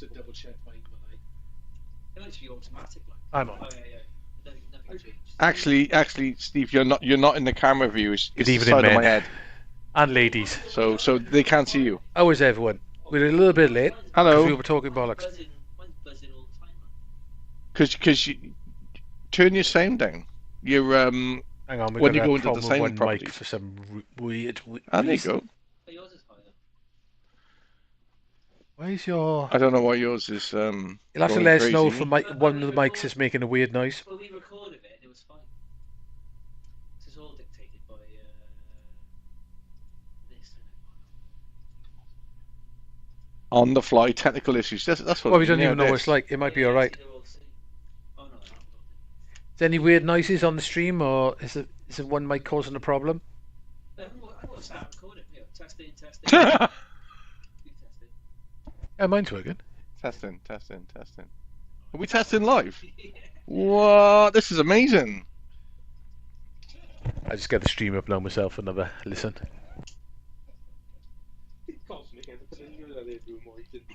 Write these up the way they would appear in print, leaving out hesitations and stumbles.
have to double check mine when It likes to be automatic. Like. I'm on. Oh yeah. Nothing changed. Actually, Steve, you're not in the camera view. It's Good the evening, side of my men. head, And ladies. so they can't see you. How is everyone? We're a little bit late. Hello. Because we were talking bollocks. Mine's buzzing all the time. Because you turn your sound down. You're Hang on, we've when got you a go into the problem with sound one property. mic for some weird Ah, there you reason. go. But yours is higher. Where's your... I don't know why yours is You'll have to going let us know crazy. if one of the mics is making a weird noise. Well, we recorded it and it was fine. This is all dictated by this. On the fly technical issues. That's what. Well, we don't yeah, even know what this. it's like. It might be alright. Oh no, Is there any weird noises on the stream, or is it one mic causing a problem? I want to start recording. Yeah, testing. You tested. Yeah, mine's working. Testing. Are we testing live? What? This is amazing. I just get the stream up now myself for another listen. constantly get the you know, they do more. He didn't.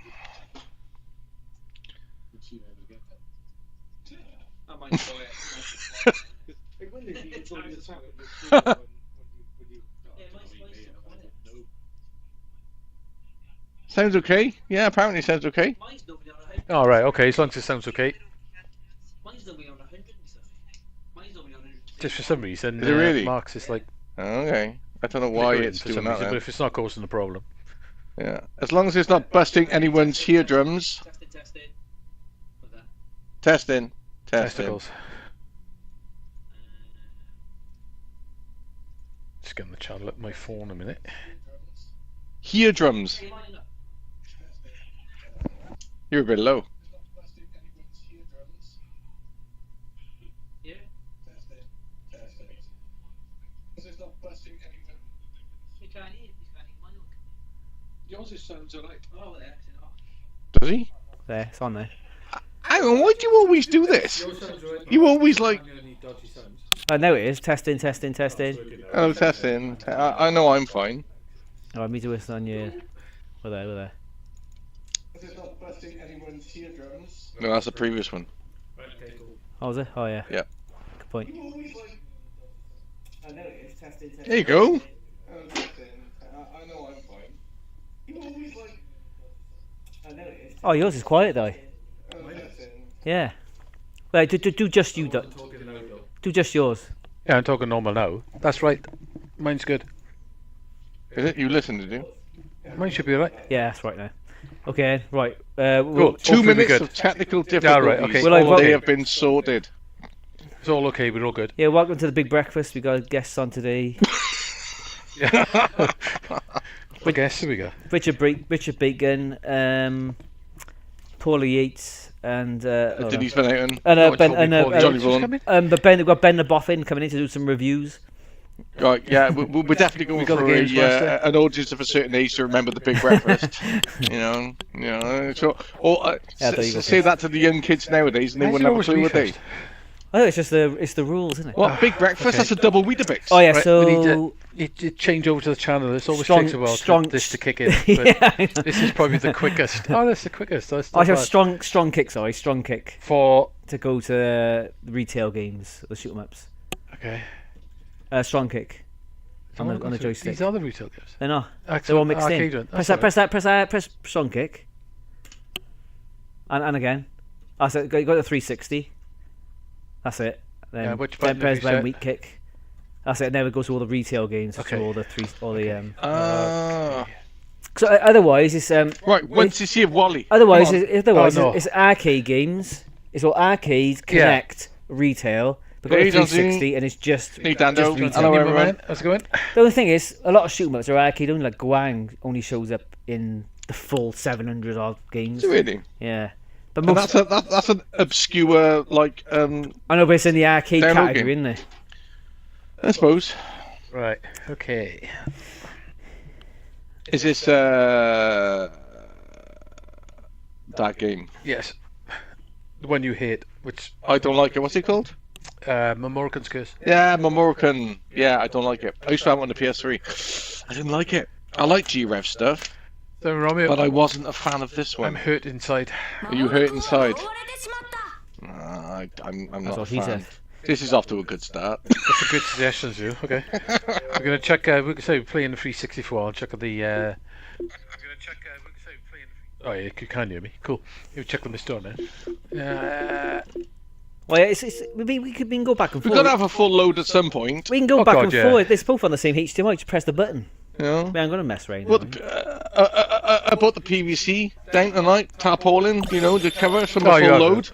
I might try it. Like when it's on the tab, when you Sounds okay. Yeah, apparently sounds okay. Mine's nobody on 100. All right, okay, as long as it sounds okay. Mine's nobody on 100 and stuff. Mine's nobody on 100. Just for some reason, Is it really? Mark's is like Okay. I don't know why flickering it's for doing some that. reason, Then. but if it's not causing a problem. Yeah. As long as it's not busting anyone's eardrums. Testing. What's that? Testing. Testicles. Just getting the channel up my phone a minute. Eardrums. Hey, mine up. You're a bit low. Yeah? You can't hear mine. yours just sounds alright. Oh, there. Oh. Does he? There, it's on there. Hang on, why do you always do this? You always like. Oh, no, it is. Testing. Oh, testing. I know I'm fine. Oh, let me do this on you. We're there. No, that's the previous one. Oh, was it? Oh, yeah. Yeah. Good point. There you go. Oh, yours is quiet, though. Yeah. Wait, do just you, do just yours. Yeah, I'm talking normal now. That's right. Mine's good. Is it? You listened, did you? Mine should be alright. Yeah, that's right now. Okay, right. Cool. We'll, 2 hopefully minutes good. of technical difficulties. right, okay. Well, All I- they have been sorted. It's all okay, we're all good. yeah, welcome to the big breakfast. We got guests on today. What guess have we got? Richard Bacon, Paula Yates, and Denise Van Houten. and Ben Tommy Paul Johnny Yates was Vaughan. coming? but we've got Ben the Boffin coming in to do some reviews. Right, yeah, we're definitely going got the for games master. an audience of a certain age to remember the Big Breakfast. you know. So, or Yeah, there you go. say that to the young kids nowadays, and they Why is wouldn't it have a always clue, me would they? first? Oh, it's the rules, isn't it? What Big Breakfast? okay. That's a double Weetabix. Oh yeah, Right, so we need to change over to the channel. This always Strong- takes a while strong- for this to kick in. But yeah, I know. this is probably the quickest. Oh, that's the quickest. That's I not have bad. strong kick. Sorry, strong kick For to go to the retail games, the shoot 'em ups. okay. Strong kick on the joystick. These are the retail games. They're not. They're all Excellent. mixed in. Arcade one. Press That's that. Press strong kick. And again. That's it. Go to 360. That's it. Then Yeah, which button press did you set? weak kick. That's it. Now it goes to all the retail games. Okay. To all the Ah. So otherwise it's Right, once you see a Wally. Otherwise, Come on. it's arcade games. It's all arcade, Connect, retail. We've got Hey, the 360, and it's just Hey, Dando. retail. Hello, Hey, my everyone. man. How's it going? The only thing is, a lot of shoot 'em ups are arcade only. Like Guang only shows up in the full 700 odd games. Really? Yeah, but And most that's an obscure, like, I know, but it's in the arcade Demo category, game. isn't it? I suppose. Right. Okay. Is this that game? Yes. The one you hate, which I don't like it. What's it called? Mamorkan's Curse. Yeah, Mamorkan. Yeah, I don't like it. I used to have it on the PS3. I didn't like it. I like G-Rev stuff. So Romeo, But I wasn't a fan of this I'm one. hurt inside. Are you hurt inside? I'm That's not a what he fan. said. This is off to a good start. That's a good suggestion, Zoo. Okay. We're gonna check. We're playing the 364. I'll check the. Oh yeah, you can hear me. Cool. You check the store now. Well, yeah, we can go back and We've forth. got to have a full load at some point. We can go Oh, back God, and yeah. forth. It's both on the same HDMI. Just press the button. You know? Man, I'm gonna mess around. Well, now. I bought the PVC down tonight, tarpaulin, you know, the cover from the Oh, you full have load.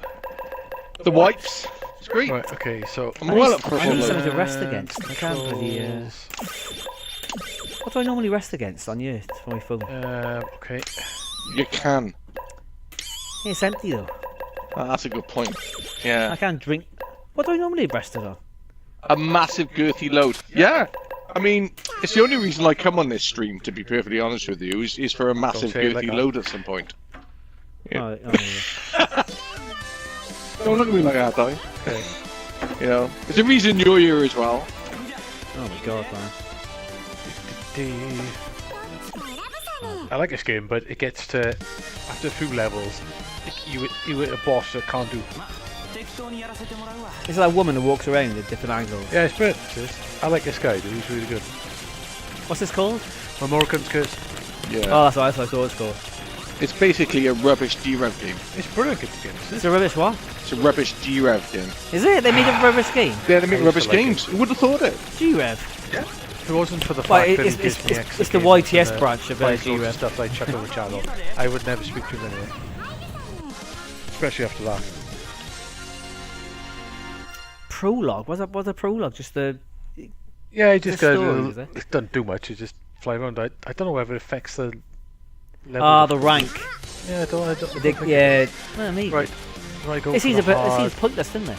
The wipes. It's great. Right. Okay. So. I'm well up for a I full need load. something to rest against. I can't bloody. What do I normally rest against on you for my phone? Okay. You can. It's empty though. That's a good point. I Yeah. can't drink. What do I normally rest it on? A massive girthy load. Yeah. I mean, it's the only reason I come on this stream, to be perfectly honest with you, is for a massive say it like girthy that. load at some point. Yeah. Oh, yeah. Don't look at me like that, though. Okay. You know, there's a reason you're here as well. Oh my god, man. I like this game, but it gets to after a few levels, you hit a boss that can't do. It's like a woman who walks around at different angles. Yeah, it's brilliant. I like this guy, dude. He's really good. What's this called? Memoricum's Curse. Yeah. Oh, that's what I thought it's called. It's basically a rubbish G-Rev game. It's brilliant game. It's a rubbish what? It's a rubbish G-Rev game. Is it? They made a rubbish game? Yeah, they make I used rubbish to like games. Who would have thought it? G-Rev. If it wasn't for the Well, fact that it's- he gives me it's extra the games YTS and, branch of buys loads G-Rev. stuff like chuck over channel, I would never speak to him anyway. Especially after that. Prologue? What's a prologue? Just the... Yeah, he just The goes. story, is it? It doesn't do much. He just fly around. I don't know whether it affects the level. Ah, of the rank. Yeah, I don't The, think yeah, well, maybe. Right. Right, go It for seems the a bit. It hard. seems pointless, doesn't it?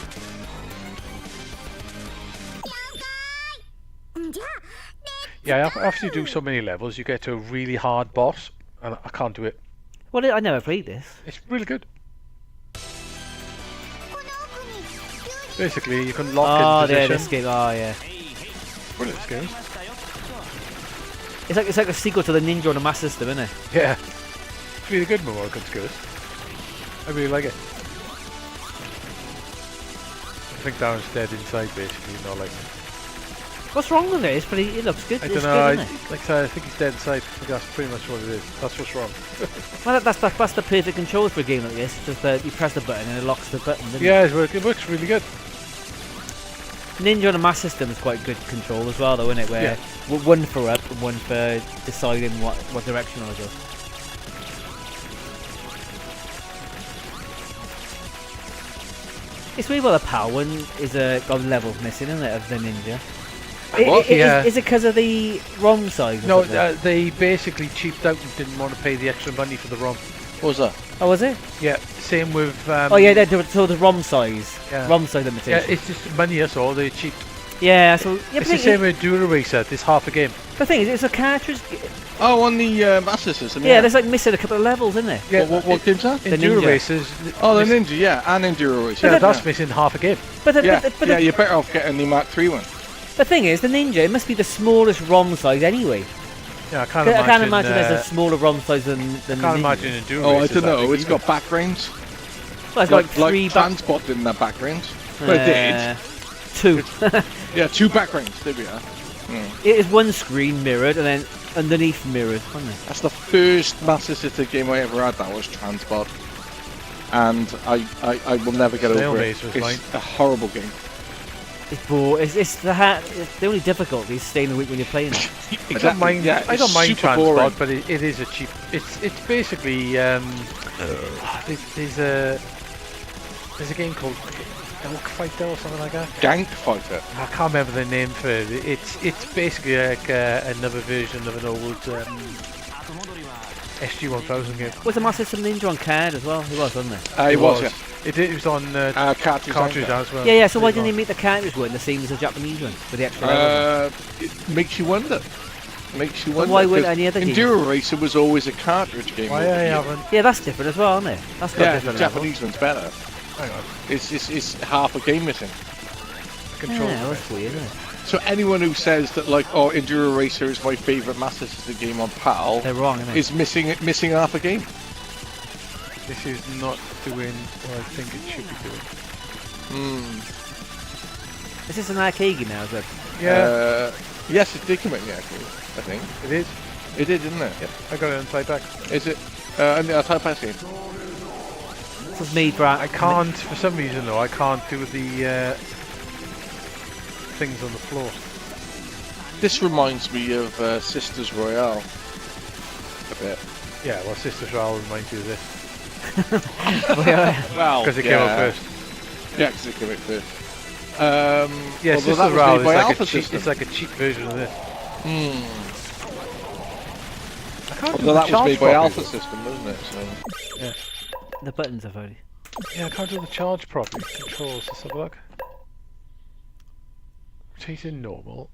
Yeah, after you do so many levels, you get to a really hard boss, and I can't do it. Well, I never played this. It's really good. Basically, you can lock Oh, in yeah, position. this game. Oh, yeah. Brilliant this game. It's like a sequel to the Ninja on the Master System, isn't it? Yeah. It's really good, Memoricum's Curse. I really like it. I think Darren's dead inside, basically, not like. What's wrong with it? It's pretty. It looks good. I It's don't good, know. isn't it? Like I said, I think he's dead inside. I think that's pretty much what it is. That's what's wrong. Well, that's the perfect controls for a game like this. Just you press the button and it locks the button. Doesn't Yeah, it works really good. it? Ninja on the Master System is quite good control as well, though, isn't it? Where Yeah. one for up and one for deciding what direction I want to go. It's really well the power one is got levels missing, isn't it, of the Ninja? What? Yeah. Is it because of the ROM size? or No, something? they basically cheaped out and didn't want to pay the extra money for the ROM. What was that? Oh, was it? Yeah, same with. Oh yeah, so the ROM size, Yeah. ROM size Yeah, limitation. it's just money. That's all. They cheap. Yeah, so yeah, It's but the same with Dura Racer. This half a game. the thing is, it's a cartridge. Oh, on the Master System. Yeah, there's like missing a couple of levels, isn't there? Yeah, What game's that? in the Dura Ninja. Racers. Oh, the Ninja, yeah, and Enduro Racer. Yeah, Yeah, that's missing half a game. But the, yeah, but yeah, the, you're better off getting the Mark III one. the thing is, the Ninja, it must be the smallest ROM size anyway. Yeah, I can't I imagine. can't imagine there's a smaller ROM size than I the can't Ninja. imagine in Dura Oh, I Racers don't that know. big It's either. got back range. Well, it's got like three like back. transport in that back range. Well, it did. Two. Yeah, 2 back range. There we are. It is one screen mirrored and then underneath mirrored, wasn't it? That's the first Master System game I ever had. That was Transport, and I will never get Snail over it. Maze was It's mine. a horrible game. It's boring. It's the only difficulty is staying awake when you're playing it. I don't mind. Yeah, I don't it's mind super transport, boring. but it is a cheap. It's basically there's a game called Elk Fighter or something like that. Gank Fighter. I can't remember the name for it. It's basically like another version of an old SG-1000 game. Was the Master System Ninja on card as well? It was, wasn't it? It was, yeah. It was on Cartridge. cartridge as well. Yeah. So why didn't they make the cartridge one the same as the Japanese one with the extra levels? It makes you wonder. Makes you But wonder. why wouldn't 'cause any other game? Enduro Racer was always a cartridge game. Why over I here. haven't? Yeah, that's different as well, isn't it? That's got Yeah, the different levels. Japanese one's better. Hang on. It's half a game missing. Control. Yeah, that's weird, isn't it? So anyone who says that like, oh, Enduro Racer is my favourite Master System game on PAL They're wrong, isn't it? is missing half a game. This is not doing what I think it should be doing. Is this an arcade game now? Is it? Yeah, Yes, it did come out, yeah, actually, I think. it is. It did, didn't it? Yep, I got it on playback. Is it? And the type pass game. This was made for. I can't, for some reason though, I can't do the things on the floor. This reminds me of Sisters Royale. A bit. Yeah, well, Sisters Royale reminds you of this. Well, Because it came out first. Yeah, because it came out first. Yeah, although Sisters that was Royale made is by like, Alpha a cheap, System. it's like a cheap version of this. I can't do Although the that was charge made by properly, Alpha though. System, wasn't it? So. The buttons are funny. Yeah, I can't do the charge properly. Controls, let's have a look. Rotating normal.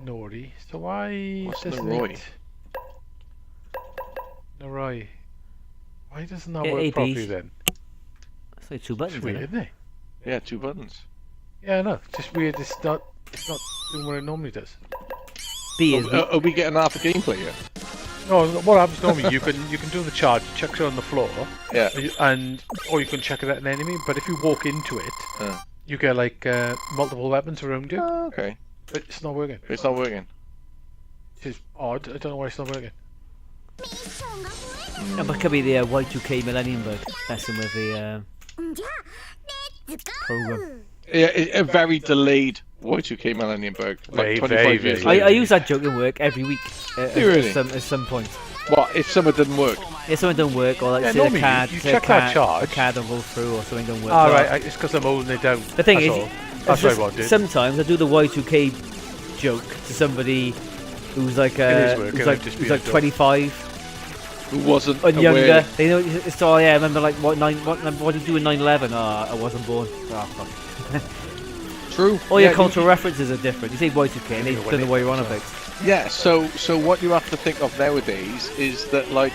Nori. So why What's doesn't Noroi? it... Noroi. Why doesn't that Yeah, work ABs. properly then? It's like two buttons. It's weird, Isn't it? isn't it? Yeah, 2 buttons. Yeah, I know. Just weird. It's not doing what it normally does. B is. Are we getting half a gameplay here? No, what happens normally? You can do the charge, chuck it on the floor, Yeah. or you can chuck it at an enemy. But if you walk into it, Uh. you get like multiple weapons around you. Oh, okay. But it's not working. It's not working. It's odd. I don't know why it's not working. No, but it could be the Y2K Millennium Bug messing with the program. Yeah, a very delayed Y2K Millennium Bug. Like Very, 25 very, years very I later. use that joke in work every week at really? some point. What, if something didn't work? If something don't work, or like Yeah, say the normally card, you say check a that card, charge. the card don't go through, or something don't work. All Well, right, it's because I'm holding it down. The thing That's is, all. it's That's what I just wanted. sometimes I do the Y2K joke to somebody who's like is working, who's like, it'd just who's be a like joke. 25 Who wasn't and aware? younger. They know. So yeah, I remember like what did you do in 9/11? Oh, I wasn't born. Oh, fuck. True. All Yeah, your cultural references are different. You say Y2K and they Yeah, don't know what you're on about. Yeah, so what you have to think of nowadays is that, like,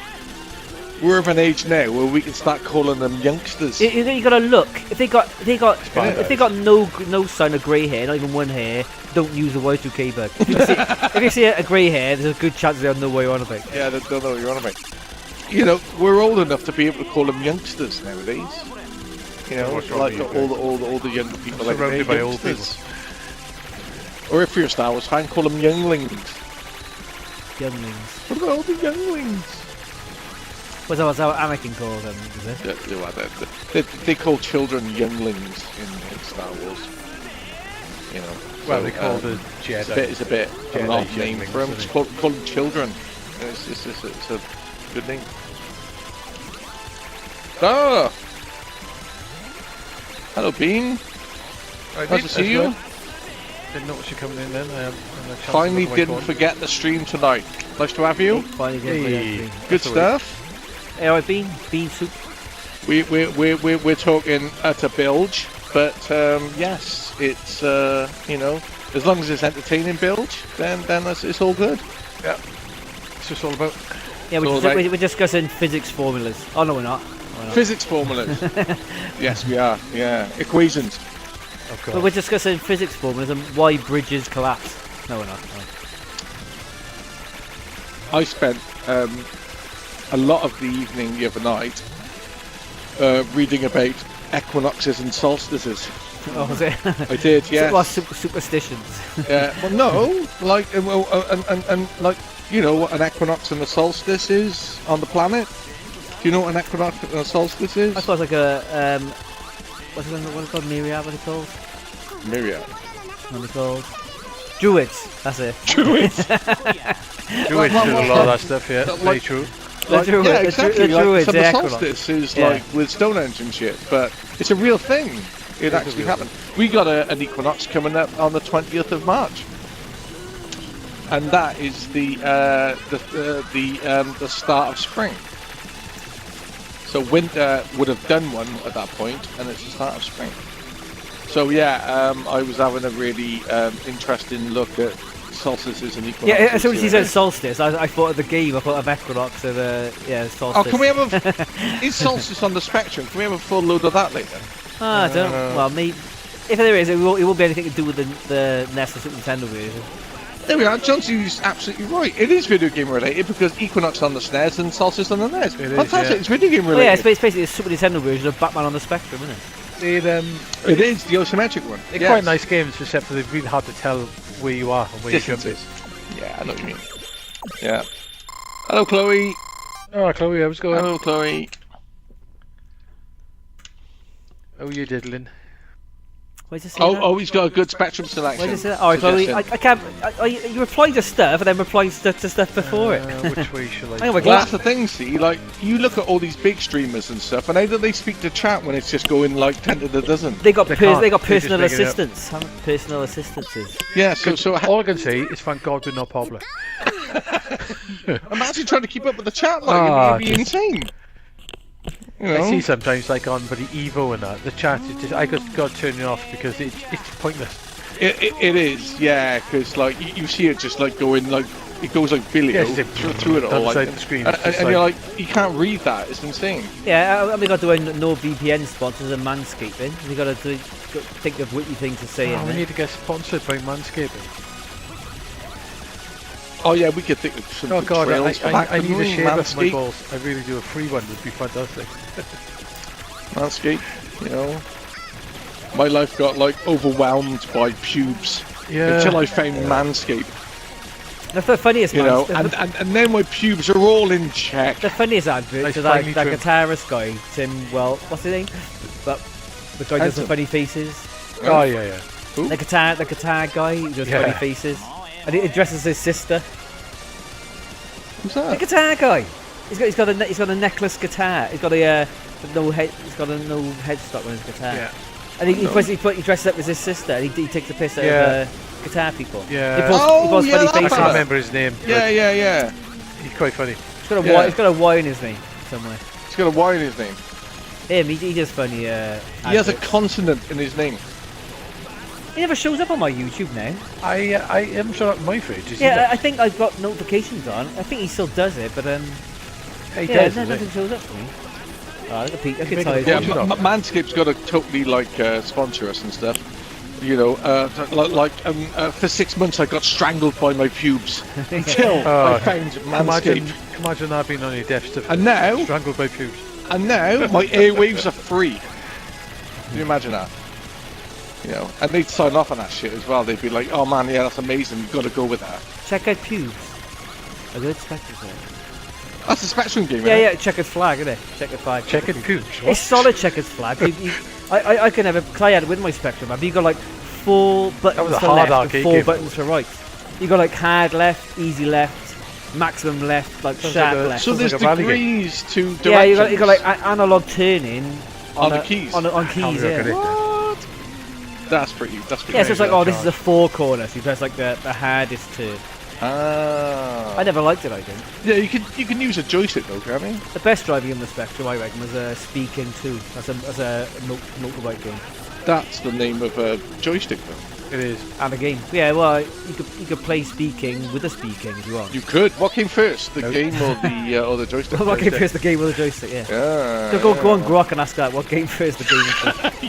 we're of an age now where we can start calling them youngsters. You gotta look. If they got fine. if they got no sign of grey hair, not even one hair, don't use the Y2K bug. If you see a grey hair, there's a good chance they'll know what you're on about. Yeah, they don't know what you're on about. You know, we're old enough to be able to call them youngsters nowadays. You know, What's wrong like with you, all the younger people. Like, Surrounded hey, by old youngsters. Or if you're a Star Wars fan, call them younglings. Younglings. What about all the younglings? What's that Anakin called them? Is it? They call children younglings in Star Wars. You know. Well, so, they call the Jedi. It's a bit of an Jedi odd name younglings, for them. isn't Just it? call them children. It's a good name. Ah! Hello, Bean. Nice to see you. Didn't notice you coming in then. Finally didn't forget the stream tonight. Nice to have you. Finally did Hey. play that Good thing. stuff. Hey, alright, bean soup. We're talking at a bilge, but yes, it's you know, as long as it's entertaining bilge, then it's all good. Yeah. It's just all about. Yeah, So, like- we're discussing physics formulas. Oh no, we're not. Physics formulas. Yes, we are. Yeah, equations. Oh, But God. we're discussing physics formulas and why bridges collapse. No, we're not. No. I spent a lot of the evening the other night reading about equinoxes and solstices. Oh, was it? I did, yes. Well, superstitions. Well, no, like, and like, you know what an equinox and a solstice is on the planet? Do you know what an equinox and a solstice is? I thought it was like a what's it called? Myriad? What are they called? Myriad. What are they called? Druids. That's it. Druids. Druids do a lot of that stuff, yeah. Like- Very true. The Druids. Yeah, the exactly. Druids. So the the equinox. solstice is Yeah. like with Stonehenge and shit, but it's a real thing. It actually happened. We got an equinox coming up on the 20th of March, and that is the start of spring. So winter would have done one at that point, and it's the start of spring. So yeah, I was having a really interesting look at solstices and equinoxes. Yeah, as soon as you here. said solstice, I thought of the game. I thought of equinox and yeah, solstice. Oh, can we have is solstice on the spectrum? Can we have a full load of that later? Ah, I don't. Well, maybe. If there is, it won't be anything to do with the NES or Super Nintendo version. There we are. Johnson's absolutely right. It is video game related because Equinox on the SNES and Solstice on the NES. It is, Fantastic. yeah. It's video game Oh, related. yeah, it's basically a Super Nintendo version of Batman on the Spectrum, isn't it? It is the isometric one. They're Yes. quite nice games, except for they're really hard to tell where you are and where you're jumping. Distances. Yeah, I know what you mean. Yeah. Hello, Chloe. Oh, Chloe, how's it going? Hello, Chloe. How are you diddling? Why does it say that? Oh, he's got a good spectrum selection. Why does it say that? Oh, Chloe, suggestion. I can't. You reply to stuff and then reply to stuff before it. Which way shall I? Hang on, Well, glass. that's the thing, see, like, you look at all these big streamers and stuff, and how do they speak to chat when it's just going, like, 10 to the dozen? They got They can't. they got They just personal make it up. assistants. Haven't personal assistances. Yeah, so All I can say is thank God we're not popular. imagine trying to keep up with the chat, like, Ah, it'd be just- insane. You know? I see sometimes, like on the Evo and that, the chat is just, I got to turn it off because it's pointless. It is, yeah, because, like, you see it just, like, going, like, it goes like Billy Yeah, it's through it all, like, outside the screen, and, it's just and you're like, you can't read that, it's insane. Yeah, I mean, got doing no VPN sponsors and manscaping. You got to think of witty things to say Oh, in we there. need to get sponsored by Manscaping. Oh, yeah, we could think of some Oh good God, trails for that, I need couldn't a we? shaver for my Manscaped. balls. I really do. A free one would be fantastic. Manscaped, you know. My life got, like, overwhelmed by pubes Yeah. until I found Manscaped, The funniest, you man, know, the, and now my pubes are all in check. the funniest advert Nice to that finely trimmed. guitarist guy, Tim. Well, what's his name? But the guy does the Handsome. funny faces. Oh yeah. Who? The guitar guy who does Yeah. funny faces, and he dresses his sister. Who's The that? guitar guy. He's got a necklace guitar. He's got a no head. He's got a no headstock on his guitar. Yeah. And he dresses up as his sister. And he takes the piss out Yeah. of guitar people. Yeah. He posts, Oh, he posts yeah, funny that I faces. can't remember his name. but Yeah. He's quite funny. He's got a Yeah. Y. He's got a Y in his name somewhere. He's got a Y in his name. Him. He does funny. He has a adverts. consonant in his name. He never shows up on my YouTube now. I am sure up my fridge. Is Yeah, I think I've got notifications on. I think he still does it, but he yeah, does, nothing doesn't shows up for me. Oh, look at Pete. Look Make at a Tyler. Yeah, What's it on? Manscaped's got to totally like sponsor us and stuff. You know, for 6 months I got strangled by my pubes until Oh, I found Manscaped. Imagine that being on your death certificate. And now, Strangled by pubes. my airwaves are free. Can you imagine that? You know, and they'd sign off on that shit as well. They'd be like, "Oh man, yeah, that's amazing. You've got to go with that." Check out pubes. A good Spectrum game. That's a Spectrum game, Yeah, isn't it? yeah. Checkered flag, isn't it? Checkered flag. Checking pubes. It's solid checkered flag. I can have a play at it with my Spectrum. Have you got like 4 buttons was a for hard left and arcade 4 game. buttons for right? You got like hard left, easy left, maximum left, like Sounds sharp like a- left. So Sounds there's like a rally game. degrees to directions. Yeah, you got like analog turning On the keys. On Can't keys, look at yeah. it. What? That's pretty. Yeah, so it's like, Yeah, oh, this John. is a 4 corner, so you press like the hardest turn. Ah. I never liked it, I didn't. Yeah, you can use a joystick though, can't you? The best driving in the Spectrum, I reckon, was Speaking 2. That's a motorbike game. That's the name of a joystick though. It is. And a game. Yeah, well, you could play Speaking with a Speaking if you want. You could. What came first, the No. game or the joystick? What game first, the game with a joystick, yeah. Yeah. So go on Grok and ask that, what game first, the game first.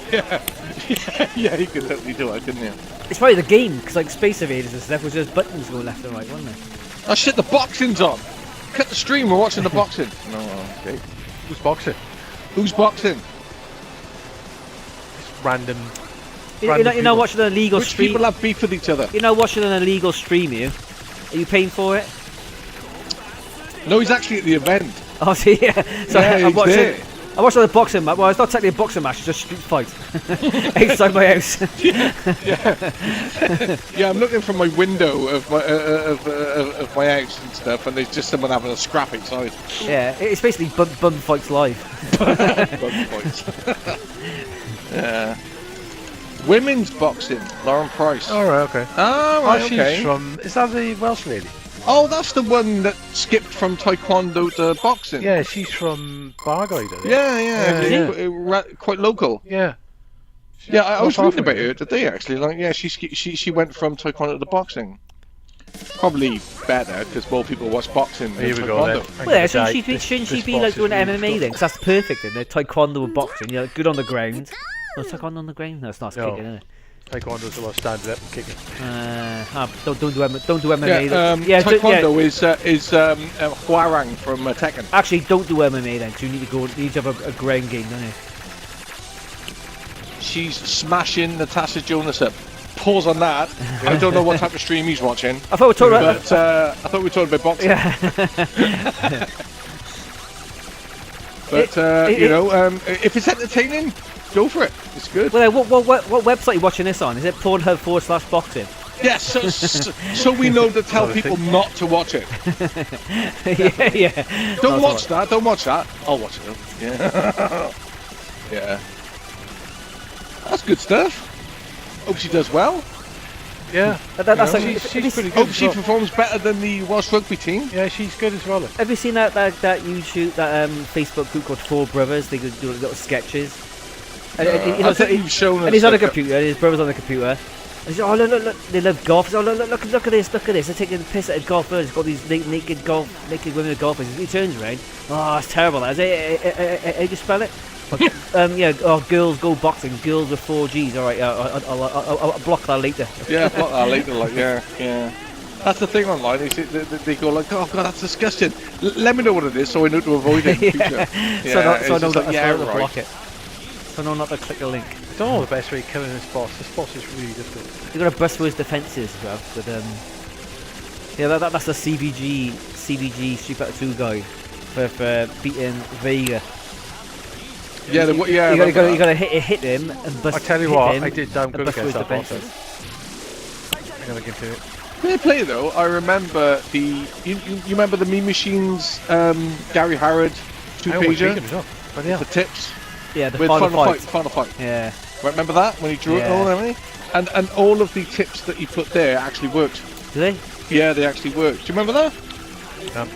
yeah, you could totally do it, couldn't you? It's probably the game, because like Space Invaders and stuff was just buttons going left and right, wasn't it? Oh shit, the boxing's on. Cut the stream. We're watching the boxing. No, okay. Who's boxing? Who's boxing? It's random. You know people. watching an illegal Which stream? people have beef with each other? You know watching an illegal stream, Are you paying for it? No, he's actually at the event. Oh, see, yeah. So Yeah, I'm he's watching. there. I'm watching the boxing match. Well, it's not technically a boxing match; it's just a street fight outside my house. Yeah, I'm looking from my window of my house and stuff, and there's just someone having a scrap outside. Yeah, it's basically bum fights live. Bug fights. Yeah. Women's boxing. Lauren Price. All right, okay. Oh, Oh, right, she's okay. from. Is that the Welsh lady? Oh, that's the one that skipped from taekwondo to boxing. Yeah, she's from Bargoed, I think. Yeah, Yeah. quite local. Yeah. Yeah, I was Not reading far about from her today actually. Like, yeah, she went from taekwondo to boxing. Probably better because more people watch boxing than Here we go then. taekwondo. I'm Well, yeah, gonna die. shouldn't she This be box like is doing really MMA then? Because that's perfect, isn't it? Taekwondo and boxing, good on the ground. No, taekwondo on the ground. No, it's not No. kicking, is it? Taekwondo's about standing up and kicking. Don't do MMA. Taekwondo is Hwarang from Tekken. Actually, don't do MMA then, because you need to have a ground game, don't you? She's smashing Natasha Jonas up. Pause on that. I don't know what type of stream he's watching. I thought we were talking about. But I thought we were talking about boxing. Yeah. But if it's entertaining, go for it. It's good. Well, what website are you watching this on? Is it Pornhub/boxing? Yes, so we know to tell people not to watch it. yeah. Don't watch that. Don't watch that. I'll watch it though. Yeah. Yeah. That's good stuff. Hope she does well. Yeah. That's like, she's pretty good. Hope as she well. performs better than the Welsh rugby team. Yeah, she's good as well. have you seen that YouTube, that Facebook group called Four Brothers? They do little sketches. And, I think you've shown us. and he's on a like computer. His brother's on the computer. And he's like, oh look, they love golf. He's like, oh look at this. They're taking the piss out of golfers. He's got these naked women at golfers. He turns around. Oh, it's terrible. How do you spell it? Girls go boxing. Girls with 4 Gs. All right, I'll block that later. Yeah, block that later. Like, yeah. That's the thing online. Is they go like, oh god, that's disgusting. Let me know what it is, so I know to avoid it in the future. So I know not to right. block it. So I know not to click a link. I don't know the best way of killing this boss. This boss is really difficult. You got to bust through his defences as well. But that's the CBG Street Fighter 2 guy for beating Vega. Yeah, You got to hit him and bust. I tell you hit what, him I did damn and good bust through against his that boss. defences. I'm gonna give to it. Fair play though. I remember you remember the Mean Machines Gary Harrod I almost beat him two-pager as well. Bloody hell. the tips Yeah, the with final fight. Yeah. Yeah. Remember that when he drew it Yeah. all and everything? And all of the tips that he put there actually worked. Do they? Yeah, they actually worked. Do you remember that? Um,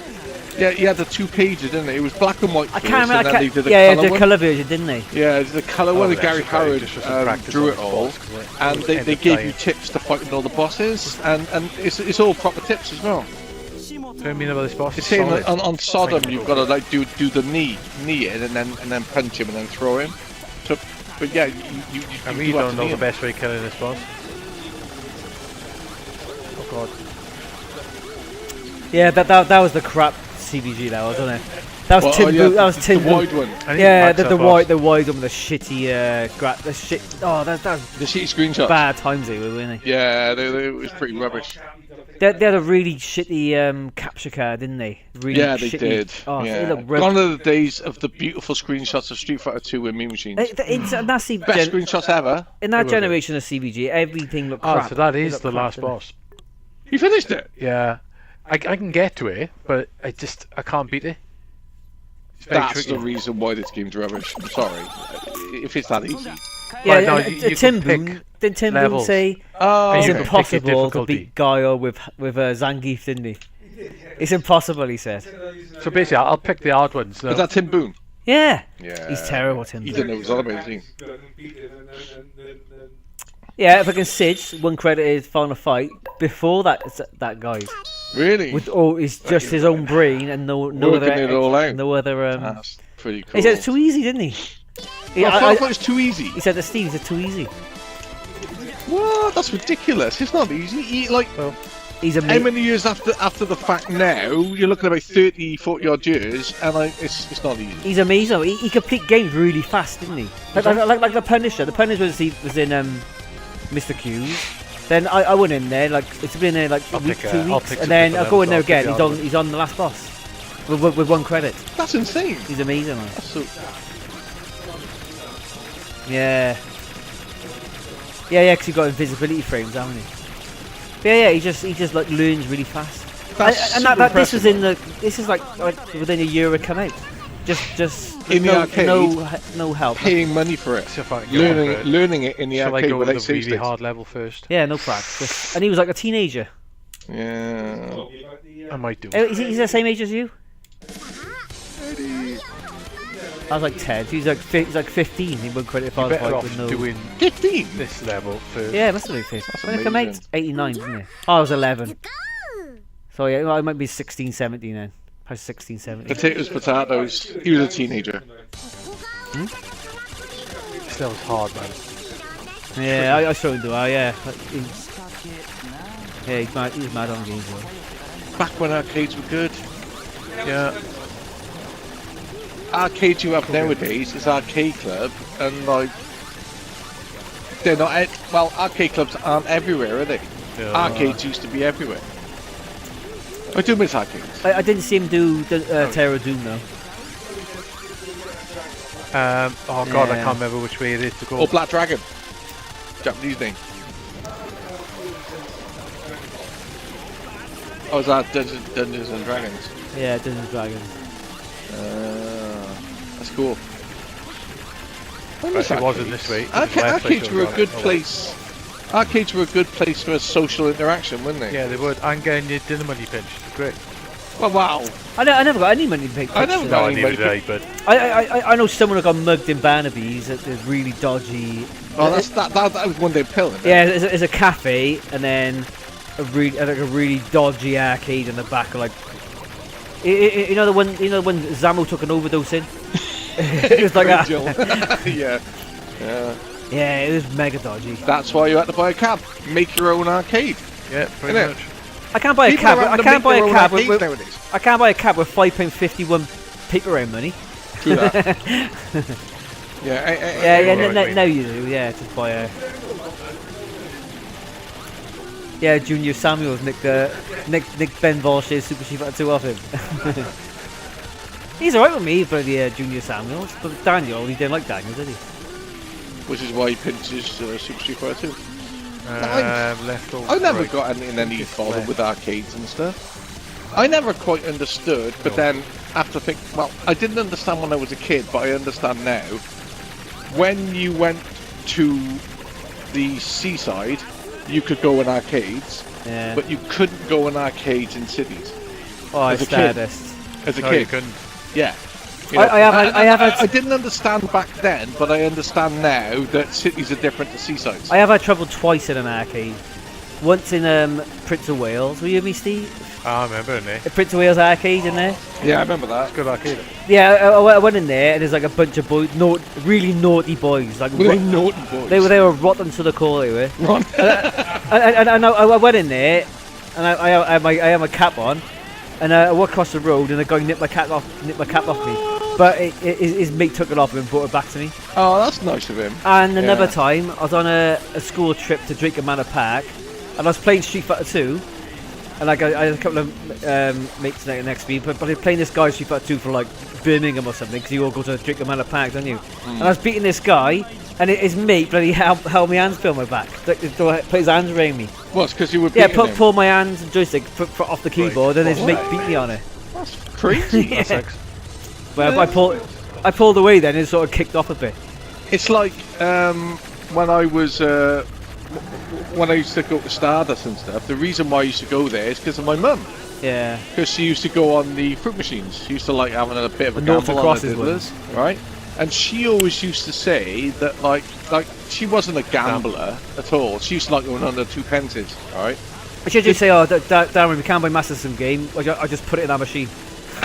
Yeah, he had the 2 pages, didn't it? It was black and white. I first, can't remember. and then they did a Yeah, colour the one. colour version, didn't they? Yeah, the colour one. And that's Gary great, Harrod just for some practice drew on it the all, boss, 'cause it and they ended gave dying. you tips to fight all the bosses, and it's all proper tips as well. what do you mean about this boss? It's saying Solid. on Sodom you've got to like do the knee in and then punch him and then throw him. So, but yeah, you I do really have don't to know knee the him. best way of killing this boss. Oh god. Yeah, that was the crap CBG. That wasn't it? That was Tim. That was Tim. The wide one. I need Yeah, to max the that boss. wide one with the shitty the shit. Oh, that was The shitty screenshots. bad times they were, weren't they? Yeah, it was pretty rubbish. They had a really shitty capture card, didn't they? Really Yeah, they shitty. did. Oh, Yeah. they look Gone are the days of the beautiful screenshots of Street Fighter 2 with Mean Machines. and that's the Best screenshots ever. in that They were generation of CBG, everything looked Oh, crap. so that It is looked the crap, last didn't it? boss. You finished it. Yeah. I can get to it, but I can't beat it. It's very That's tricky. the reason why this game's rubbish. I'm sorry. If it's that easy. Yeah, Right, no, you Tim can Boone. pick Did Tim Boone levels. say Oh, it's you can pick your impossible to difficulty. beat Gaio with Zangief, didn't he? It's impossible, he said. So basically, I'll pick the hard ones. is that Tim Boone? Yeah. Yeah. He's terrible, Tim He Boone. didn't know what was on about, did he? Yeah, if I can Sidge, one credit is Final Fight before that guy. Really? With it's just his own brain and no other Working it all out. no other That's pretty cool. He said it's too easy, didn't he? I thought it was too easy. He said to Steve, it's too easy. What? That's ridiculous. It's not easy. He's a How many years after the fact now? You're looking at about 30, 40 odd years, and it's not easy. He's amazing. He complete games really fast, didn't he? Like the Punisher. The Punisher was in Mr. Q's. Then I went in there it's been there like a week, 2 I'll weeks, pick and some then different I'll go in there levels, I'll again. pick the He's on the last boss with 1 credit. That's insane. He's amazing, man. That's so, Yeah. Yeah, because he got invisibility frames, haven't he? But yeah, he just like learns really fast. That's And super this is impressive. this is like within a year of come out. Just In the arcade, no help. paying money for it, So if I can get over it. learning it in the Shall I arcade go with without the save really states. hard level first? Yeah, no practice. And he was like a teenager. Yeah. I might do. Is he the same age as you? I was like 10. He's like 15. He won credit for Better fight off with no. doing 15. this level first. Yeah, it must have been 15. That's When it came out, amazing. 89, didn't it? Oh, I was 11. So yeah, I might be 16, 17 then. I was 16, 17. Potatoes, potatoes. He was a teenager. It's That was hard, man. Yeah, I saw him do that. Yeah. Yeah, he's mad on games though. Back when arcades were good. Yeah. Arcades you have nowadays is arcade club, and like they're not. Well, arcade clubs aren't everywhere, are they? No. Arcades used to be everywhere. I do miss arcades. I didn't see him do Terror Doom though. Oh god, I Yeah. can't remember which way it is to go. Or Black Dragon. Japanese name. Oh, is that Dungeons and Dragons? Yeah, Dungeons and Dragons. That's cool. But it wasn't this week. Arcades were a good place. Arcades were a good place for social interaction, weren't they? Yeah, they would. And getting your dinner money pinched. Great. Well, wow. I never got any money picked. I never No, got I any neither money. did I, but I know someone who got mugged in Barnaby's at the really dodgy. Oh, that was one day pill. Isn't it? Yeah, it's a cafe and then a really dodgy arcade in the back. Like, you know the one when Zamo took an overdose in. It was like that. Yeah. Yeah, it was mega dodgy. That's why you had to buy a cab. Make your own arcade. yeah, pretty Innit? much. I can't buy a People cab. are having I to can't make buy their a own cab arcades with nowadays. I can't buy a cab with £5.51 paper round money. True that. Yeah. No, you do. Yeah, just buy a. Yeah, Junior Samuels nicked Ben Volsh's Super Chief at 2 off him. He's alright with me, but Junior Samuels. But Daniel, he didn't like Daniel, did he? Which is why he pinches Super Street Fighter 2. Left over. I never right. got in any Just bother left. with arcades and stuff. I never quite understood, but then after I didn't understand when I was a kid, but I understand now. When you went to the seaside, you could go in arcades, Yeah. but you couldn't go in arcades in cities. Oh, as it's a kid. Stardust. As a No, you kid, couldn't. yeah. I I didn't understand back then, but I understand now that cities are different to seasides. I have had trouble twice in an arcade. Once in Prince of Wales. Were you with me, Steve? I remember it, mate. The Prince of Wales arcade in there. Yeah, I remember that. Good arcade. Yeah, I went in there and there's like a bunch of boys, really naughty boys, like Were they naughty boys? they were rotten to the core. They were. Ron. And I went in there, and I had my cap on, and I walked across the road, and the guy nipped my cap off me. But his mate took it off him and brought it back to me. Oh, that's nice of him. And another Yeah. time, I was on a school trip to Drake Manor Park, and I was playing Street Fighter 2, and like I had a couple of mates next to me, but I was playing this guy Street Fighter 2 for like Birmingham or something, because you all go to Drake Manor Park, don't you? And I was beating this guy, and his mate bloody held my hands behind my back, put his hands around me. Well, it's because you were Yeah, beating him. pulled my hands and joystick off the keyboard, and his Why? mate beat me on it. That's crazy. Yeah. Well, I pulled away then, and it sort of kicked off a bit. It's like when I was when I used to go to Stardust and stuff. The reason why I used to go there is because of my mum. Yeah. Because she used to go on the fruit machines. She used to like having a bit of a The North gamble on the Crosses diddlers, right? And she always used to say that like she wasn't a gambler at all. She used to like going under 2 pences, all right? I should just say, Darren, we can't buy Master System game. I just put it in that machine.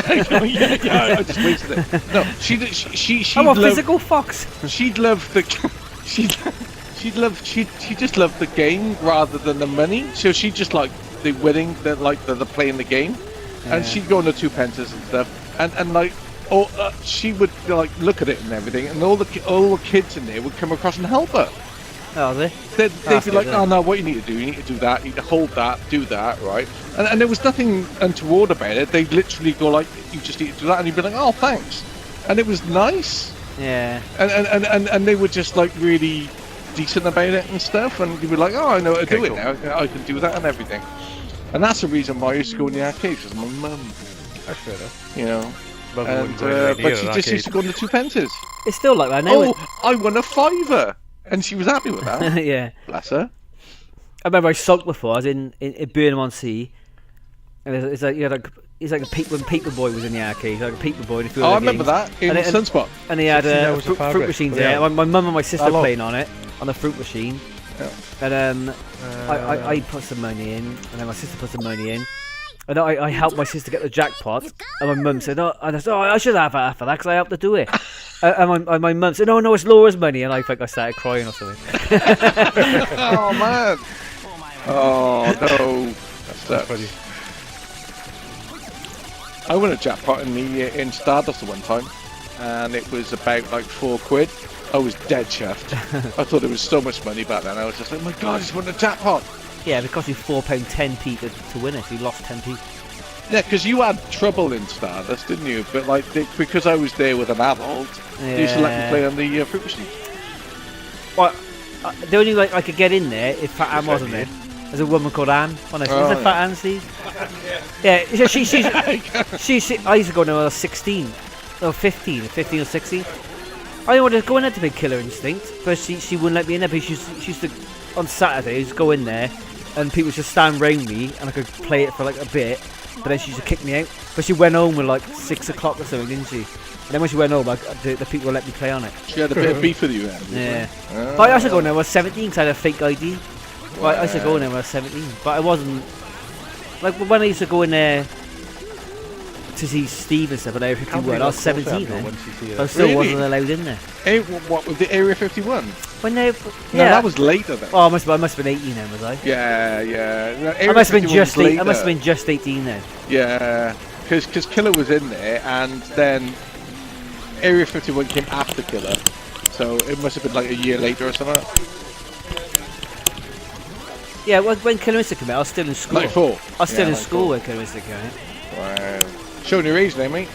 yeah, I just wasted it. No, she I'm a loved, physical fox. she'd love the she just loved the game rather than the money. So she just like the winning, the playing the game, Yeah. and she'd go on the 2 pences and stuff, and like she would like look at it and everything, and all the kids in there would come across and help her. Oh, is it? They'd That's be good, like, yeah. oh no, what you need to do, you need to do that, you need to hold that, do that, right? And there was nothing untoward about it. They'd literally go like, you just need to do that, and you'd be like, oh, thanks. And it was nice. Yeah. And they were just like really decent about it and stuff, and you'd be like, oh, I know how to do Okay, it now, I can do that and everything. And that's the reason why I used to go in the arcades, because my mum, That's fair enough. you know. Mum And, wouldn't go anywhere but near she an just used to arcade. go on the 2 pences. It's still like that now. Oh, I won a £5, and she was happy with that. Yeah. Bless her. I remember I sulked before. I was in Burnham on Sea, and it's like it's like when Paperboy was in the arcade, like a Paperboy. And a few Oh, I other remember games. that in And it- Sunspot. And they had 16 hours of fruit fabric. machines Yeah. there. My mum and my sister Hello. playing on it on the fruit machine. Yeah. And I put some money in, and then my sister put some money in, And I helped my sister get the jackpot, and my mum said, "Oh, and I said, oh, I should have half of that because I helped her do it." And my mum said, "No, it's Laura's money," and I think I started crying or something. Oh man. Oh no. That's funny. I won a jackpot in Stardust at one time, and it was about like £4. I was dead chuffed. I thought it was so much money back then. I was just like, "Oh my god, he's won a jackpot!" Yeah, it cost you £4.10p to win it. So you lost 10p. Yeah, because you had trouble in Stardust, didn't you? But like, because I was there with an adult, they used to let me play on the fruit machine. Well, the only way I could get in there if Fat Ann wasn't there. There's a woman called Anne. Honestly, is it Fat Ann, Steve? Yeah, she. I used to go when I was 16, or 15 or 16. I wanted to go in there to play Killer Instinct, but she wouldn't let me in there. But she used to, on Saturdays, go in there, and people would just stand round me, and I could play it for like a bit. But then she used to kick me out. But she went home at like 6 o'clock or something, didn't she? And then when she went home, the people would let me play on it. She had a bit of beef with you then. Yeah. But I used to go in there when I was 17 because I had a fake ID. Wow. I used to go in there when I was 17, but I wasn't. Like when I used to go in there to see Steve and stuff at Area 51, I was 17 then. I still wasn't allowed in there. What, with the Area 51? When they. No, that was later then. Oh, I must have been 18 then, was I? Yeah. I must have been just 18. I must have been just 18 then. Yeah, because Killer was in there, and then Area 51 came after Killer, so it must have been like a year later or something. Yeah, when Killer Instinct came out, I was still in school. 94. I was still in school when Killer Instinct came out. Wow. Showing your age there, mate.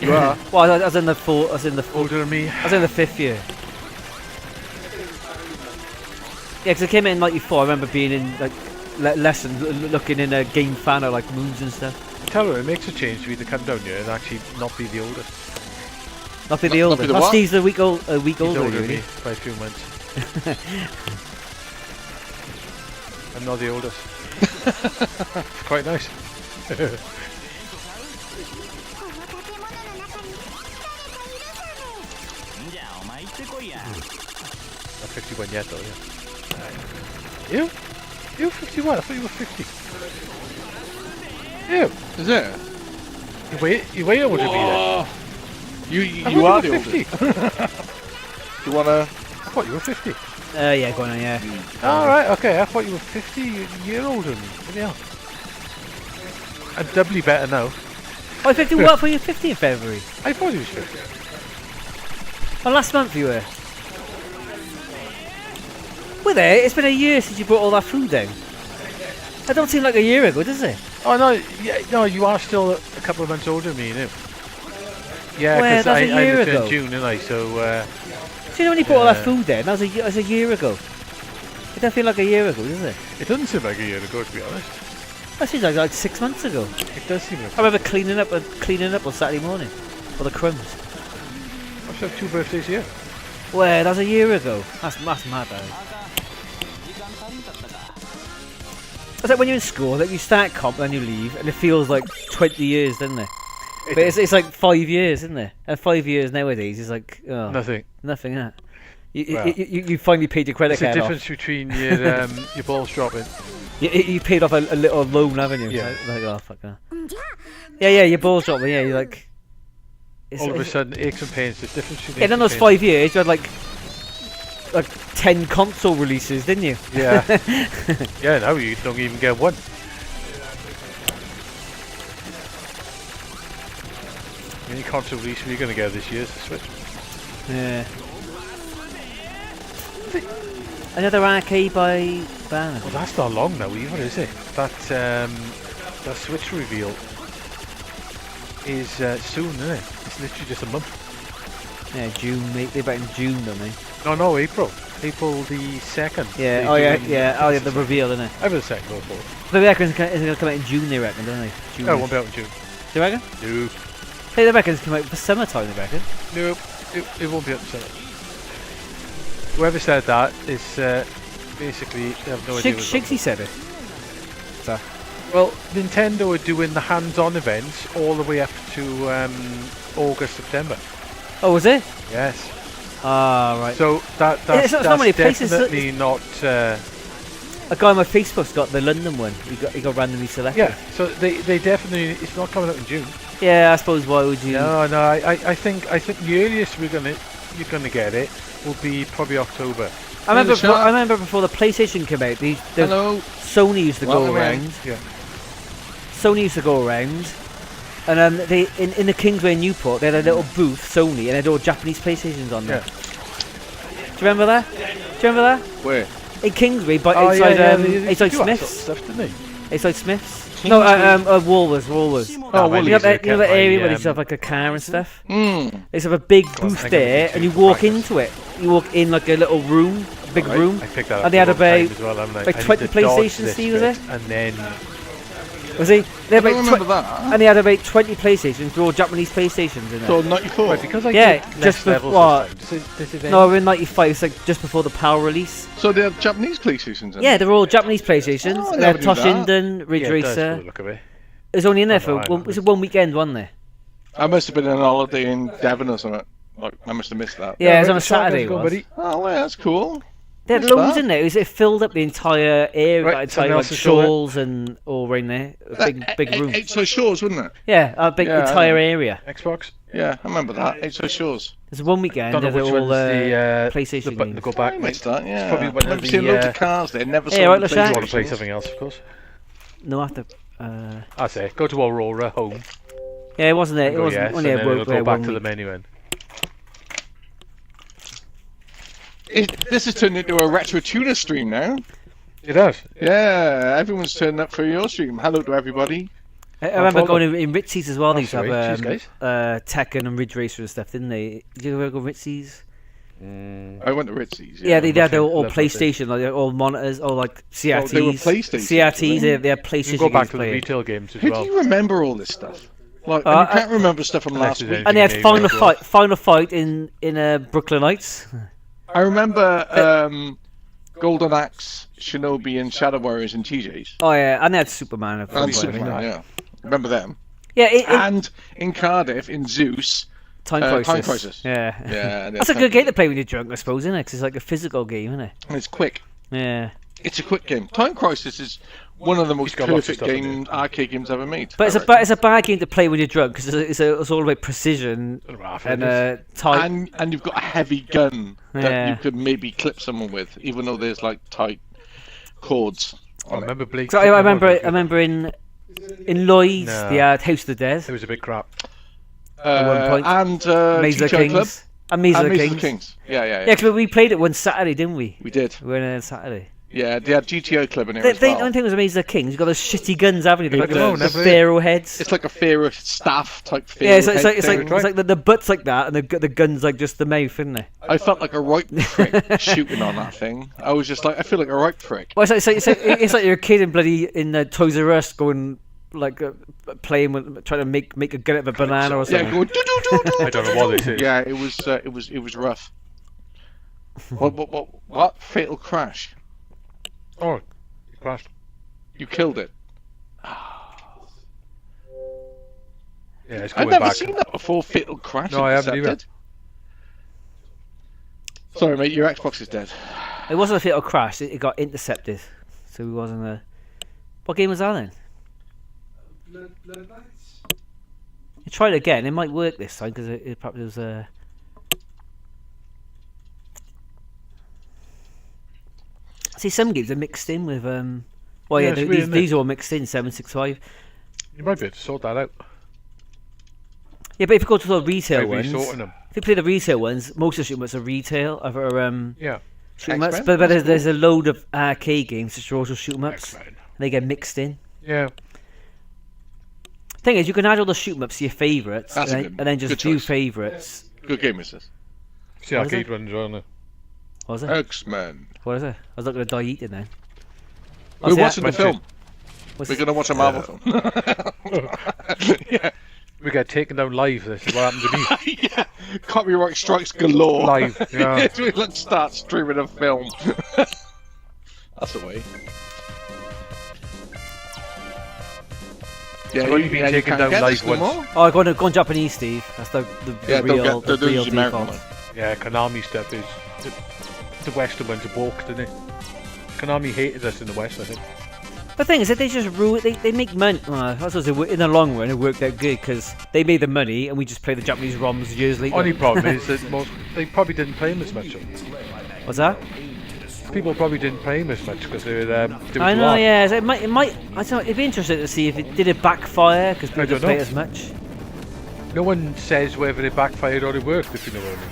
You are. Well, I was in the fourth. I was in the Older than me. I was in the 5th year. Yeah, because I came out in '94. I remember being in like lessons, looking in a game fan of like moons and stuff. Tell her it makes a change to either come down here and actually not be the oldest. Not be the oldest. Not Steve's a week older. He's older really. than me by a few months. I'm not the oldest. It's quite nice. Not 51 yet though, yeah. You? You're 51? I thought you were 50. You? Is it? You way older than me then. You are the oldest. You wanna? I thought you were 50. Yeah, go on, yeah. Alright, okay, I thought you were 50 year older than me. What the hell? I'm doubly better now. Oh, 50 what for you? 50 in February? I thought he was 50. Well, last month you were. Were there? It's been a year since you brought all that food down. That don't seem like a year ago, does it? Oh no, yeah, no, you are still a couple of months older than me, you know. Yeah, Well, because that's a year lived ago. in June, didn't I? So, Do you know when you brought all that food down? That was a year ago. It don't feel like a year ago, does it? it doesn't seem like a year ago, to be honest. That seems like 6 months ago. It does seem like. I remember cleaning up on Saturday morning. For the crumbs. I should have 2 birthdays here. Well, that was a year ago. That's mad, though. It's like when you're in school, like you start comp and then you leave, and it feels like 20 years, doesn't it? But it's like 5 years, isn't it? And 5 years nowadays is like Nothing. Nothing, yeah. You finally paid your credit There's card a difference between your balls dropping. You paid off a little loan, haven't you? Yeah. Like, oh fuck that. Yeah, your balls dropping. Yeah, you're like. All of a sudden, aches and pains. The difference between. Yeah, then those 5 years, you had like 10 console releases, didn't you? Yeah. Yeah, now you don't even get one. The only console release we're going to get this year is the Switch. Yeah. Another arcade by Banner. Well, that's not long now either, is it? That Switch reveal is soon, isn't it? It's literally just a month. Yeah, June. They're back in June, don't they? No, April. April the 2nd. Yeah. The reveal, isn't it? Over the 2nd or 4th. But they reckon it's going to come out in June. They reckon, don't they? June. No, it won't be out in June. Do you reckon? Nope. They reckon it's coming out for summertime. They reckon. Nope. It won't be out in summer. Whoever said that is basically they have no idea. Shigsy said it. So. Well, Nintendo are doing the hands-on events all the way up to August, September. Oh, was it? Yes. Ah, right. So that's not many places, definitely not A guy on my Facebook's got the London one. He got randomly selected. Yeah, so they definitely, it's not coming out in June. Yeah, I suppose why would you? No, I think the earliest you're gonna get it will be probably October. I remember before the PlayStation came out, Hello. Sony used to go Welcome in. around. Yeah. Sony used to go around, and they in the Kingsway in Newport, they had a little booth, Sony, and they had all Japanese PlayStations on there. Yeah. Do you remember that? Where? In Kingsway, but Oh, inside they inside do that sort of Smiths. stuff, didn't they? Inside Smiths. No, Woolworths. Oh, You know that area where they have like a car and stuff? They have a big booth hang on, there, and you walk into it. You walk in like a little room, a big room. I picked that up. And they had the wrong about time as well, haven't I? like I need 20 to dodge PlayStation, this Steve, was bit, it? And then Was he? They had I about don't remember that. and they had about 20 PlayStations, they're all Japanese PlayStations in So it. 94. right, because I Yeah, did just next levels before- this time. This event. No, we're in 95, it's like just before the Power release. So they have Japanese PlayStations in Yeah, they're all Japanese PlayStations. Oh, I They had never knew that. Toshinden, Ridge Yeah, it does Racer. for the look of it. It was only in there Oh, no, for I one, was it one weekend, wasn't there? I must have been on holiday in Devon or something. Like, I must have missed that. Yeah, it was right, on a the shotguns Saturday. go, It was. buddy. Oh, well, that's cool. They had What's loads that? in there. It filled up the entire area, Right, like, entire something like else to show it. shawls and all around there. A big room. Eight Shores, wasn't it? Yeah, a big Yeah, I entire know. area. Xbox. Yeah, I remember that. Eight Shores. There's one weekend. Don't know There's which all one's the PlayStation the button to games. go back. I mate. missed that, yeah. probably one I of remember seeing loads the. of cars there. Never Hey, saw right, the let's chat. You want to play PlayStations. something else, of course. No, after. I say, go to Aurora home. Yeah, it wasn't there. It Go wasn't yes, only and a then it'll work go there back one to the week. menu end. This has turned into a retro tuner stream now. It does. Yeah, everyone's turned up for your stream. Hello to everybody. I remember follow. going in Ritzy's as well. They used to sorry. have Cheers, Tekken and Ridge Racer and stuff, didn't they? Did you ever go Ritzy's? I went to Ritzy's. Yeah, they had all Lovely. PlayStation, like all monitors, all like CRTs. they were PlayStation, CRTs, they had You PlayStation can go back games to the playing. retail games as Who well. do you remember all this stuff? Like, Uh, and you can't remember stuff from Unless last there's week. anything And they had maybe Final as well. Fight in Brooklyn Heights. I remember Golden Axe, Shinobi, and Shadow Warriors and TJs. Oh yeah, and they had Superman. And Superman. Superman, yeah. Remember them? Yeah, And in Cardiff, in Zeus, Time Time Crisis. Crisis. Yeah. Yeah, That's a good game to play when you're drunk, I suppose, isn't it? 'Cause it's like a physical game, isn't it? and it's quick. Yeah. It's a quick game. Time Crisis is one of the most got lots of perfect stuff in it. arcade games ever made. But I reckon. it's a bad game to play when you're drunk because it's all about precision and time. And you've got a heavy gun that Yeah. you could maybe clip someone with, even though there's like tight chords. I remember Blake. So I remember in Lloyd's No. they had House of the Dead, It was a bit crap. one point. And Maze of the GTO Club. Kings, and Maze of And the Maze of Kings. the Kings. Yeah. Yeah, because we played it one Saturday, didn't we? We did. We went in on Saturday. Yeah, they had GTO Club in it The as well. only thing was Maze of the Kings. You got those shitty guns, haven't you? They're like No, the never. pharaoh heads. It's like a Pharaoh staff type Pharaoh Yeah, it's head like thing. it's like the butt's like that, and the gun's like just the mouth, isn't it? I felt like a right prick shooting on that thing. I was just like, I feel like a right prick. Well, it's like you're a kid in Toys R Us going like playing with trying to make a gun out of a banana or Yeah, something. going do-do-do-do. I don't know what this is. Yeah, it was rough. What? Fatal Crash. Oh, it crashed. You killed it. Yeah, it's I've going never back. seen that before. Fatal Crash. No, I haven't Intercepted. Sorry, mate. Your Xbox is dead. It wasn't a fatal crash. It got intercepted, so it wasn't a. What game was that then? Blood Knights? You try it again. It might work this time because it probably was a. See, some games are mixed in with Well, Yeah, yeah, it's weird, isn't these are all mixed in 765. You might be able to sort that out. Yeah, but if you go to the retail Maybe ones, sorting them. if you play the retail ones, most of the shoot 'em ups are retail are Yeah. shoot 'em ups, X-Men? but there's a load of arcade games which are also shoot 'em ups. X-Men. They get mixed in. Yeah. Thing is, you can add all the shoot 'em ups to your favourites, That's and, a then- good- and then just good view choice. favourites. Good game is this. See What is arcade ones on it. What is it? X-Men. What is it? I was not going to die eating then. We're watching the film. What's We're going to watch a Marvel film. Yeah. We get taken down live. This is what happened to me. Yeah. Copyright strikes galore. Live, yeah. Let's start streaming a film. That's the way. Yeah, I've only been you taken can't down get live this no once. more? Oh, go on Japanese, Steve. That's the Yeah, real, don't the real use American default. one. Yeah, Konami stuff is the Western ones are walked, isn't it? Konami hated us in the West, I think. The thing is that they just ruin. They make money. I suppose in the long run it worked out good because they made the money and we just play the Japanese ROMs years later. Only problem is that they probably didn't play him as much. What's that? People probably didn't play him as much because they were. I know, yeah. So it might. I don't know. It'd be interesting to see if it did it backfire because people didn't play it as much. No one says whether it backfired or it worked, if you know what I mean.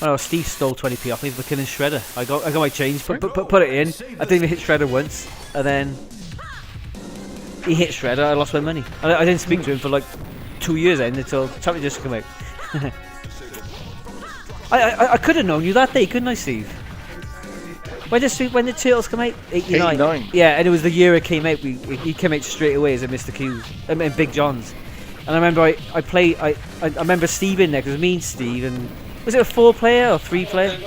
Oh, Steve stole 20p off me for killing Shredder. I got my change, put it in. I didn't even hit Shredder once, and then he hit Shredder. I lost my money. I didn't speak to him for like 2 years then until Champion just came out. I could have known you that day, couldn't I, Steve? When the Turtles come out? 89. Yeah, and it was the year it came out. He came out straight away as a Mr. Q's and Big John's. And I remember I remember Steve in there because it was me and Steve and. Was it a 4-player or 3-player?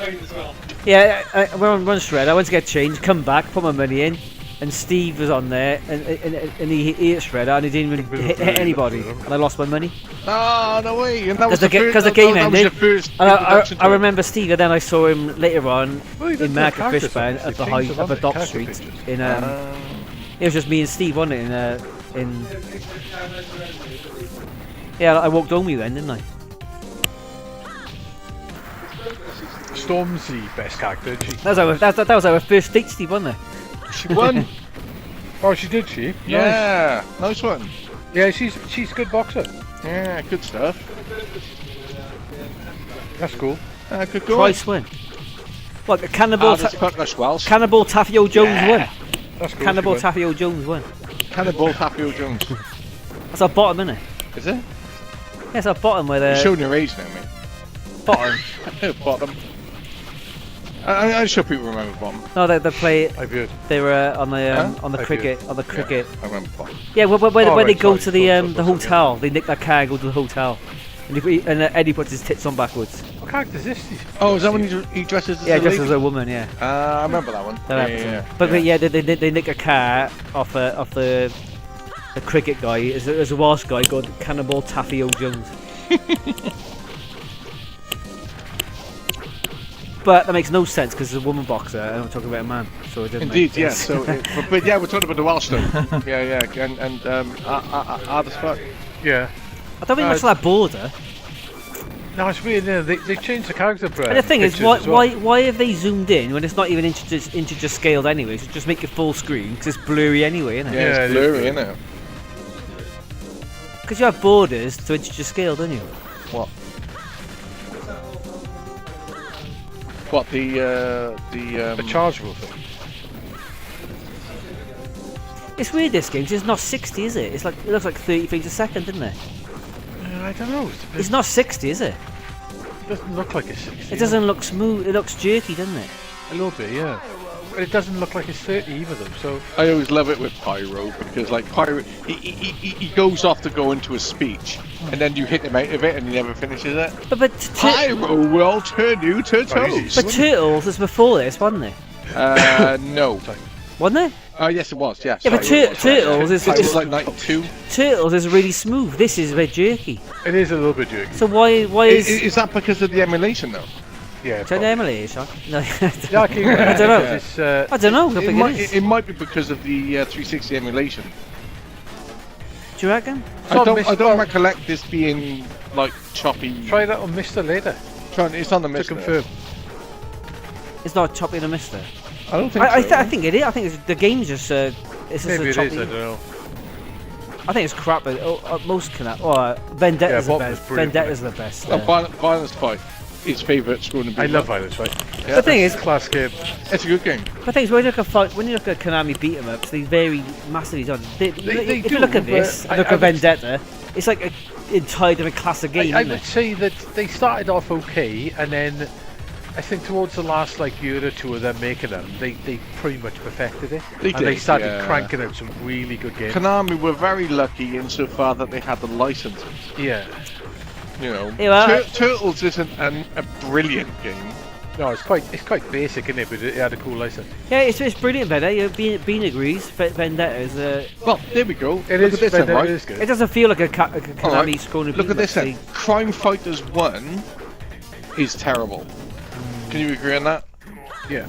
Yeah, we're on Shred. I went to get changed, come back, put my money in, and Steve was on there, and he hit Shredder, and he didn't even hit anybody, and I lost my money. Oh, no way! And that was because the game ended. And I remember Steve, and then I saw him later on in Market Fishburn at the height of a Dock Street. It was just me and Steve, wasn't it? Yeah, I walked home with you then, didn't I? Storm's the best character, isn't she? That was our first date, Steve, wasn't it? She won. Oh, she did, she? Yeah, nice one. Yeah, she's a good boxer. Yeah, good stuff. That's cool. Good going. Twice win. What, Cannibal Tafio Jones won. That's cool. Cannibal Tafio Jones won. Cannibal Tafio Jones. That's our bottom, isn't it? Is it? Yeah, it's our bottom where You're showing your age now, mate. Bottom. Bottom. I'm sure people remember Bottom. No, they play. I've heard. They were on the I've cricket. heard. On the cricket. Yeah, I remember Bottom. Yeah, where right, they go sorry, to the sorry. hotel. They nick that car and go to the hotel. And Eddie puts his tits on backwards. What character is this? Oh, is that when he dresses as Yeah, a just lady? as a woman. Yeah. I remember that one. That episode. But they nick a car off the cricket guy. There's a Welsh guy called Cannibal Tafio Jones. But that makes no sense because it's a woman boxer and I'm talking about a man, so it doesn't. Indeed, make yeah. sense. So, but yeah, we're talking about the Welsh stuff. yeah, and hard as fuck. Yeah. I don't think much of that border. No, it's weird. Yeah, they changed the character. And the thing is, why have they zoomed in when it's not even integer scaled anyway? So just make it full screen because it's blurry anyway, isn't it? Yeah, it's blurry, isn't it? Because you have borders to integer scale, don't you? What? What the chargeable thing. It's weird this game. 'Cause it's not 60, is it? It looks like 30 frames a second, doesn't it? I don't know. It's not 60, is it? It doesn't look like it's 60. It doesn't look smooth. It looks jerky, doesn't it? A little bit, yeah. But it doesn't look like it's 30 either, though. So I always love it with Pyro because, like, Pyro, he goes off to go into a speech, and then you hit him out of it, and he never finishes it. But Pyro will turn you to toast. But Turtles was before this, wasn't it? No. Wasn't it? Yes, it was. Yes. Yeah, but Turtles is It was like 92. Turtles is really smooth. This is a bit jerky. it is a little bit jerky. So why Is that because of the emulation, though? Yeah. Turn the emulation? No. Yeah, I don't know. It's, I don't know. I think it is. It might be because of the 360 emulation. Do you reckon? I don't recollect this being like choppy. Try that on Mister later. It's on the To Mister. confirm. It's not choppy in a mister. I don't think I so. think it is. I think the game's just it's just Maybe a it choppy. is. I don't know. I think it's crap. But most connect. Vendetta's Yeah, the Bob was best. brilliant, Vendetta's the best. Violence Fight. His favourite scrolling. I love Violence Fight. Yeah, The thing is, Class game. it's a good game. the thing is, when you look at Konami beat 'em ups, they vary massively. If do, you look at this, but look I at Vendetta, it's like an entire different class of game. I isn't would it? say that they started off okay, and then I think towards the last year or two of them making them, they pretty much perfected it. They and they did, started yeah. cranking out some really good games. Konami were very lucky insofar that they had the licenses. Yeah. You know, Yeah, well, Turtles isn't a brilliant game. No, it's quite basic, isn't it? But it had a cool license. Yeah, it's brilliant, Vendetta. Bean agrees. Vendetta is Well, there we go. It Look is. at this then, Vendetta right? is good. it doesn't feel like a Konami Alright, scrolling. Look at this then. Crime Fighters 1 is terrible. Can you agree on that? Yeah.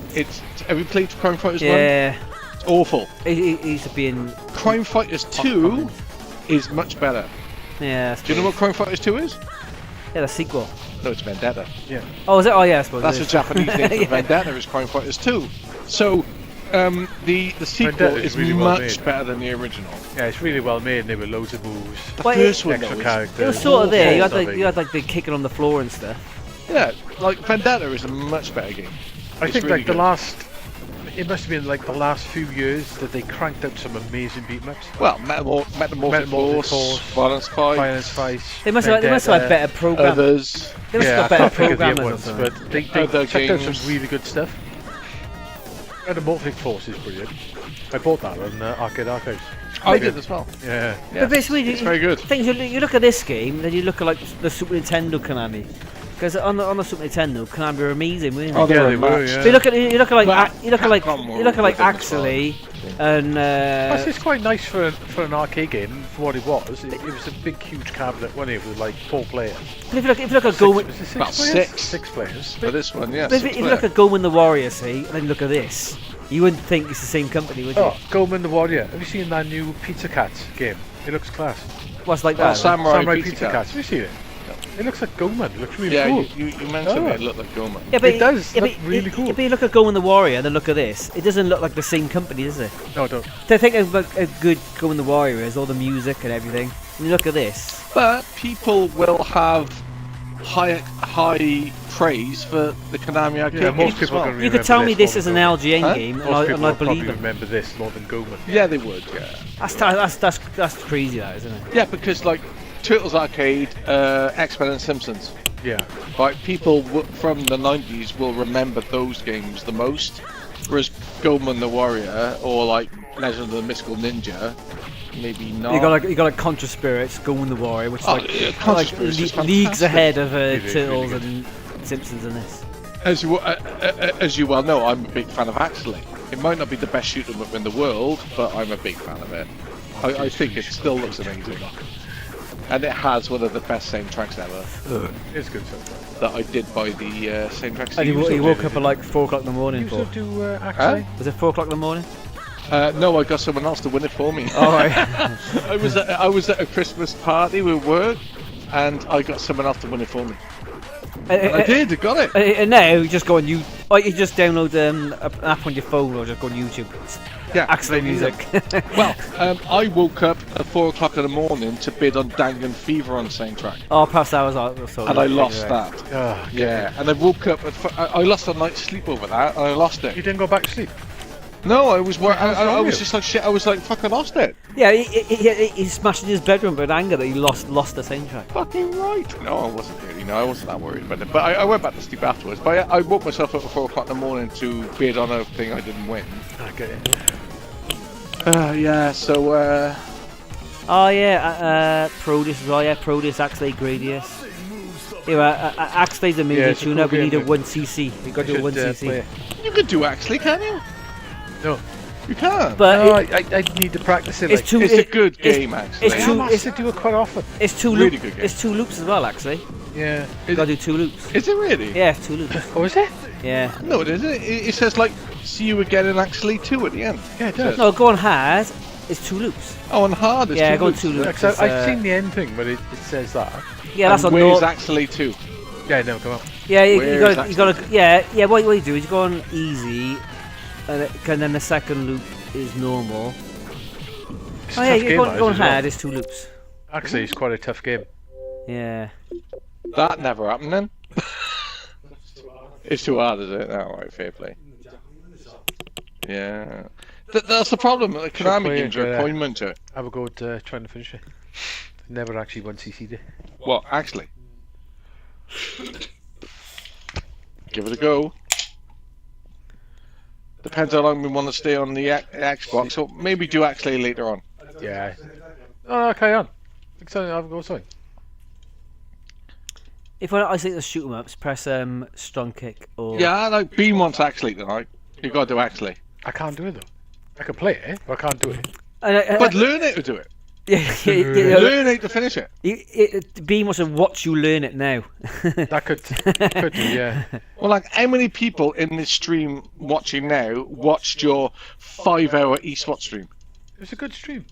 Have you played Crime Fighters 1? Yeah. It's awful. It used to be in. Crime Fighters 2 is much better. Yeah. Do you know what Crime Fighters 2 is? Yeah, the sequel. No, it's Vendetta. Oh, is it? Oh, yeah, I suppose. That's it a is. Japanese name for Yeah. Vendetta is Crime Fighters 2. So, the sequel Vendetta is is really well much made. better than the original. Yeah, it's really well made. And there were loads of moves. The Well, first one, Extra though, is, characters. It was sort of there. You had Something. like the kicking on the floor and stuff. yeah, like Vendetta is a much better game. I It's think really like the good. last. It must have been like the last few years that they cranked out some amazing beat-em-ups. Well, Metamorphic Force, Force, Violence Fight, Violence Fight. They must have had better programming. others. They must Yeah, I have got better can't think of the other programmers or ones, something. but they Other checked out games. some really good stuff. Metamorphic Force is brilliant. I bought that on Arcade Archives. I did as well. Yeah. Yeah, But basically, it's very good. Things you look at this game, then you look at like the Super Nintendo Konami. Because on the Super Nintendo, Konami were amazing, weren't they? Oh, Yeah, were they were, matched. yeah. But you look at like Well, you look at like Capcom were you look at like within the Axley and Plus, it's quite nice for an arcade game for what it was. It was a big, huge cabinet, wasn't it, with like 4 players. but if you look at Go Was it six About players? 6. 6 players. For this one, yeah. but if you look at Go the Warrior, see, and then you look at this, you wouldn't think it's the same company, would you? Oh, Goldman the Warrior. Have you seen that new Pizza Cats game? It looks class. What's like Oh, that? Samurai Pizza Pizza Cats. Have you seen it? It looks like Goldman. It looks really Yeah, cool. you mentioned Oh. it looked like Goma. Yeah, but It does yeah, look but really cool. But you look at Go the Warrior, and then look at this. It doesn't look like the same company, does it? No, don't. The thing about a good Go the Warrior is all the music and everything. And you look at this. But people will have high praise for the Konami arcade Yeah, games most as people well. can You could tell me this is an Goldman. LGN Huh? game, Most and people I will probably believe them. remember this more than Goldman. Yeah, they would. Yeah. That's crazy, that isn't it? Yeah, because like Turtles Arcade, X-Men, and Simpsons. Yeah. Like people from the 90s will remember those games the most, whereas Goldman the Warrior or like Legend of the Mystical Ninja, maybe not. You got like Contra Spirits, Go the Warrior, which is Oh, like, yeah, Contra like Spirits is leagues fantastic. ahead of is Turtles really and Simpsons in this. As you well know, I'm a big fan of Axley. It might not be the best shoot 'em up in the world, but I'm a big fan of it. I think it still looks amazing. And it has one of the best soundtracks ever It's good stuff. that I did buy the soundtrack And CD. he woke up at like 4 o'clock in the morning You for. still do actually? Was it 4 o'clock in the morning? No, I got someone else to win it for me. Oh, right. I was at a Christmas party with work, and I got someone else to win it for me. I did, I got it. And now you just go on you. Or you just download an app on your phone, or just go on YouTube. Yeah, Axley music. Well, I woke up at 4 o'clock in the morning to bid on Dangan Fever on soundtrack, Oh, past hours or and I lost that. Oh, Yeah, and I woke up I lost a night's sleep over that, and I lost You it. didn't go back to sleep? No, I was What's I wrong was with just like shit. I was like, fuck, I lost it. Yeah, he smashed in his bedroom with anger that he lost the soundtrack. Fucking right. No, I wasn't really. No, I wasn't that worried about it. But I went back to sleep afterwards. But I woke myself up at 4 o'clock in the morning to bid on a thing I didn't win. I get it. Yeah. So Oh yeah, Produce as well. Yeah, Produce, Axley, Gradius. Yeah, Axley's a Yeah, media it's a cool tuner. We need a game, 1cc. We got to do a 1cc. you could do actually, can you? No. You can. But No, it, I need to practice it. it's Like, too. it's a good it's- game, actually. it's I too. have to do it quite often. It's two Really loops. good game. It's 2 loops as well, actually. Yeah. You gotta do 2 loops. Is it really? Yeah, it's 2 loops. Oh, is it? Yeah. No, it isn't. It says like, see you again in actually 2 at the end. Yeah, it does. No, go on hard. It's 2 loops. Oh, and hard is Yeah, two go on loops. 2 Yeah, loops. 'cause It's, I've seen the end thing, but it says that. Yeah, that's and on where's North. actually 2? Yeah, no, come on. Yeah, you Where's gotta. You gotta. Yeah. What you do is you go on easy, and then the second loop is normal. It's Oh a yeah, tough you game, go that on is, as well. hard. It's 2 loops. Actually, it's quite a tough game. Yeah. That never happened then. It's too hard, is it? Oh, right, fair play. Yeah. That's the problem. The Konami play games it, are appointment to it. Have a go at trying to finish it. Never actually 1cc'd it. Well, actually. Give it a go. Depends how long we want to stay on the Xbox, so maybe do actually later on. Yeah. Oh, carry on. Think so, have a go, sorry. If I say the shoot 'em ups, press strong kick or. Yeah, like Beam wants actually tonight. You got to do actually. I can't do it though. I can play it, but I can't do it. And But learn it to do it. Learn how to finish it. Beam wants to watch you learn it now. That could do, yeah. Well, like, how many people in this stream watching now watched your 5-hour eSWAT stream? It was a good stream.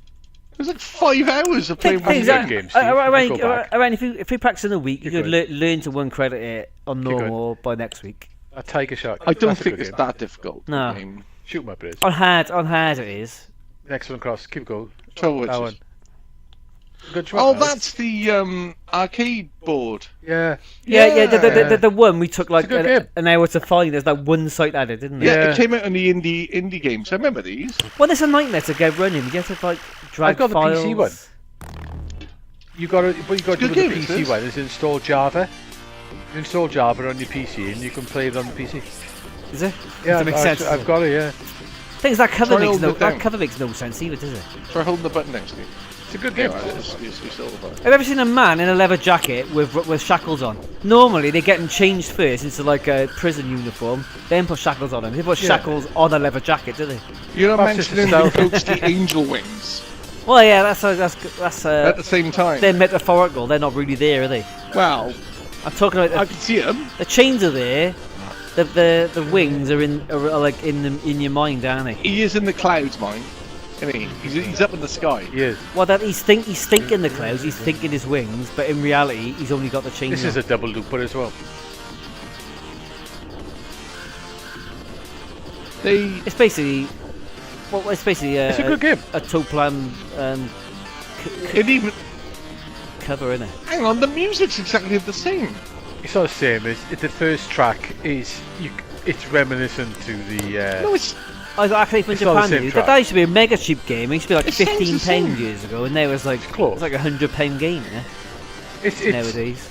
It was like 5 hours of playing one Things game. that- game, Steve. Go back. If we practice in a week, you You're could learn to 1 credit on You're normal by next week. A Tiger Shark. I don't That's a think good it's game. that difficult. No. Game. Shoot 'em up, it is. On hard it is. Next one across. Keep going. 12 That one. witches. Good try. Oh, guys. that's the arcade board. Yeah. Yeah. The one we took like It's a good game. an hour to find. There's that one site added, didn't it? Yeah, Yeah. it came out on the indie games. I remember these. Well, it's a nightmare to get running. You have to like drag I've got the files. PC one. You got to do with the Good game, PC this. one is install Java. You install Java on your PC and you can play it on the PC. Is it? Yeah, That makes sense. I've got it. Yeah, Things that cover Try makes holding it down. no sense either, does it? Try holding the button next to you. it's a good game. Yeah, it's all about it. Have you ever seen a man in a leather jacket with shackles on? Normally they get him changed first into like a prison uniform, then put shackles on him. They put Yeah. shackles on a leather jacket, do they? You're not That's just mentioning a the stealth. ghosty angel wings Well, yeah, that's at the same time. they're metaphorical. They're not really there, are they? Well, I'm talking about I can see them. the chains are there. The wings are like in your mind, aren't they? He is in the clouds, mine. Isn't he? He's up in the sky. He is. Well, that he's thinking the clouds. He's thinking his wings, but in reality, he's only got the chains. This is a double looper as well. It's basically. Well, it's basically It's a good game. a Toplan It even. cover, isn't it? Hang on, the music's exactly the same. It's not the same as the first track is. It's reminiscent to the. No, it's. I got actually from It's not the Japan. same Dude. track. That used to be a mega cheap game. It used to be like It sounds the £15 same. years ago, and now it's like close. it's like £100 game It's nowadays.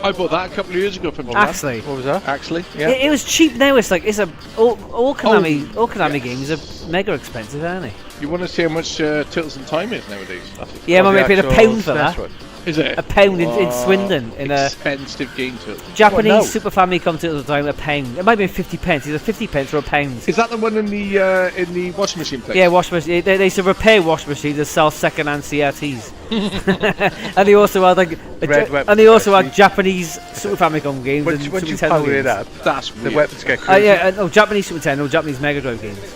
I bought that a couple of years ago from Actually, What was that? Actually, yeah. it was cheap. Now it's like it's all Konami games are mega expensive, aren't they? You want to see how much Turtles in Time is nowadays? That's it. Yeah, Oh, man, the we paid a actual pound for SNES that. one. Is it? A pound in Wow. Swindon in a expensive game Turtles. Japanese What, no? Super Famicom Turtles at the time. A pound. It might be 50 pence. Either 50 pence or a pound. Is that the one in the washing machine place? Yeah, wash machine. They used to repair wash machines and sell second-hand CRTs. And they also had like Red weapons and they also had actually. Japanese Super Famicom games Once, and once Super you Nintendo power games. it up, That's the weird. weapons get crazy. Yeah, no Japanese Super Nintendo, Japanese Mega Drive games.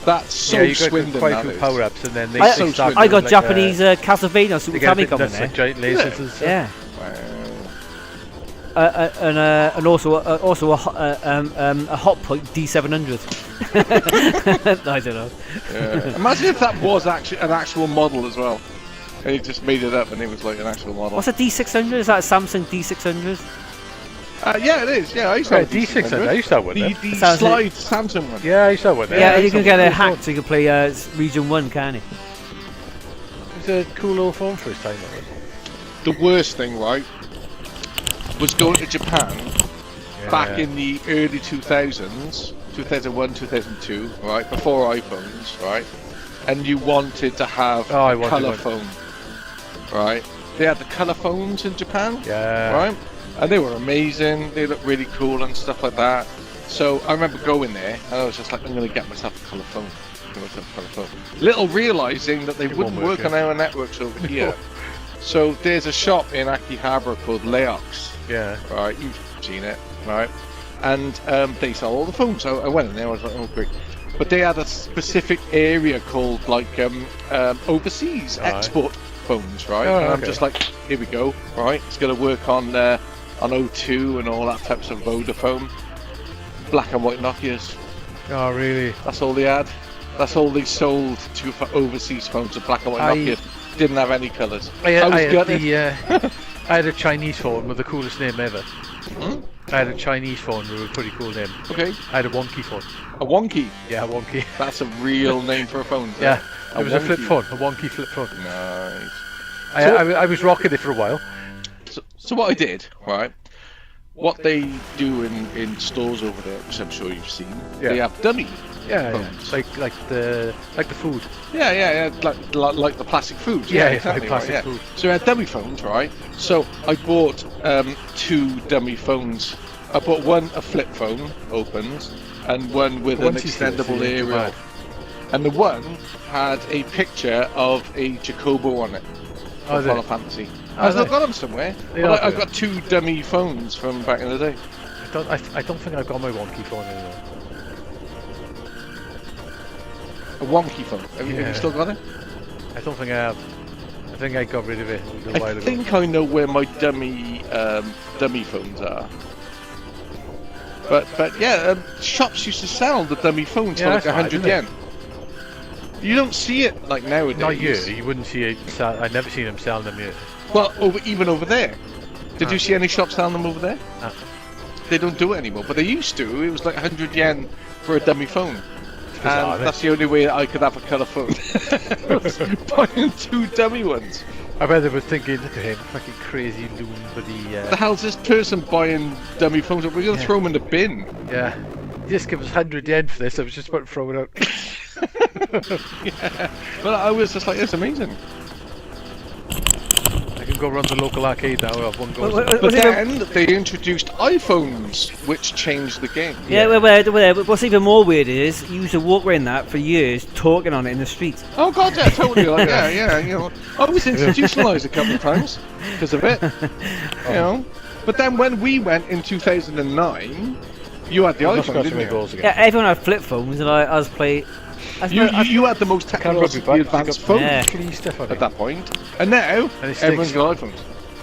That's so Yeah, you got Swindon. quite a that few is. power ups, and then they I start got with, like, Japanese Castlevania Super they get a bit Famicom in nuts, there. like giant lasers and stuff. Yeah, Wow. and also a Hot Point D700. I don't know. Yeah. Imagine if that was actually an actual model as well. And he just made it up and it was like an actual model. What's a D600? Is that a Samsung D600? Yeah, it is. Yeah, I used to Right, have a D600. I used to have one. The, Then. the Sounds slide Samsung one. Yeah, I used to have one. Then. Yeah, I you used to can have get one. a hack so you can play Region 1, can't you? It was a cool little phone for its time. That was. The worst thing, right, was going to Japan back Yeah. in the early 2000s, 2001, 2002, right, before iPhones, right, and you wanted to have Oh, I a wanted colour one. phone, right? They had the colour phones in Japan, Yeah. right? And they were amazing. They looked really cool and stuff like that. So I remember going there, and I was just like, I'm going to get myself a colour phone. Get myself a colour phone. Little realising that they It wouldn't won't work, work on our networks over here. So there's a shop in Akihabara called Leox, Yeah. right? You've seen it, right? And they sell all the phones. So I went in there. I was like, oh great. But they had a specific area called like overseas Alright. export phones, right? Oh, and I'm okay. just like, here we go, right? It's going to work on O2 and all that types of Vodafone. Black and white Nokias. Oh, really? That's all they had. That's all they sold to for overseas phones. A black and white I- Nokia. Didn't have any colours. I was had gutted. I had a Chinese phone with the coolest name ever. Hmm? I had a Chinese phone with a pretty cool name. Okay. I had a wonky phone. A wonky. Yeah, a wonky. That's a real name for a phone. is Yeah, it? it was a flip wonky. phone, a wonky flip phone. Nice. I was rocking it for a while. So what I did, right? What they do in stores over there, which I'm sure you've seen, Yeah. they have dummy Yeah, phones. like the food. Yeah, like the plastic food. Yeah, exactly. like plastic right, food. So I had dummy phones, right? So I bought 2 dummy phones. I bought one a flip phone opened, and one with an Once you see it, extendable it's too aerial. bad. and the one had a picture of a Jacobo on it. Oh, From is it? Final Fantasy. Oh, I've nice. got them somewhere. They Well, are I've good. got 2 dummy phones from back in the day. I don't think I've got my wonky phone anymore. A wonky phone. Have you Yeah. still got it? I don't think I have. I think I got rid of it a little I while ago. think I know where my dummy phones are. But yeah, shops used to sell the dummy phones Yeah, for like that's right, 100 didn't yen. You don't see it like nowadays. Not you. You wouldn't see it. I've never seen them selling them yet. Well, even over there. Did you see any shops selling them over there? Ah. They don't do it anymore, but they used to. It was like 100 yen for a dummy phone. bizarre, And that's the only way I could have a colour phone. Buying 2 dummy ones. I bet they were thinking, look at him, fucking crazy loon with What the hell's this person buying dummy phones? We're going to Yeah. throw them in the bin. yeah. Just give us 100 yen for this. I was just about to throw it out. Yeah. But I was just like, it's amazing. I can go run the local arcade now. I'll have one go. What- But what's then they introduced iPhones, which changed the game. Yeah, what's even more weird is you used to walk around that for years, talking on it in the street. Oh god, yeah, totally. Like, yeah, you know, I was institutionalized a couple of times because of it, you know. But then when we went in 2009, you had the I've iPhone, got to didn't make you? goals Yeah, again. everyone had flip phones, and I was playing. You had the most Can't rub your technologically back, advanced you phone Yeah. Please, stuff on at it. that point, and now And it everyone's sticks. got iPhones.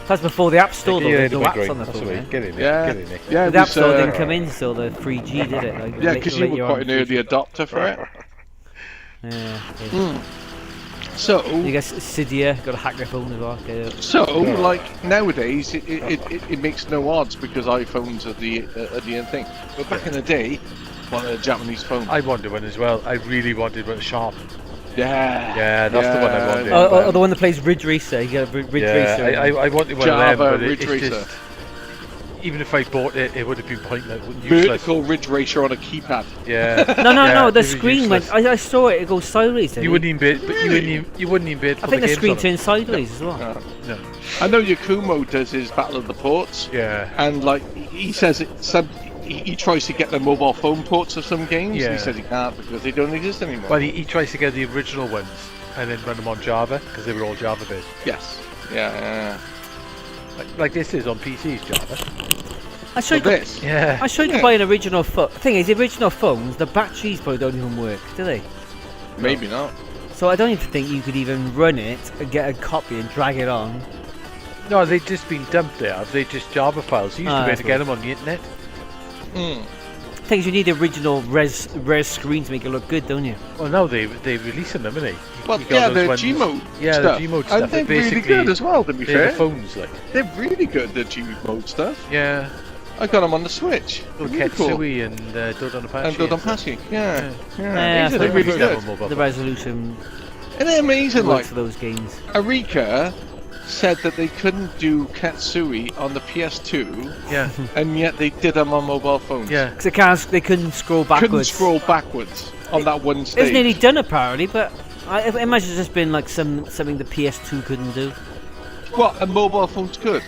That's before the App Store, though. Yeah, There's no my apps great. on the That's phone. the way. eh? Get in there. Yeah, Get in there. yeah. The App Store uh, didn't come in until the 3G, did it? Like, Yeah, because you later were on, quite an early adopter for it. Yeah. So, You guess Cydia got a hacker phone as well. Okay. like nowadays, it makes no odds because iPhones are the end thing. But back in the day, one of the Japanese phones. I wanted one as well. I really wanted one sharp. Yeah. Yeah, that's the one I wanted. yeah. Oh, the one that plays Ridge Racer. You got Ridge Racer. Yeah, I wanted one Java of them, but Ridge it's Racer. just even if I bought it, it would have been pointless. Useless. Vertical Ridge Racer on a keypad. Yeah. No, Yeah, the it was screen useless. went. I saw it. It goes sideways. You wouldn't even be, but you wouldn't even be able to I put think the games screen on it. turns sideways as well. No. I know Yakumo does his Battle of the Ports, Yeah. and like he says, he tries to get the mobile phone ports of some games. Yeah. And he says he can't because they don't exist anymore. Well, he tries to get the original ones and then run them on Java because they were all Java based. Yes. Yeah. Like this is on PC's Java. I So showed you. this. Yeah. I showed you Yeah. buy an original phone. Thing is, the original phones, the batteries probably don't even work, do they? Maybe not. So I don't even think you could even run it and get a copy and drag it on. No, they've just been dumped there. They just Java files. You used to be able to get them on the internet. Mm. Thing is, you need the original res screen to make it look good, don't you? Well, now they're releasing them, innit? Well, You got yeah, those the ones- Gmode Yeah, stuff. the Gmode And stuff. they're really basically- good as well, to be They're fair. the phones, like. They're really good, the Gmode stuff. Yeah. I got them on the Switch. Little Really cool. Ketsui and Dodonpachi. And Dodonpachi, yeah. Yeah, These are I the think really good. good mobile The phones. resolution Isn't it amazing, like, works for those games. Arika said that they couldn't do Katsui on the PS2, Yeah. and yet they did them on mobile phones. Yeah. Because they couldn't scroll Couldn't backwards. scroll backwards on that one It was stage. nearly done apparently, but I imagine it's just been like something the PS2 couldn't do. What, a mobile phone's good?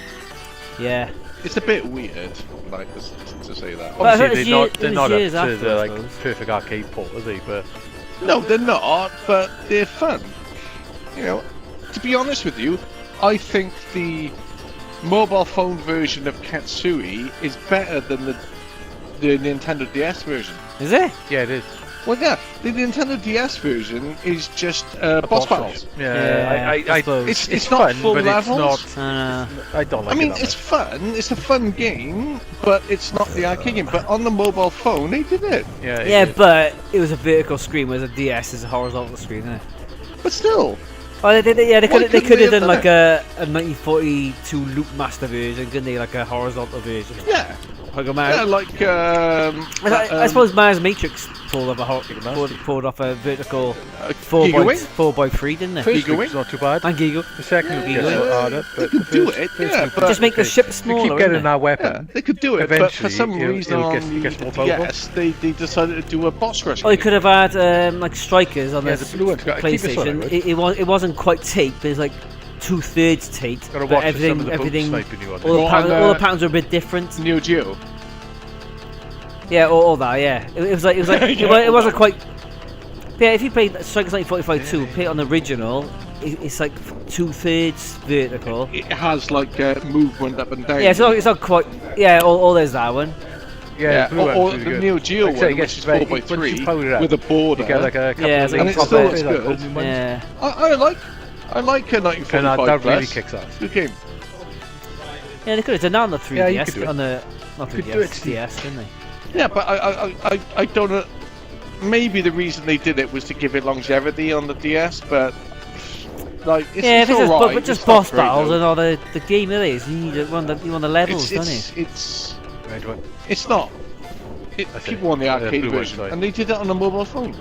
Yeah. It's a bit weird, like, to say that. But I heard Obviously, it they're was not up years to after, the I like suppose. perfect arcade port, are they? But No, they're not, but they're fun. You know, to be honest with you, I think the mobile phone version of Katsui is better than the Nintendo DS version. Is it? yeah, it is. Well, yeah, the Nintendo DS version is just boss battles. Yeah, I suppose. It's fun, not full but levels. it's not. I don't like I mean, it. That it's much. fun. It's a fun game, but it's not the arcade game. But on the mobile phone, they did it. Yeah, it Yeah, is. but it was a vertical screen, whereas a DS is a horizontal screen, isn't it? But still, Oh, they Why could couldn't have they done have like a 1942 Loop Master version, couldn't they? Like a horizontal version. yeah, Like a yeah, Mario. like I suppose Mario Matrix pulled off pulled off a vertical 4x3, didn't it? First Giga week's not too bad. And Gigo. The second Yeah, week gets a yeah. little harder, They but could the do first- it, first yeah, week but- was Just make the okay. ship They smaller, keep getting isn't our yeah, weapon. they could do it. But for Eventually, some it'll reason get- on it gets more the powerful. DS, they decided to do a boss rush. Oh, you game. could have had like strikers on Yeah, the the blue one's got- keep this one, I PlayStation. would. It wasn't quite taped. There's like 2/3 taped. Gotta but watch for some of the everything, boat sniping you on all the, Well, patterns, on, all the patterns are a bit different. Neo Geo. Yeah, all that. Yeah, it was like Yeah, it wasn't quite. Yeah, if you play Strikers 1945 2, play it on the original, it's like 2/3 vertical. It has like movement up and down. Yeah, it's not quite. Yeah, all there's that one. Yeah, the blue or one's the really Neo good. Geo Like I say, it one, gets which is very- 4x3 once you power it up, with a border. You get like a couple Yeah, of it's like and it proper- still looks like good. golden ones. Yeah. I like a And 1945 that really plus. kicks ass. Good game. Yeah, they could have done that on the 3DS, Yeah, you could do it. on the not You could 3DS, do it, Steve. DS, didn't they? Yeah, but I don't know. Maybe the reason they did it was to give it longevity on the DS, but like it's, Yeah, it's if it's alright. just, but just It's not boss great, battles though. and all the game it is, you need one of the levels, don't you? Red one. It's not. That's People it. want the The arcade blue one, version, sorry. and they did it on a mobile phone.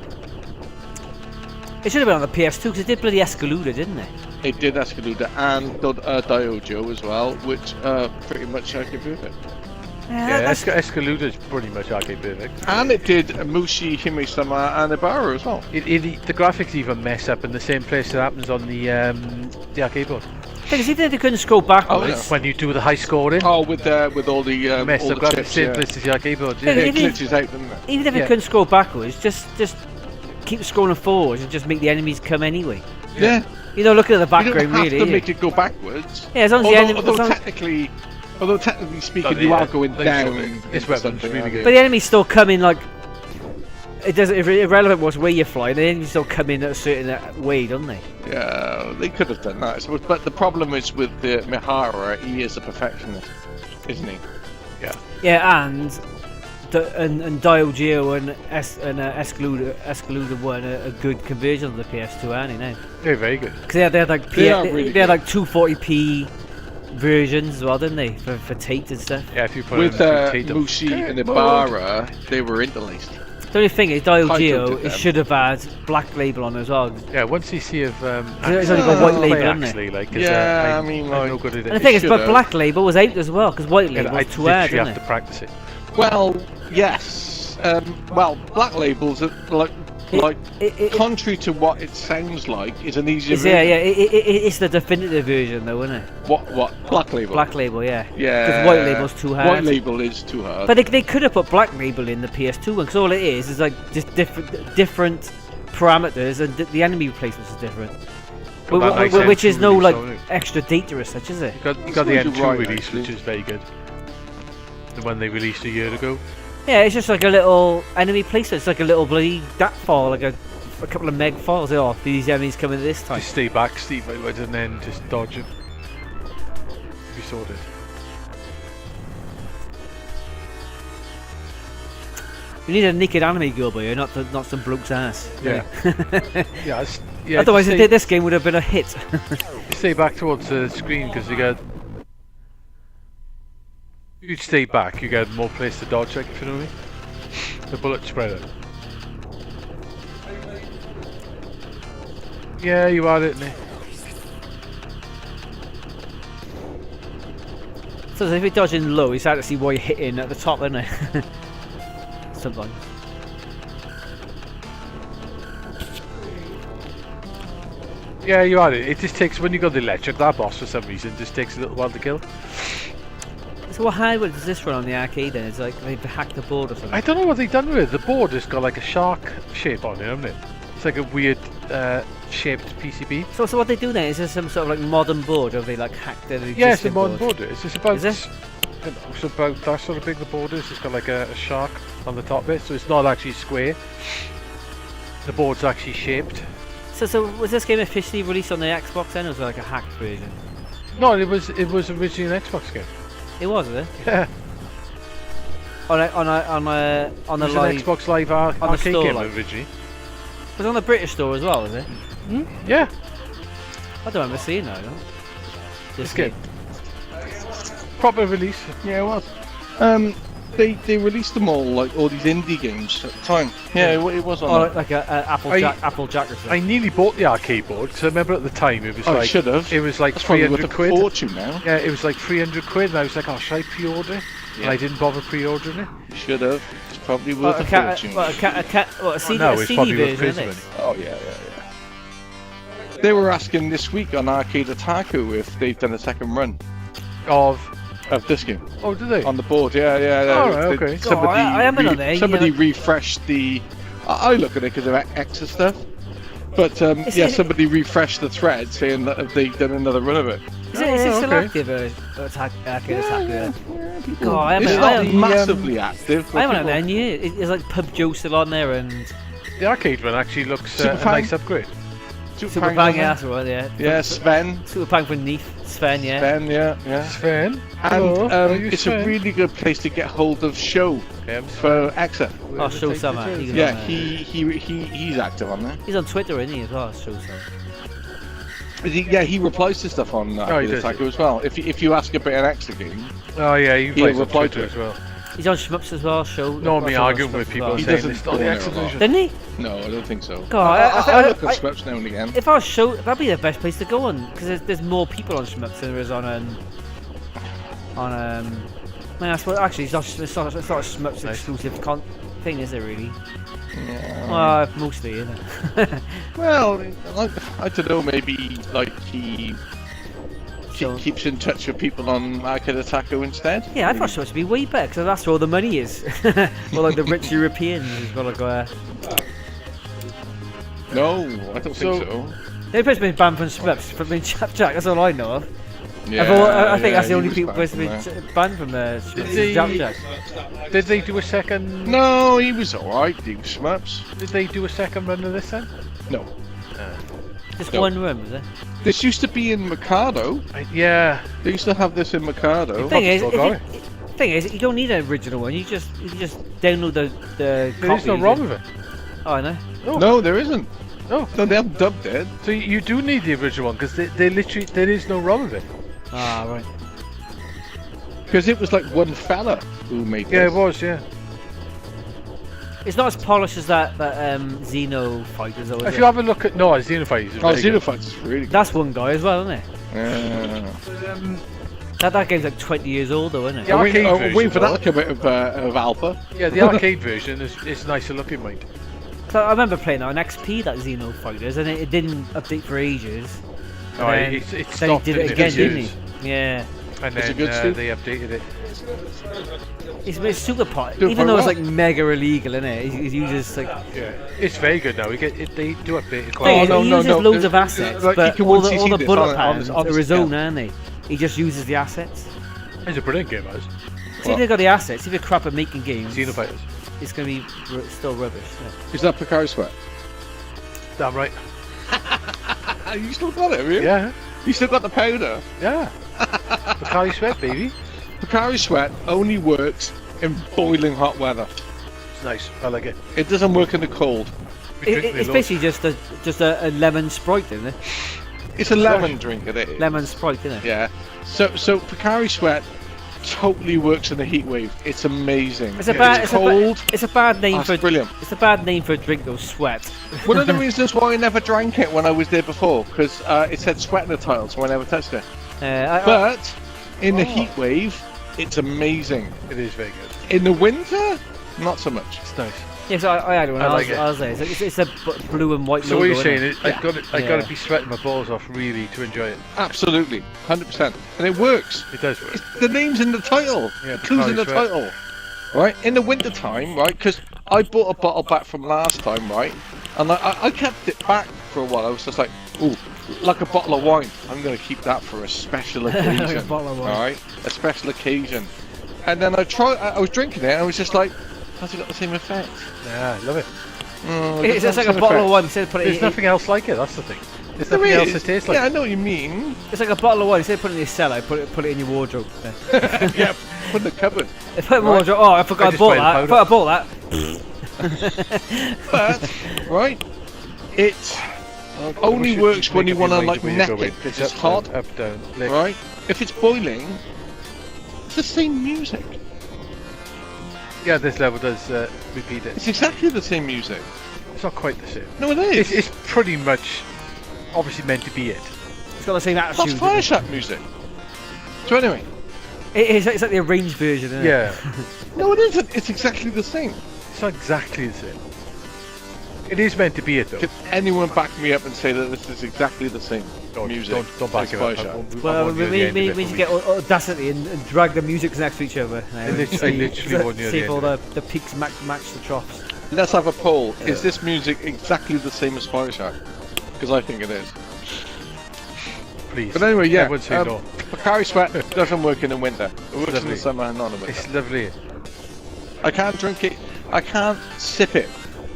It should have been on the PS2 because it did bloody Escaludor, didn't it? It did Escaludor and Diojo as well, which pretty much arcade perfect. Yeah, Escaluda's pretty much arcade perfect. And it did Mushi, Hime-sama, and Ibarra as well. The graphics even mess up in the same place that happens on the arcade board. Because even if they couldn't scroll backwards, When you do the high scoring, Oh, with all the mess all up the graphics chips, same yeah. place as the arcade board. Yeah, Yeah. It even- glitches out, doesn't it? even if Yeah. it couldn't scroll backwards, just keep scrolling forwards and just make the enemies come anyway. Yeah. You know, looking at the You background, don't have really. to yeah. make it go backwards. Yeah, as long as the enemy, Although technically speaking, Oh, you yeah. are going Like down. something. This into weapon's something, really aren't good. but the enemies still come in like it doesn't. Irrelevant what's where you're flying, the enemies still come in at a certain way, don't they? you? Yeah, they could have done that, I suppose. But the problem is with Mihara, he is a perfectionist, isn't he? Yeah, and Diojo and Escaludor weren't a good conversion of the PS2, aren't they? Now, They're very good. because they had like They are really they had good. like 240p versions as well, didn't they? For Tate and stuff. Yeah, if you put With it in Mushi and Ibarra, they were interlaced. The only thing is, Titled Diojo to it them. should have had Black Label on as well. Yeah, once you see of It's only got white label, isn't it? actually, like, 'cause, Yeah, I'm, I mean, I'm like- no good at And the it. thing is, but should've. Black Label was out as well, because White Yeah, Label I was too hard, literally didn't have it? to practice it. Well, yes. Well, Black Label's like contrary to what it sounds like, is an easier It's, yeah, version. yeah, it's the definitive version though, isn't it? What? Black Label. Black Label, yeah. Yeah. Because White Label's too hard. White Label is too hard. But they could have put Black Label in the PS2 one, because all it is like just different parameters, and the enemy placements is different. Got that nice Which is M2 no release, like haven't it? extra data as such, is it? You got the That's M2 right, release, actually. which is very good. The one they released a year ago. Yeah, it's just like a little enemy placement. It's like a little bloody DAT file, like a couple of meg files. Oh, these enemies coming this time. Just stay back, Steve, outwards, and then just dodge it. Be sorted. You need a naked anime girl, boy, not some bloke's ass. Yeah. Yeah, Otherwise, just this game would have been a hit. stay back towards the screen because you get. You stay back, you get more place to dodge, like, if you know what I mean. The bullet spreader. Yeah, you are it, mate. So if you're dodging low, it's hard to see what you're hitting at the top, isn't it? Sometimes. Yeah, you are it. It just takes, when you got the electric, that boss for some reason just takes a little while to kill. So what hardware does this run on the arcade then? It's like they've hacked the board or something. I don't know what they've done with it. The board has got like a shark shape on it, hasn't it? It's like a weird shaped PCB. So what they do then, is there some sort of like modern board, or have they like hacked an existing Yeah, it's a modern board? board. It's about, Is it? it's about that sort of big, the board is. It's got like a shark on the top bit, so it's not actually square. The board's actually shaped. So was this game officially released on the Xbox then, or was it like a hacked version? No, it was originally an Xbox game. It was, is it? Yeah, On a it was an live. Xbox Live arcade store, game like. originally. Was it on the British store as well, was it? Yeah, I don't remember seeing that. No? it's good. Proper release. Yeah, it was. They released them all, like all these indie games at the time. Yeah, it was on. Or there. like a Apple Jack or something. I nearly bought the arcade board because I remember at the time it was I like should have. it was like That's probably worth 300 a quid. fortune now. Yeah, it was like 300 quid, and I was like, oh, should I pre-order it? And I didn't bother pre-ordering it. You should have. It's probably What, worth a a fortune. CD, No, a it's CD probably worth version, isn't prison it? money. Oh yeah. They were asking this week on Arcade Otaku if they've done a second run Of this game oh, did they? on the board. Yeah. Oh, right, okay. Somebody, I am in on there, somebody yeah. refreshed the I look at it because of extra stuff. But yeah, somebody refreshed the thread saying that they've done another run of it. Is it still okay. active? Attack. God, It's not massively active. I haven't had it in years. It's like Pub Joe still on there and The arcade one actually looks a Super nice upgrade. Super Bang, yeah, that's right, yeah. Yeah, Sven. Super Bang for Neath, Sven, yeah. Sven, yeah. Sven? And Hello, it's Sven? a really good place to get hold of Show for Exa. Oh, Show Summer. Yeah, he's active on there. He's on Twitter, isn't he, as well, Show Summer. Yeah, he replies to stuff on he Arcade does, Attacker as well. If you ask about an Exa game, Oh yeah, you He'll plays on reply Twitter to as well. He's on Shmups as well, Show. No, me That's all arguing stuff with as people well. He saying doesn't it's not the go there X a lot. version. Didn't he? no, I don't think so. God, I look at Sweps now and again. If I was Show, that'd be the best place to go on, because there's more people on Shmups than there is on Man, I suppose actually it's not a Shmups exclusive thing, is it really? Yeah. Well, mostly, isn't it? Well, I don't know. Maybe like he So- keeps in touch with people on Arcade Attacker instead. Yeah, I thought Shmups would be way better, because that's where all the money is. Well, like the rich Europeans has got to go. No, I don't think so. They've just been banned from Shmups for being Chap Jack. That's all I know of. Yeah, I think that's the he only was people banned supposed to from be there. banned from Shmups. they- Chap Jack. Did they do a second? No, he was alright. He was Shmups. Did they do a second run of this then? No, Just No. one room, was it? this used to be in Mikado. Yeah. They used to have this in Mikado. Thing is, still going. thing is, you don't need an original one. You just download the There copy. is no wrong with it. Oh, I know. No, there isn't. No. No, they haven't dubbed it. So you do need the original one because they literally there is no wrong with it. Ah, right. Because it was like one fella who made Yeah, this. it was. Yeah. It's not as polished as that Xeno Fighters, though, is If it? you have a look at Xenofight is Oh, really good. Xenofights is really good. That's one guy as well, isn't it? Yeah. That game's like 20 years old, though, isn't it? Yeah. arcade I'm version, waiting for that though. to come out of Alpha. Yeah, the arcade version is nicer looking, mate. So I remember playing that on XP, that Xeno Fighters, and it didn't update for ages. Oh, And it then stopped he did it in again, the didn't years. he? Yeah. And Is it then good, Steve? they updated it. It's super pot. Do it Even for though it's what? like mega illegal, isn't it? He uses like. Yeah, it's very good now. They do update it Thing quite. is, no, he no, uses no. loads of There's- assets, like, you but can all once the, you all see the this bullet on patterns the are his own, scale. aren't they? He just uses the assets. It's a brilliant game, as See if they've got the assets, if you're crap at making games, Xenofighters. it's going to be still rubbish. Yeah. Is that Picaro Sweat? Damn right. You still got it, have you? Yeah, You still got the powder? yeah. Bacardi Sweat, baby. Picaro Sweat only works in boiling hot weather. It's nice. I like it. It doesn't work in the cold. It's basically just a lemon Sprite, isn't it? It's a lemon drink, it is. Lemon Sprite, isn't it? Yeah. So Picaro Sweat totally works in a heat wave. It's amazing. It's a bad. It's cold. It's a bad name That's for. brilliant. It's a bad name for a drink though. Sweat. One of the reasons why I never drank it when I was there before, because it said sweat in the title, so I never touched it. But in the heat wave, it's amazing. It is very good. In the winter, not so much. It's nice. Yes, I had one. I like it. I was there. It's a blue and white So logo. what you're isn't saying it? is, I got to be sweating my balls off really to enjoy it. Absolutely, 100%, and it works. It does work. The name's in the title. Yeah, The clue's in the Picaro Sweat. title. Right, in the winter time, right? Because I bought a bottle back from last time, right? And I kept it back for a while. I was just like, ooh, like a bottle of wine. I'm going to keep that for a special occasion. bottle of wine. All right, a special occasion. And then I was drinking it, and I was just like, has it got the same effect? Yeah, I love it. It It's doesn't like have a the bottle same of wine. Instead of putting There's it, nothing else like it. That's the thing. There's effect. nothing There else is. that tastes like Yeah, I it. know what you mean. it's like a bottle of wine. Instead of putting it in your cellar, put it in your wardrobe. Yeah. Yeah, put in the cupboard. Put it in my wardrobe. Oh, I forgot I just bought buy the that. I powder. thought I bought that. But right, it only works when you want to like neck it because it's hot. Up, down, lick. Right? If it's boiling, it's the same music. Yeah, this level does repeat it. It's exactly the same music. It's not quite the same. No, it is. It's pretty much obviously meant to be it. It's got the same attitude. That's Fire Shop music. So anyway, It's like the arranged version, isn't it? Yeah, no, it isn't. It's exactly the same. it's not exactly the same. It is meant to be it though. Can anyone back me up and say that this is exactly the same music? Don't back as it Fire up. I Shop? won't- I Well, won't we near the end of it need to for get weeks. audacity and drag the music next to each other. I literally won't near the see if end all of the peaks match the troughs. let's have a poll. Is this music exactly the same as Fire Shark? Because I think it is. Please. But anyway, yeah. I would say no. Pocari Sweat doesn't work in the winter. It works in lovely. the summer and not in the winter. It's lovely. I can't drink it. I can't sip it.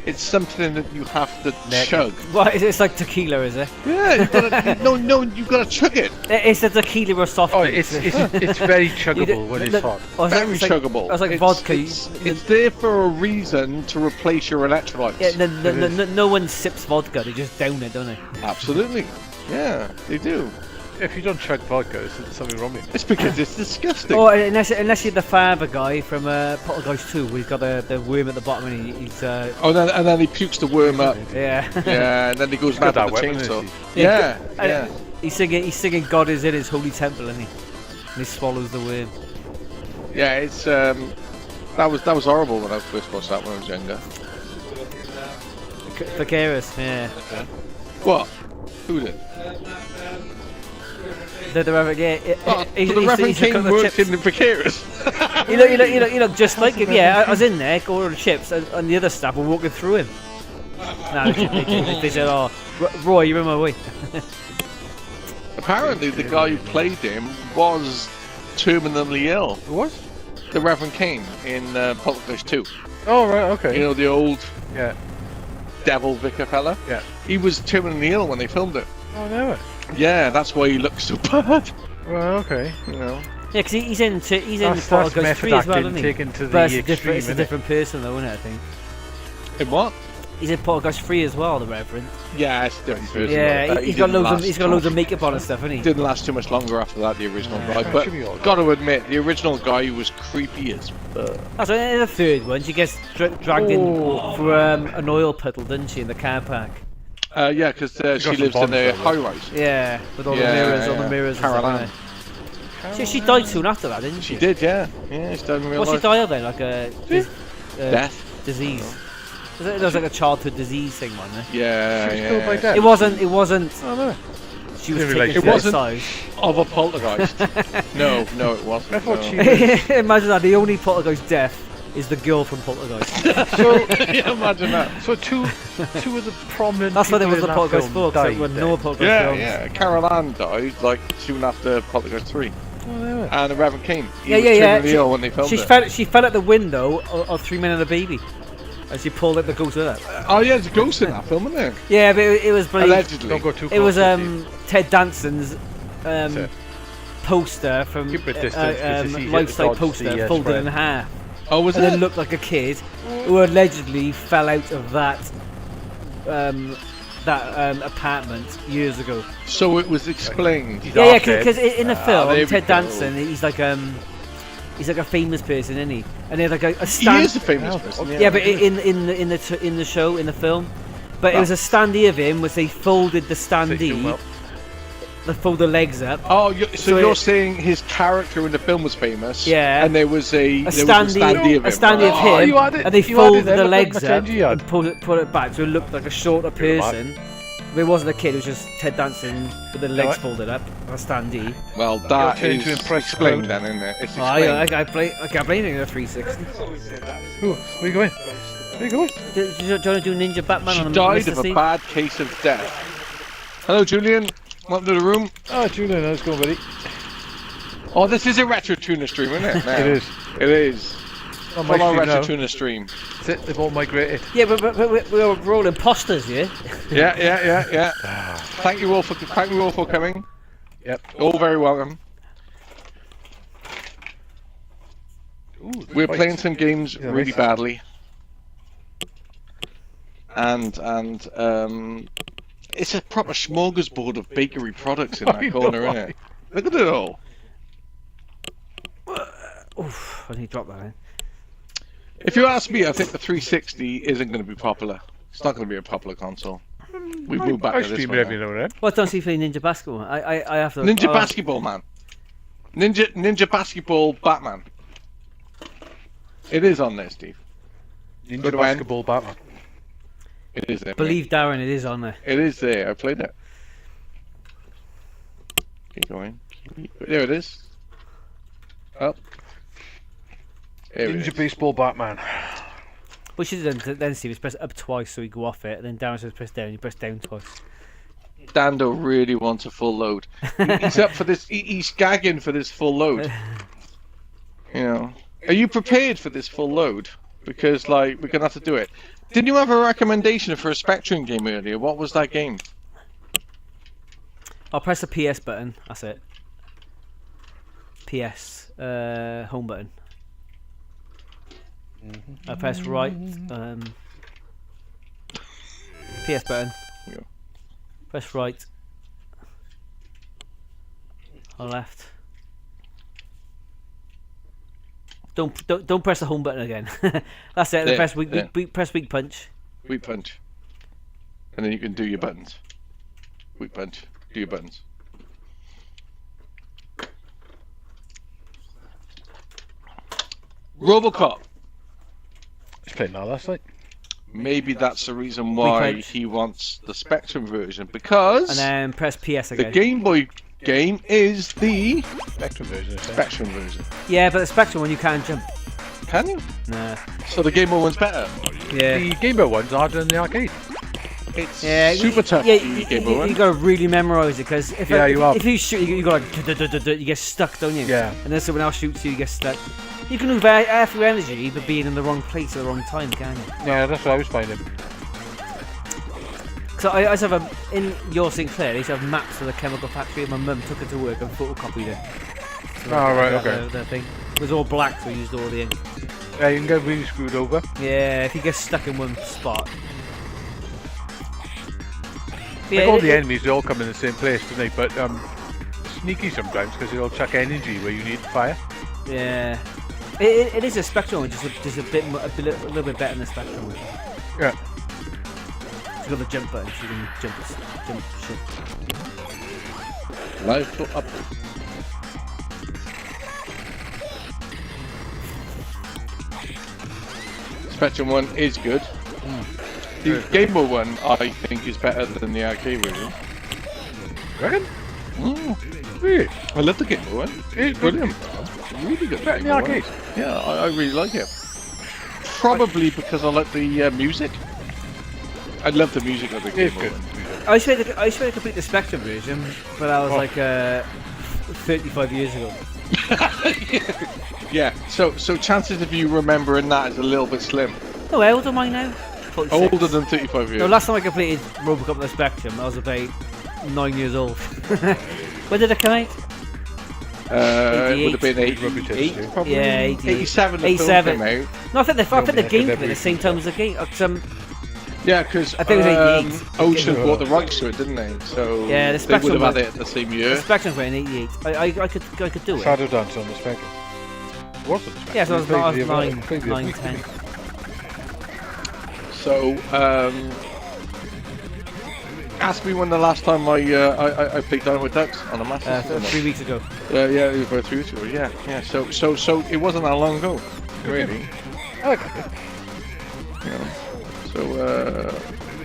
It's something that you have to chug. What is it? It's like tequila, is it? Yeah, you've gotta, no, you've got to chug it. It's the tequila or soft Oh, drinks. it's very chuggable when it's hot. Oh, Very it's like, chuggable. It's like vodka. It's there for a reason to replace your electrolytes. Yeah, no one sips vodka. They just down it, don't they? Absolutely. Yeah, they do. If you don't chug vodka, there's something wrong with you. It's because it's disgusting. Oh, unless you're the father guy from Poltergeist 2, where he's got the worm at the bottom and he's Oh, and then he pukes the worm up. yeah. Yeah, and then he goes back to the weapon, chainsaw. is Yeah. He's singing God is in his holy temple, isn't he? And he swallows the worm. Yeah, it's that was horrible when I first watched that when I was younger. Vicaris, yeah. What? Who did? The Reverend, yeah. The Reverend King worked in the Vicaris. You look just like him. Yeah, I was in there, ordering chips, and the other staff were walking through him. No, they said, "Oh, Roy, you're in my way." Apparently, the guy who played him was terminally ill. What? The Reverend King in Poltergeist 2. Oh, right, okay. You know, the old Yeah. devil vicar fella? Yeah. He was terminally ill when they filmed it. Oh, no. Yeah, that's why he looks so bad. Well, okay. You know. Yeah, because he's in That's Poltergeist 3 as well, method isn't he? taken to But the extreme, it's a innit? different person, though, isn't it? I think In what? he's in Poltergeist 3 as well, the Reverend. Yeah, it's a different person. Yeah, He he's got didn't loads last of makeup on and stuff, hasn't he? Didn't last too much longer after that, the original guy. that But should be all right. got to admit, the original guy was creepy as fuck. That's right, in the third one, she gets dragged in for an oil puddle, doesn't she, in the car park? Yeah, because she some lives in bombs a on high rise. Yeah, with all Yeah, the mirrors, all yeah. the mirrors. Carol and Ann. stuff, she died soon after that, didn't she? She did, yeah. Yeah, she's done in real What's she life. die of then? Like a Death. disease. It was like a childhood disease thing, wasn't it? Yeah, She was yeah. killed by yeah. death. It wasn't. Oh, no. She was Didn't taken realise to it wasn't. size. Of a poltergeist. No, it wasn't. I thought no. she Imagine that. The only Poltergeist death is the girl from Poltergeist. Yeah, imagine that. So two of the prominent That's why there was people the in that Poltergeist film 4, because died there were then. no Poltergeist Yeah, films. yeah. Carol Ann died like soon after Poltergeist 3. Oh, no. And the Reverend King. He Yeah, was yeah, yeah. terminally ill when they filmed it. She fell at the window of Three Men and a Baby. As she pulled out the ghost with her. Oh yeah, there's a ghost in that film, isn't there? Yeah, but it was bloody. Allegedly. Don't go too close. It was Steve. Ted Danson's it. poster from Keep it distance, 'cause you see lifestyle dodge poster the, folded spread. in half, Oh, was and then it? looked like a kid who allegedly fell out of that apartment years ago. So it was explained. He's Yeah, half dead. because in the there film, we Ted go. Danson, he's like a famous person, isn't he? And they're like a He stand. is a famous person. Yeah, but in the show, in the film, but it was a standee of him, was they folded the standee, they fold the legs up. Oh, So you're it- saying his character in the film was famous? Yeah. And there was a standee of him. of Oh, him, you had it- and they you had it folded there, the look like legs up Mackenzie had. and put it back, so it looked like a shorter person. But it wasn't a kid; it was just Ted Danson with the legs Right. folded up, a standee. Well, that You're trying is to impress explained crowd. then, isn't it? It's Oh, explained. yeah, I can't blame it in a 360. Who? Where are you going? Where are you going? Do you want to do Ninja Batman She on a died Mr. of a Steve? bad case of death. Hello, Julian. Welcome to the room. Oh, Julian, how's it going, buddy? Oh, this is a Retro Tuner stream, isn't it? Now? It is. It is. On my Full on stream Retro now. Tuner stream. That's it, they've all migrated. Yeah, but we're all imposters, yeah? Yeah. Thank you all for coming. Yep. All very welcome. Ooh, We're right. playing some games Yeah, really nice. badly, and it's a proper smorgasbord of bakery products in I that know, corner, isn't it? Look at it all. Oof, I need to drop that in. If you ask me, I think the 360 isn't going to be popular. It's not going to be a popular console. We've moved back I to this stream one it every now. now and then. Well, don't see play Ninja Basketball. I have to. Ninja Basketball, man. Ninja Basketball Batman. It is on there, Steve. Ninja Good one. Basketball Batman. It is there. mate. Believe Darren, it is on there. It is there. I played it. Keep going. There it is. Oh. There it Ninja is. Baseball Batman. What you should have done then, Steve, is press up twice so you go off it, and then down so press down. You press down twice. Dando really wants a full load. He's up for this. He's gagging for this full load. You know, are you prepared for this full load? Because like we're gonna have to do it. Didn't you have a recommendation for a Spectrum game earlier? What was that game? I'll press the PS button. That's it. PS home button. I press right. PS button. Yeah. Press right. Or left. Don't press the home button again. That's it. There, Press there. press weak punch. Weak punch. And then you can do your buttons. Weak punch. Do your buttons. Robocop. Just playing that last night. Maybe that's the reason why punch. he wants the Spectrum version, because And then press PS the again. Game Boy game is the Spectrum version. I think. Spectrum version. Yeah, but the Spectrum one you can't jump. Can you? Nah. So the Game Boy one's better. Yeah. The Game Boy one's harder than the arcade. It's Yeah, super tough. Yeah, the Game Boy one. you gotta really memorize it because if Yeah, if you shoot, you go like you get stuck, don't you? Yeah. And then someone else shoots you, you get stuck. You can move half your energy, but being in the wrong place at the wrong time, can't you? Yeah, that's what I was finding. So I used to have in your Sinclair. I used to have maps of the chemical factory, and my mum took it to work and photocopied it. So Oh, right, that- okay. The thing it was all black, so we used all the ink. Yeah, you can get really screwed over. Yeah, if you get stuck in one spot. Like all the enemies, they all come in the same place, don't they? But sneaky sometimes because they all chuck energy where you need fire. Yeah. It is a Spectrum one, just a little bit better than the Spectrum one. Yeah. It's got the jump button, so you can jump shit. Live to up. Spectrum one is good. The Game Boy one, I think, is better than the arcade version. Reckon? Really? I love the Game Boy one. It's brilliant. Really good. Better than the Game Boy arcade. one. Yeah, I really like it. Probably because I like the music. I love the music of the Game It's Boy good. one. I used to complete the Spectrum version, but that was like 35 years ago. Yeah, so chances of you remembering that is a little bit slim. No, how old am I now? 46. Older than 35 years. No, last time I completed Robocop on the Spectrum, I was about 9 years old. When did it come out? It would have been 88, 88, probably. Yeah, 88. 87 the 87. film came out. No, I think the Yeah, game yeah, came out at the same time as the game. Yeah, because I think it was 88. Ocean bought the rights to it, didn't they? So Yeah, the they Spectrum would have had was- it the same The year. Spectrum came out in 88. I could do it. Shadow Dance on the Spectrum. What's on the Spectrum? Yeah, so I was We played 9, the- 9, 10. So ask me when the last time I played Down with Ducks on a Master System. 3 weeks ago. Yeah, it was about 3 weeks ago. Yeah. So it wasn't that long ago, really. I like it. You know. So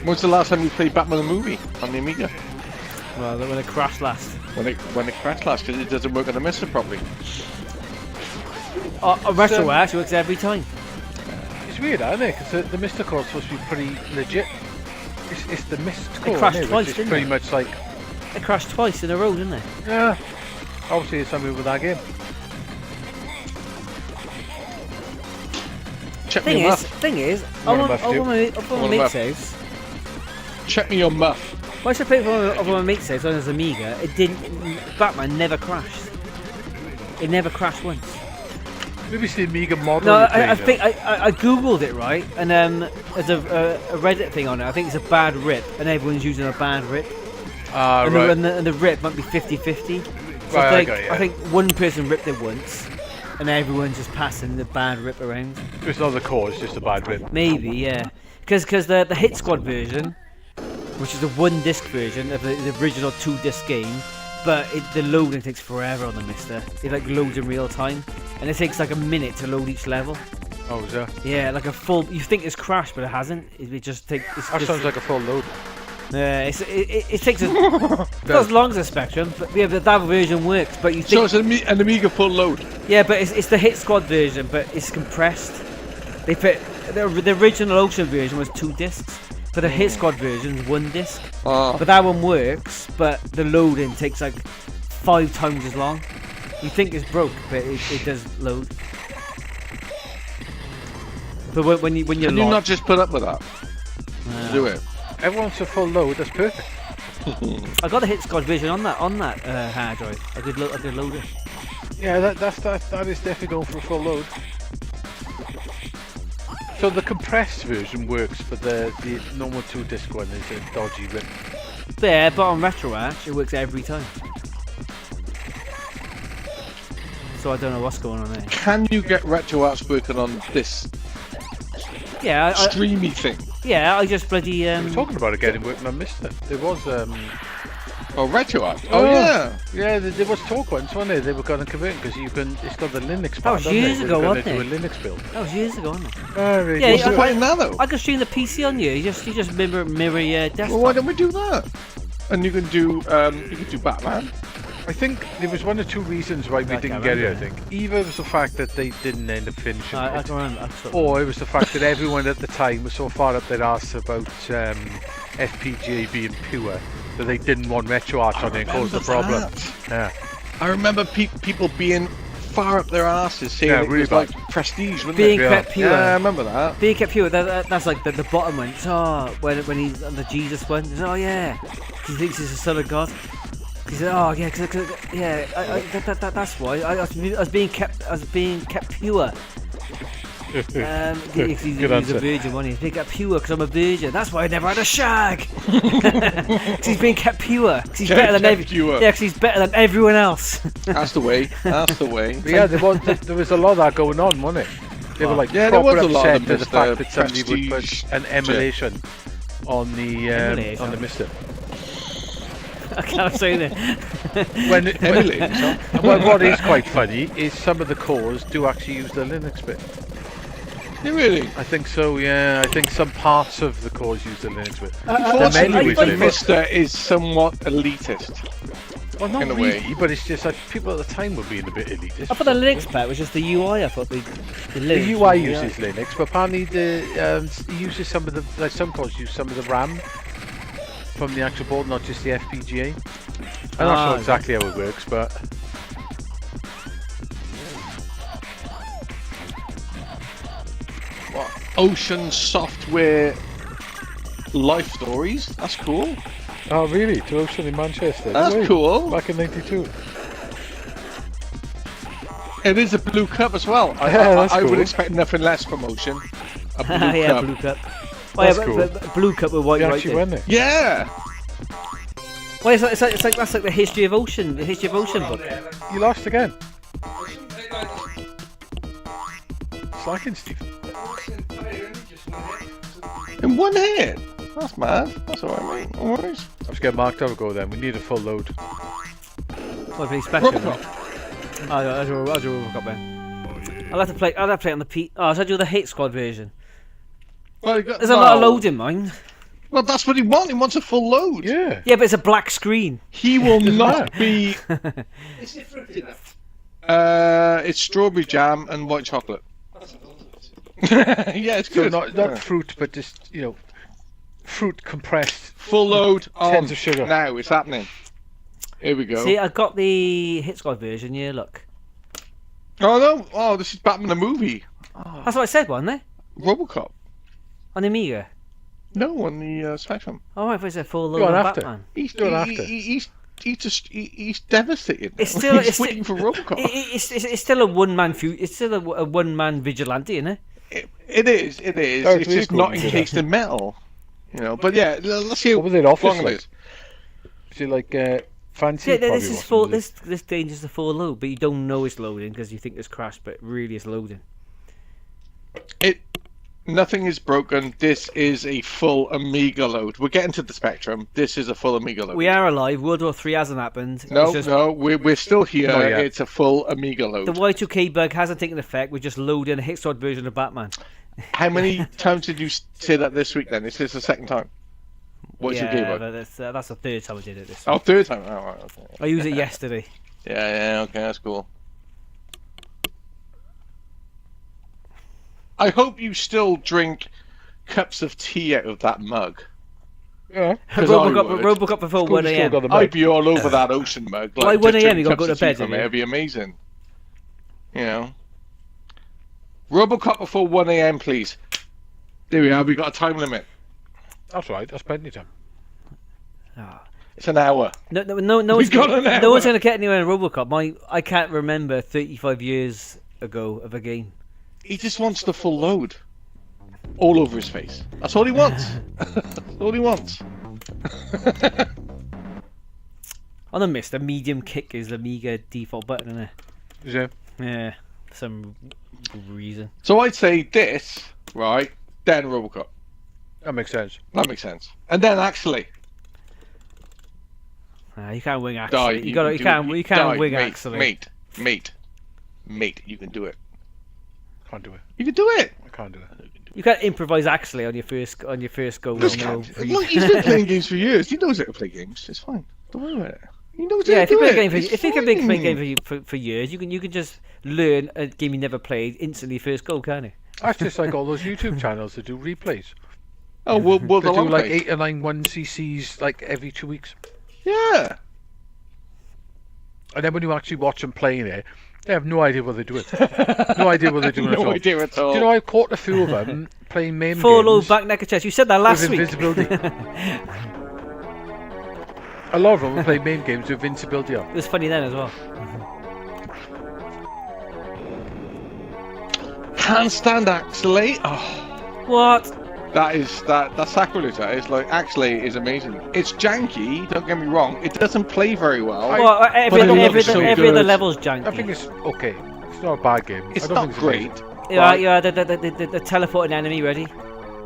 when's the last time you played Batman the movie on the Amiga? Well, when it crashed last. When it crashed last because it doesn't work on the Mister properly. Retro actually works every time. It's weird, isn't it? Because the Mystical's supposed to be pretty legit. It's the Mystical, It crashed isn't it? twice, Which is didn't pretty it? much like, It crashed twice in a row, didn't it? yeah. Obviously, it's something with that game. Check me your muff. Thing is, What up a muff, on dude. my What a mate's muff. house. Check me your muff. When I played it on my mate's house on his Amiga, it didn't. Batman never crashed. It never crashed once. Maybe it's the Amiga model. No, you I played, think I googled it right, and there's a Reddit thing on it. I think it's a bad rip, and everyone's using a bad rip, Ah, and, right. and the rip might be 50-50. So Right, I think, I got you. I think one person ripped it once, and everyone's just passing the bad rip around. It's not the core, it's just a bad rip. Maybe, yeah. Because the Hit Squad version, which is the one disc version of the original 2-disc game, but the loading takes forever on the Mister. It like loads in real time, and it takes like a minute to load each level. Oh, is that? Yeah, like a full. You think it's crashed, but it hasn't. It just takes. That sounds like a full load. Yeah, it takes not as long as a Spectrum, but yeah, but that version works. But you think. So it's an Amiga full load. Yeah, but it's the Hit Squad version, but it's compressed. They put the original Ocean version was 2 discs, but the Hit Squad version is 1 disc. Oh, But that one works, but the loading takes like 5 times as long. You think it's broke, but it does load. But when you're can you not just put up with that? Do it. Everyone's a full load. That's perfect. I got the Hit Squad version on that hard drive. I did load it. Yeah, that is definitely going for a full load. So the compressed version works, but the normal 2-disc one is a dodgy rip. Yeah, but on RetroArch it works every time. So I don't know what's going on there. Can you get RetroArch working on this Yeah, streamy thing? yeah, I just bloody We were talking about it getting working on Mister. There was Oh, RetroArch. Oh, yeah. yeah, there was talk once, wasn't there? They were going to convert because you can. It's got the Linux That part. was doesn't years it? ago, They were wasn't gonna it? do a Linux build. that was years ago, wasn't it? Very Yeah, good. What's the point in that, though? I can stream the PC on you. You just mirror your desktop. Well, why don't we do that? And you can do Batman. I think there was 1 or 2 reasons why we I didn't can't get it. I remember. think either it was the fact that they didn't end up finishing I it, can remember. or it was the fact that everyone at the time was so far up their arse about FPGA being pure that they didn't want RetroArch on it and cause the problem. Yeah. I remember people being far up their asses saying Yeah, it really was bad. like prestige, wasn't Being it? kept pure. Yeah, I remember that. Being kept pure. That's like the bottom one. Oh, when he's on the Jesus one. He's, oh yeah, he thinks he's the son of God. He said, oh yeah, that's why I was being kept pure. He's Good a answer. virgin, wasn't he? He's being kept pure because I'm a virgin. That's why I never had a shag. 'Cause he's being kept pure. 'Cause he's better than Pure. Yeah, 'cause he's better than everyone else. That's the way. That's the way. But yeah, there was a lot of that going on, wasn't it? They were like Yeah, there proper was a lot upset of to the fact that Mr. somebody would put Prestige an emulation on the Emulation? Mister. I can't say that. Well, what is quite funny is some of the cores do actually use the Linux bit. You really? I think so, yeah. I think some parts of the cores use the Linux bit. Unfortunately, menu is Mister is somewhat elitist. Well, not in a really, way. but it's just like people at the time were being a bit elitist. I thought the Linux part was just the UI. I thought the Linux The was UI uses Linux, but apparently it uses some of the, like some cores use some of the RAM from the actual board, not just the FPGA. I'm not sure exactly how it works, but What? Ocean Software Life Stories? That's cool. oh really? To Ocean in Manchester? That's No way. cool. Back in '92. It is a blue cup as well. Yeah, that's I would cool. expect nothing less from Ocean. A blue yeah, cup. blue cup. Oh, That's yeah, cool. but blue cup with white They writing. actually went there. Yeah. Well, it's like that's like the history of Ocean book. You lost again. Slacking, Steve. In one hit. That's mad. That's alright, mate. No worries. Let's get marked out. Go then. We need a full load. What pretty special. Robocop. I'll do Robocop then. I'll have to play it on the P. Oh, so I do the Hit Squad version. Well, There's a lot of load in mine. Well, that's what he wants. He wants a full load. Yeah. Yeah, but it's a black screen. He will not be. Is it fruit in that? It's strawberry jam and white chocolate. Yeah, it's So good. not fruit, but just fruit compressed. Full load on. Tons of sugar. Now it's happening. Here we go. See, I got the Hit Squad version. Yeah, look. Oh no! Oh, this is Batman the movie. That's what I said, wasn't it? Robocop. On the Amiga. No, on the Spectrum. Oh, I thought it said full Go load on of after. Batman. He's Do it after. he's devastated. It's still he's it's waiting for Robocop. It's still a one man It's still a one man vigilante, isn't it? It is. Oh, It's it's really just cool not to do encased in metal. You know. But yeah, let's see What was it? how Office long it like? is. Is it like fancy? Yeah, Probably this is wasn't, full. is it? This danger's the full load, but you don't know it's loading because you think it's crashed, but really it's loading. Nothing is broken. This is a full Amiga load. We're getting to the Spectrum. This is a full Amiga load. We are alive. World War 3 hasn't happened. No, It's just, no, we're still here. Not yet. It's a full Amiga load. The Y2K bug hasn't taken effect. We're just loading a Hit Squad version of Batman. How many times did you say that this week? Then is this the second time? What's your game but bug? that's the third time I did it this Oh, week. third time. Oh, right, okay. I used it yesterday. Yeah, okay, that's cool. I hope you still drink cups of tea out of that mug. Yeah. 'Cause I would. Robocop before 1 Still a.m. got the I'd mug. be all over that ocean mug. Like Like 1 just a.m. you drinking gotta go cups to of tea bed, from don't it. you? It'd be amazing. You know. Robocop before 1 a.m. please. There we are. We got a time limit. That's right. That's plenty of time. It's an hour. No We've got an hour. no one's going to get anywhere in Robocop. I can't remember 35 years ago of a game. He just wants the full load. All over his face. That's all he wants. That's all he wants. On the miss, the medium kick is the Amiga default button, isn't it? Is it? Yeah, for some reason. So I'd say this, right? Then Robocop. That makes sense. That makes sense. And then actually, You can't wing die. actually. You can't die, wing mate, actually. Mate. You can do it. Can't do it. You can do it. I can't do it. You can't improvise actually on your first go. Just with no can't. pre- Look, he's been playing games for years. He knows how to play games. It's fine. Don't worry about it. He knows how Yeah, to if you do play a it. game for, It's if you can play a fine. game for years, you can just learn a game you never played instantly first go, can't you? That's just like all those YouTube channels that do replays. Oh, well, They the do long like play. 8 or 9 1cc's like every 2 weeks. Yeah. And then when you actually watch them playing it, they have no idea what they're doing. No idea what they're doing at No all. idea at all. Do you know, I've caught a few of them playing MAME Full load games back neck of chest. You said that last with week. invisibility. A lot of them will play MAME games with invincibility on. It was funny then as well. Can't stand actually. Oh, What? that sacrilege. That is like actually is amazing. It's janky. Don't get me wrong. It doesn't play very well. Well, every But it every looks so every other good. level's janky. I think it's okay. It's not a bad game. It's I don't not think it's great, amazing. Yeah, the teleporting enemy ready.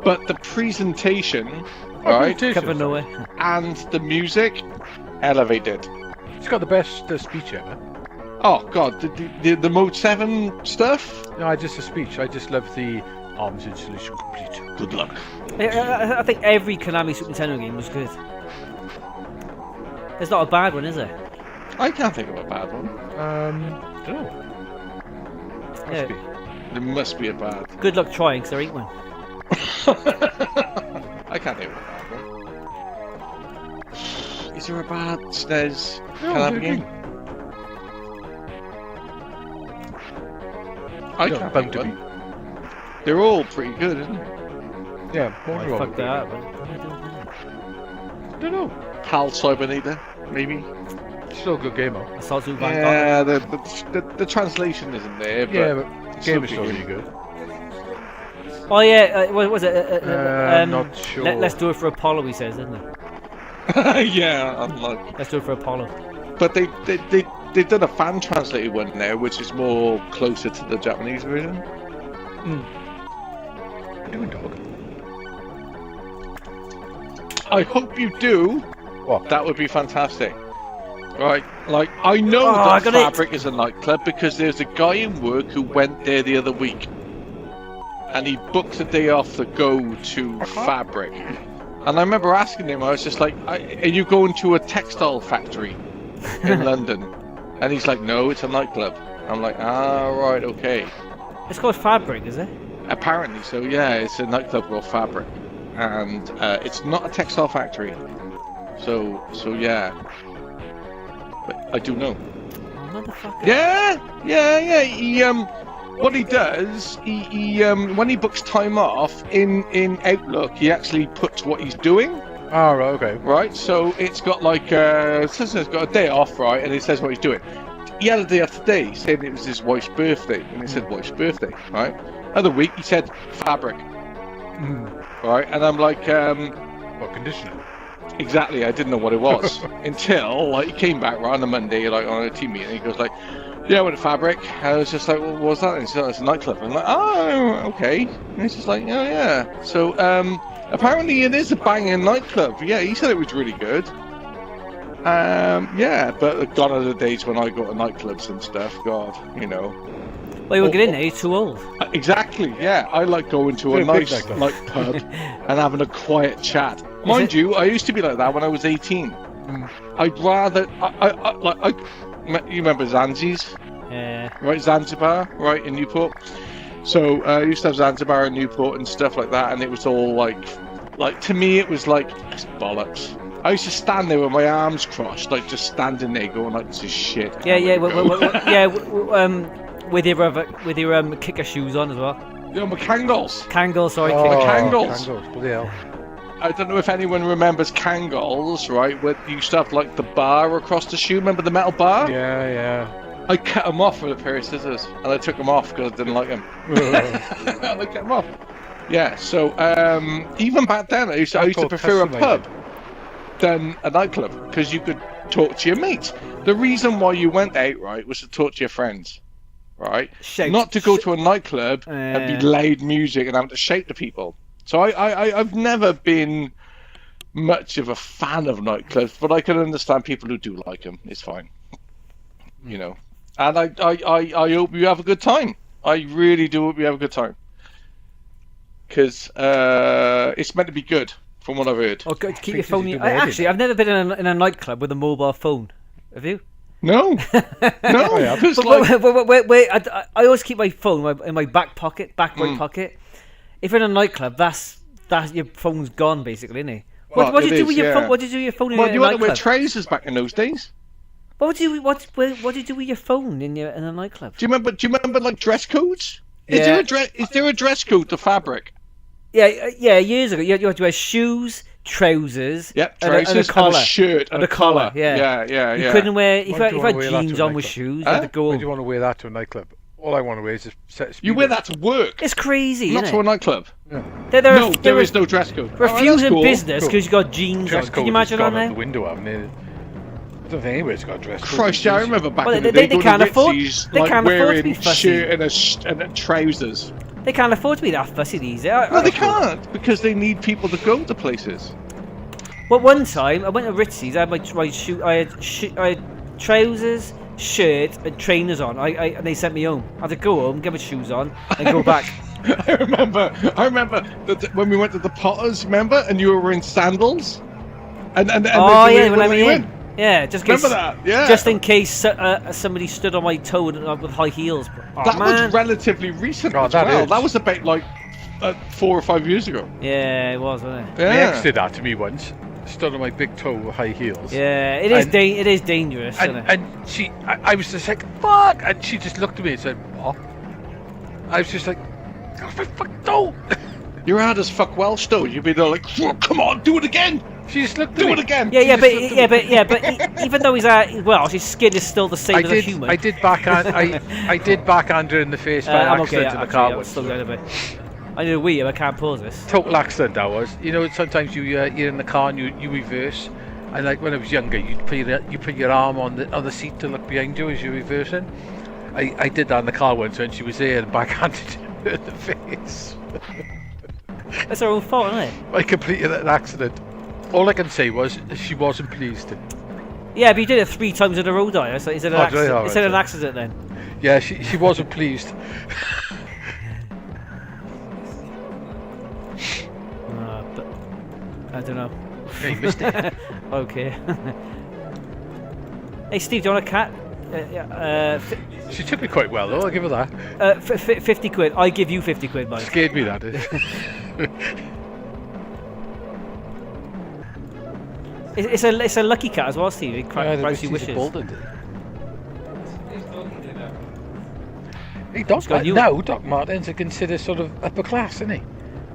but the presentation, Oh, right, presentation. Cover nowhere. and the music, elevated. It's got the best speech ever. Oh god, the Mode 7 stuff. No, just a speech. I just love the arms installation complete. Good luck. I think every Konami Super Nintendo game was good. There's not a bad one, is there? I can't think of a bad one. Don't know. Yeah. There must be a bad. Good luck trying, 'cause there ain't one. I can't think of a bad one. Is there a bad SNES No, Konami they're game? good. I No, can't bound think to of one. They're all pretty good, isn't it? Yeah, I more fucked that up. I don't know. HAL Cybernator, maybe. Still a good game, though. Assault Super Vanguard. Yeah, the translation isn't there, but Yeah, but the game is still still good. really good. Oh yeah, what was it? Not sure. Let's do it for Apollo, he says, isn't it? yeah, I'm like, Let's do it for Apollo. but they've done a fan translated one now, which is more closer to the Japanese version. Doing dog. I hope you do. What? That would be fantastic. Right, like I know I that got it. Fabric is a nightclub because there's a guy in work who went there the other week, and he booked a day off to go to Fabric. And I remember asking him, I was just like, "Are you going to a textile factory in London?" And he's like, "No, it's a nightclub." I'm like, "Ah, right, okay." It's called Fabric, is it? Apparently, so yeah, it's a nightclub called Fabric, and it's not a textile factory. So yeah. But I do know. Oh, motherfucker. Yeah. He what he does, he when he books time off in Outlook, he actually puts what he's doing. Oh, right, okay. Right, so it's got like it says it's got a day off, right, and it says what he's doing. He had a day off today, saying it was his wife's birthday, and it said wife's birthday, right? Other week he said Fabric, right, and I'm like, What conditioner? exactly, I didn't know what it was until like he came back right on the Monday, like on a team meeting. He goes like, "Yeah, I went to Fabric." I was just like, "Well, what was that?" And he said, "It's a nightclub." I'm like, "Oh, okay." And he's just like, "Oh, yeah." So apparently it is a banging nightclub. Yeah, he said it was really good. Yeah, but gone are the days when I go to nightclubs and stuff. God, you know. Well, you won't get in there, you're too old. Exactly. Yeah, I like going to a Very big nice nightclub. like pub and having a quiet chat. Mind you, I used to be like that when I was 18. I'd rather you remember Zanzi's, Yeah. right? Zanzibar, right in Newport. So I used to have Zanzibar and Newport and stuff like that, and it was all like to me it was like it's bollocks. I used to stand there with my arms crossed, like just standing there going like this is shit. With your kicker shoes on as well. Yeah, my Kangol. Kangol, sorry. Oh, Kangol. Bloody hell. I don't know if anyone remembers Kangols, right? Where you used to have like the bar across the shoe. Remember the metal bar? Yeah. I cut them off with a pair of scissors, and I took them off because I didn't like them. And I cut them off. Yeah. So even back then, I used to prefer a pub than a nightclub because you could talk to your mates. The reason why you went out, right, was to talk to your friends, right? Not to go to a nightclub and be loud music and having to shout to people. So I've never been much of a fan of nightclubs, but I can understand people who do like them. It's fine, you know. And I hope you have a good time. I really do hope you have a good time. Because it's meant to be good, from what I've heard. Oh, good, keep your phone. Actually, I've never been in a nightclub with a mobile phone. Have you? No. No. Wait, I always keep my phone in my back pocket, right pocket. If you're in a nightclub, that's your phone's gone, basically, isn't it? What do you do with your phone? What do you do with your phone in a nightclub? Well, you had to wear trousers back in those days. What do you do with your phone in a nightclub? Do you remember like dress codes? Is there a dress code to fabric? Yeah. Years ago, you had to wear shoes, trousers, trousers, and a collar, and a shirt, and a collar. Yeah. You couldn't wear if you had jeans on with shoes. You had to go. Why do you want to wear that to a nightclub? All I want to wear is a set of speedos. You wear that to work. It's crazy, not to a nightclub. Yeah. There is no dress code. Refusing business because you got jeans on. Can you imagine on there? The window, haven't they? I don't think anywhere's got a dress code. Christ, I remember back in the day they can't afford wearing to be fussy. shirt and trousers. They can't afford to be that fussy these days. No, they can't because they need people to go to places. Well, one time I went to Ritzy's. I had trousers, shirt, and trainers on. And they sent me home. I had to go home, get my shoes on, and go back. I remember that when we went to the Potters, remember, and you were wearing sandals. And when I went in. Yeah, just in case somebody stood on my toe with high heels. That was relatively recent as well. That was about like 4 or 5 years ago. Yeah, it was, wasn't it? Yeah. My ex did that to me once. Stood on my big toe with high heels. Yeah, it is dangerous. And she, I was just like, fuck! And she just looked at me and said, what? I was just like, oh my fucking toe! You're hard as fuck Welsh though. You'd be there like, come on, do it again! She just looked at me. Do it again! But even though his skin is still the same as a human. I did backhand her in the face by accident in the car once. I did a wee, I can't pause this. Total accident that was. You know, sometimes you're in the car and you reverse. And like when I was younger, you put your arm on the seat to look behind you as you're reversing. I did that in the car once when she was there and backhanded her in the face. That's her own fault, isn't it? I completed an accident. All I can say was she wasn't pleased. Yeah, but you did it 3 times in a row, Dyer. So is it an accident then? Yeah, she wasn't pleased. But I don't know. Yeah, you missed it. Okay. Hey Steve, do you want a cat? She took me quite well though, I'll give her that. 50 quid. I give you 50 quid, mate. Scared me that did. It's a lucky cat as well, Steve. It grants you wishes. Hey, Doc Martens are considered sort of upper class, isn't he?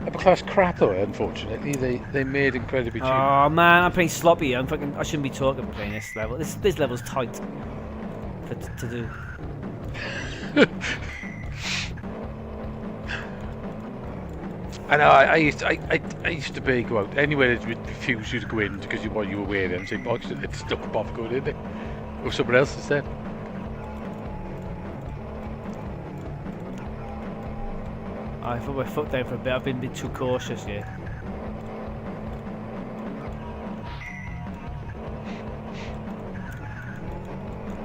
Upper class crap though, unfortunately. They made incredibly cheap. Oh man, I'm playing sloppy. I shouldn't be talking playing this level. This level's tight to do. I know. I used to go out anywhere that would refuse you to go in because you were wearing and say, "Box, it's not Bob going in there," or someone else instead. I put my foot down for a bit. I've been a bit too cautious here.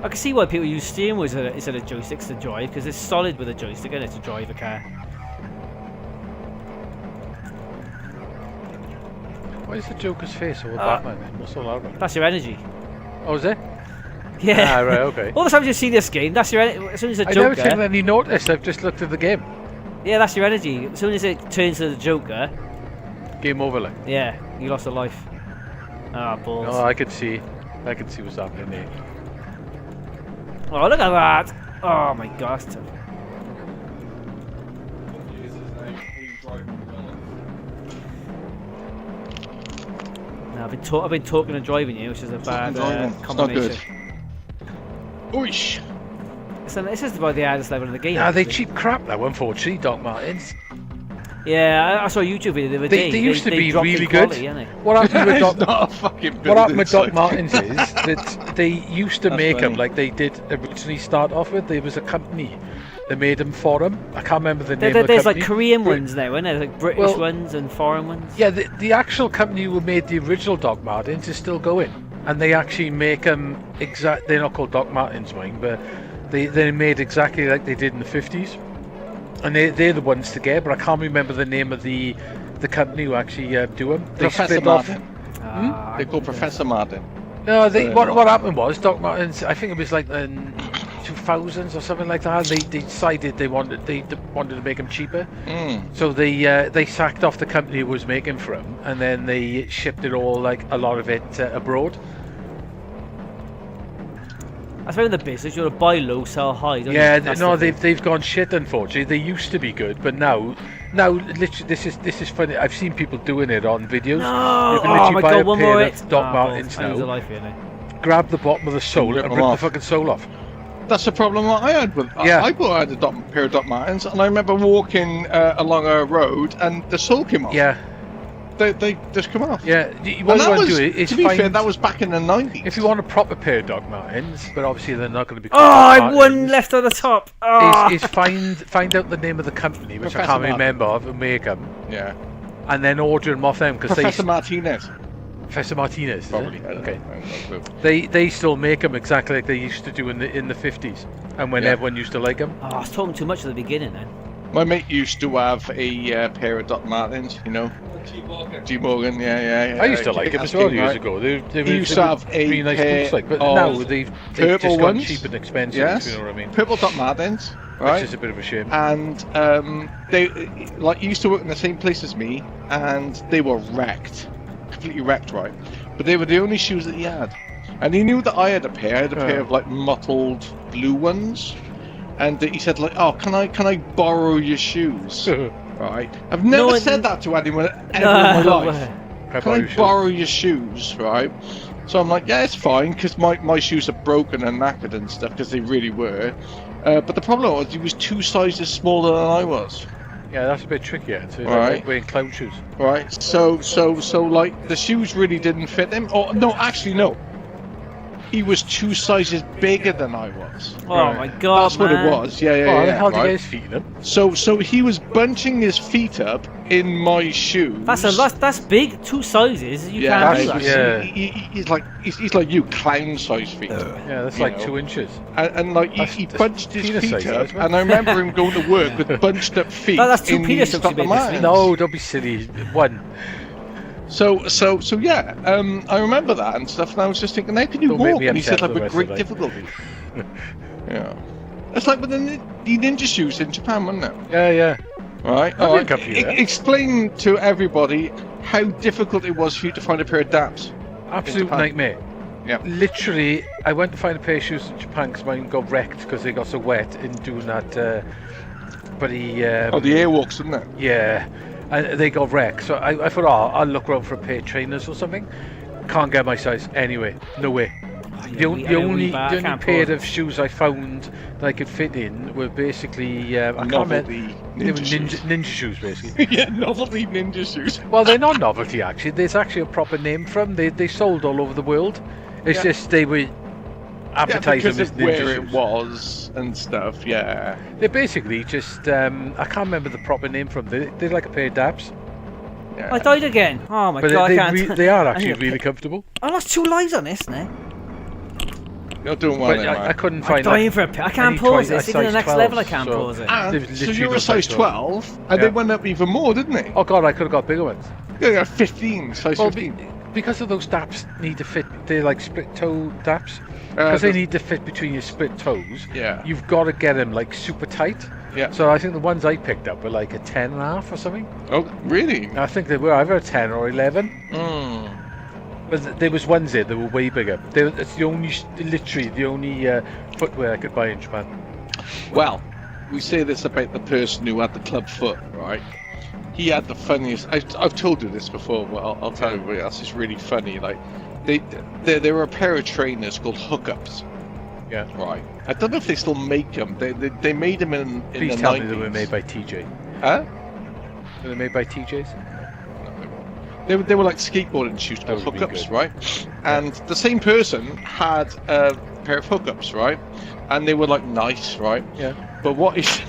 I can see why people use steering wheels instead of joysticks to drive, because it's solid with a joystick and it's to drive a car. Why is the Joker's face over Batman? What's all that about? That's your energy. Oh, is it? Yeah. Ah, right, okay. All the time you've seen this game, that's your energy. As soon as a Joker... I've never taken any notice. I've just looked at the game. Yeah, that's your energy. As soon as it turns to the Joker, Game over, like. yeah, you lost a life. Ah, balls. Oh, I could see what's happening there. Oh, look at that! Oh my gosh. No, I've been talking and driving you, which is a bad It's not combination. good. Oish. This is about the hardest level in the game. Nah, they actually. cheap crap now, unfortunately, Doc Martens. Yeah, I saw a YouTube video the other day. They used to be dropped really in good. quality, didn't they? What happened with It's Doc? not a fucking What happened with building Doc site. Martens is that they used to That's make them funny. like they did originally start off with. There was a company that made them for them. I can't remember the name of the There's company. like Korean ones now, isn't there? Like British Well, ones and foreign ones. Yeah, the actual company who made the original Doc Martens is still going, and they actually make them exact. They're not called Doc Martens, mind, but they're made exactly like they did in the 50s, and they're the ones to get. But I can't remember the name of the company who actually do them. They Professor split off. Martin. Ah, They call Professor Martin. No, Fair what happened was Doc Martens. I think it was like in 2000s or something like that. They decided they wanted to make them cheaper, so they sacked off the company who was making for them, and then they shipped it all, like a lot of it, abroad. That's why in the business you got to buy low, sell high. Don't Yeah, you? That's no, the thing. they've gone shit. Unfortunately, they used to be good, but now literally, this is funny. I've seen people doing it on videos. No! You can Oh literally my buy god, a one pair more of hit. Doc Ah, Martens balls. I lose a now, life here now. grab the bottom of the sole, Rip and them rip the off. fucking sole off. That's the problem that I had with. Yeah. I thought I had a pair of Doc Martens, and I remember walking along a road, and the sole came off. Yeah, They just come off. yeah. What And you that want was, to do is to be fair, find. that was back in the 90s. If you want a proper pair of Doc Martens, but obviously they're not going to be. Oh, called Doc I Martens, one left on the top. Oh. Is find out the name of the company, which I Professor can't Martin. remember of, and make them, Yeah. and then order them off them because Professor Martinez. Professor Martinez. Is Probably. it? I don't Okay. know. I have no clue. They still make them exactly like they used to do in the 50s, and when Yeah. everyone used to like them. Oh, I was talking too much at the beginning then. My mate used to have a pair of Doc Martens, you know. G. Morgan, yeah. I used to like them as well years ago. They He used to have a really nice pair boots, like, but of now they've purple just gone ones. cheap and expensive. Yes. If you know what I mean? Purple Doc Martens, Which right? is a bit of a shame. And they like used to work in the same place as me, and they were wrecked, completely wrecked, right? But they were the only shoes that he had, and he knew that I had a pair. I had a pair of like mottled blue ones, and he said like, "Oh, can I borrow your shoes?" Right? I've never No, said that to anyone ever No, in my life. way. Can I borrow your shoes, right? So I'm like, yeah, it's fine, because my shoes are broken and knackered and stuff, because they really were. But the problem was, he was 2 sizes smaller than I was, Yeah, that's a bit trickier. So Right. like wearing clown shoes. right? So like, the shoes really didn't fit him. Oh, no, actually, no. He was 2 sizes bigger than I was. Oh Right. my god, That's what man. it was, yeah, Oh, how the hell do you right? get his feet in them? So he was bunching his feet up in my shoes. That's big. 2 sizes. You Yeah, can't do that's- that. yeah. he's like you, clown size feet. Yeah, that's You like know. 2 inches. And like That's- he that's bunched his penis feet size, up, isn't it? and I remember him going to work with bunched up feet. That's 2 in penis these hooks you Dr. made this Martens. week. No, don't be silly. One. So yeah, I remember that and stuff, and I was just thinking, how can you Don't make walk? me And he upset said, for like, the with rest great of difficulty. Yeah. It's like with the ninja shoes in Japan, wasn't it? Yeah. Right. I've been confused, yeah. Explain to everybody how difficult it was for you to find a pair of DAPs. Absolute Japan. nightmare. Yeah. Literally, I went to find a pair of shoes in Japan because mine got wrecked because they got so wet in doing that. But he. Oh, the airwalks, didn't it? Yeah, and they got wrecked. So I thought, oh, I'll look around for a pair of trainers or something. Can't get my size anyway. No way. The only pair of shoes I found that I could fit in were basically I can't remember. Novelty They were ninja shoes. ninja shoes basically. Yeah, novelty ninja shoes. Well, they're not novelty actually. There's actually a proper name for them. They sold all over the world. It's Yeah. just they were Yeah, advertising because as of ninja where it shoes. was and stuff. Yeah. They're basically just I can't remember the proper name for them. They're like a pair of dabs, Yeah. I died again. Oh my but god, I can't. they are I actually need to really pick- comfortable. I lost 2 lives on this now. You're doing well, But there, I man. couldn't I'm find. dying for a I can't any pause twice- this. I Even the size next 12, level I can't so- pause it. And They've so literally you're a got size size 12, and they Yeah. went up even more, didn't they? Oh god, I could have got bigger ones. Yeah, 15, size Well, 15. because of those daps need to fit. They're like split toe daps. Because they need to fit between your split toes. Yeah. You've got to get them like super tight. Yeah. So I think the ones I picked up were like a 10.5 or something. Oh, really? I think they were either a 10 or 11. Mm. But there was ones there that were way bigger. It's the only, literally the only footwear I could buy in Japan. Well, we say this about the person who had the club foot, right? He had the funniest. I've told you this before, but I'll tell everybody else. It's really funny. Like, there were a pair of trainers called hookups. Yeah. Right. I don't know if they still make them. They made them in Please the tell 90s. me they were made by TJ. Huh? Were they made by TJ's? They were like skateboarding shoes called That would be hookups, good. right? And the same person had a pair of hookups, right? And they were like nice, right? Yeah. But what is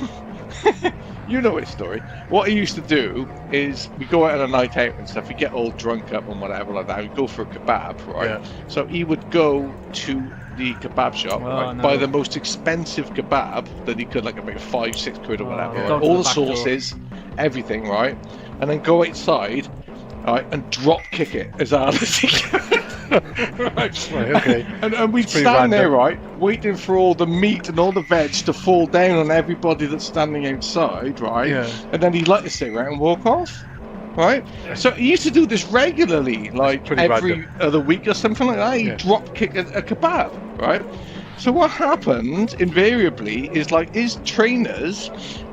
you know his story. What he used to do is we go out on a night out and stuff, we get all drunk up and whatever like that, we go for a kebab, right? Yeah. So he would go to the kebab shop, Oh, right, no. buy the most expensive kebab that he could, like about 5-6 quid or Oh, whatever, yeah. right? Go to All the the back door. sauces, everything, right? And then go outside, right, and drop kick it as hard as he can. Right. Right, okay. And we'd pretty stand there, random. right, waiting for all the meat and all the veg to fall down on everybody that's standing outside, right? Yeah. And then he'd light a cigarette and walk off, right? So he used to do this regularly, like pretty every random. other week or something like that. He'd Yeah. drop kick a kebab, right? So what happened invariably is like his trainers,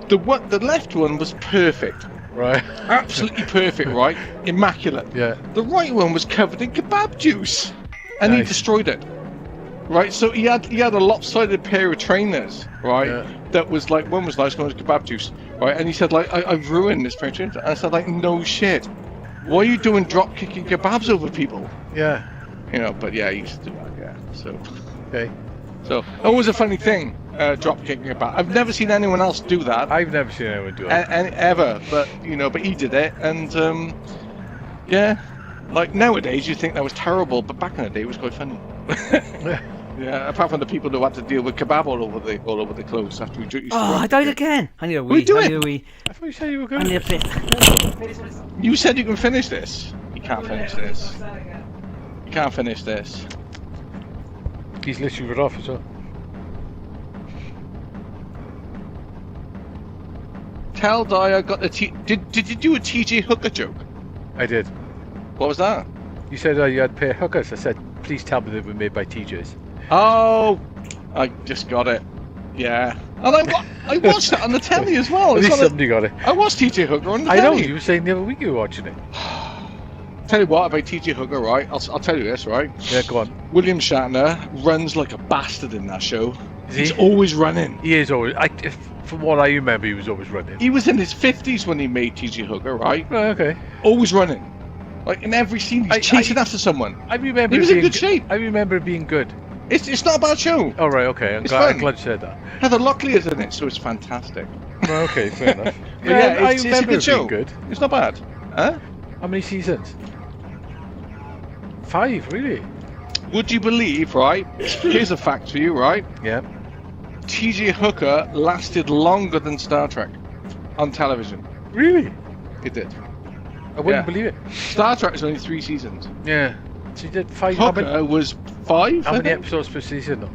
the left one was perfect. Right. Absolutely perfect, right? Immaculate. Yeah. The right one was covered in kebab juice, and he Nice. destroyed it. Right, so he had a lopsided pair of trainers, right? Yeah. That was like, one was nice, one was kebab juice, right? And he said like, I've ruined this pair of trainers. And I said like, no shit. Why are you doing drop kicking kebabs over people? Yeah. You know, but yeah, he used to do that. Yeah. Okay. So always a funny thing, drop kicking a kebab. I've never seen anyone else do that. I've never seen anyone do it. And ever, but he did it, and yeah, like nowadays you think that was terrible, but back in the day it was quite funny. Yeah, apart from the people who had to deal with kebab all over the clothes after we drink. Oh, I died again. I need a What are wee. you doing? I need a wee. I thought you said you were I going. need a piss. You said you can finish this. You can't finish this. You can't finish this. He's literally rid off as well. Tell Di I got the Did you do a TJ Hooker joke? I did. What was that? You said you had a pair of hookers. I said, please tell me they were made by TJ's. Oh, I just got it. Yeah, and I watched it on the telly as well. At It's least on the- somebody got it. I watched TJ Hooker on the I know, telly. you were saying the other week you were watching it. Tell you what about TJ Hooker, right? I'll tell you this, right? Yeah, go on. William Shatner runs like a bastard in that show. Is He's he? always running. He is always, from what I remember, he was always running. He was in his 50s when he made TJ Hooker, right? Oh, okay. Always running. Like in every scene, he's chasing after someone. I remember He was it in being good shape. I remember it being good. It's not a bad show. Oh, right, okay. I'm It's glad, fun. you said that. Heather Lockley is in it, so it's fantastic. Oh, okay, fair enough. But yeah, I it's a remember good it show. being good. It's not bad. Huh? How many seasons? 5, really? Would you believe, right? Here's a fact for you, right? Yeah. TJ Hooker lasted longer than Star Trek on television. Really? It did. I wouldn't Yeah. believe it. Star Trek is only 3 seasons. Yeah. So you did 5. How Hooker many, was 5. how I many think. episodes per season, though?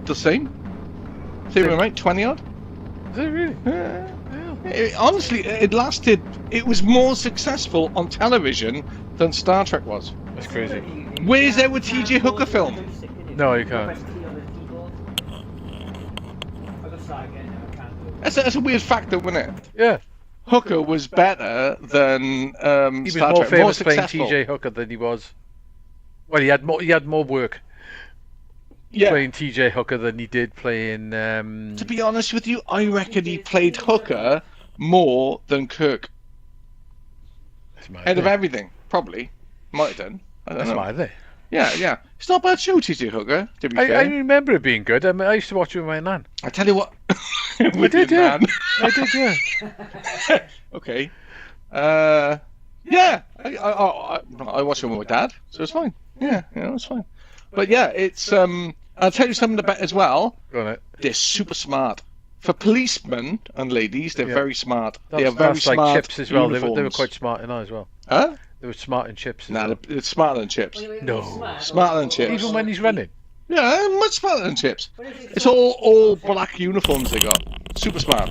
The same. Same amount, 20 odd. Is it really? Yeah. Honestly, it lasted. It was more successful on television than Star Trek was. That's crazy. Where's our TJ Hooker film? No, you can't. That's a weird fact, though, isn't it? Yeah. Hooker was better than He was Star more Trek. famous playing successful. TJ Hooker than he was. Well, he had more work Yeah. playing TJ Hooker than he did playing. To be honest with you, I reckon he played Hooker more than Kirk. That's mad, Out of isn't it? everything, probably. Might have done. I don't That's know. mad, isn't it? Yeah. It's not a bad show, TJ Hooker, to be I fair. remember it being good. I used to watch it with my nan. I tell you what. I did, yeah. Man. I did, yeah. Okay. Yeah. I watch it with my dad, so it's fine. Yeah, it's fine. But yeah, it's I'll tell you something about as well. Go on it. They're super smart. For policemen and ladies, they're Yeah. very smart. They are That's, very that's smart. like Chips as well. They were uniforms. quite smart in that as well. Huh? They were smart in Chips as Nah, well. they're smarter than Chips. No. Smarter than Chips. Even when he's running. Yeah, much smarter than Chips. It's all black uniforms they got. super smart.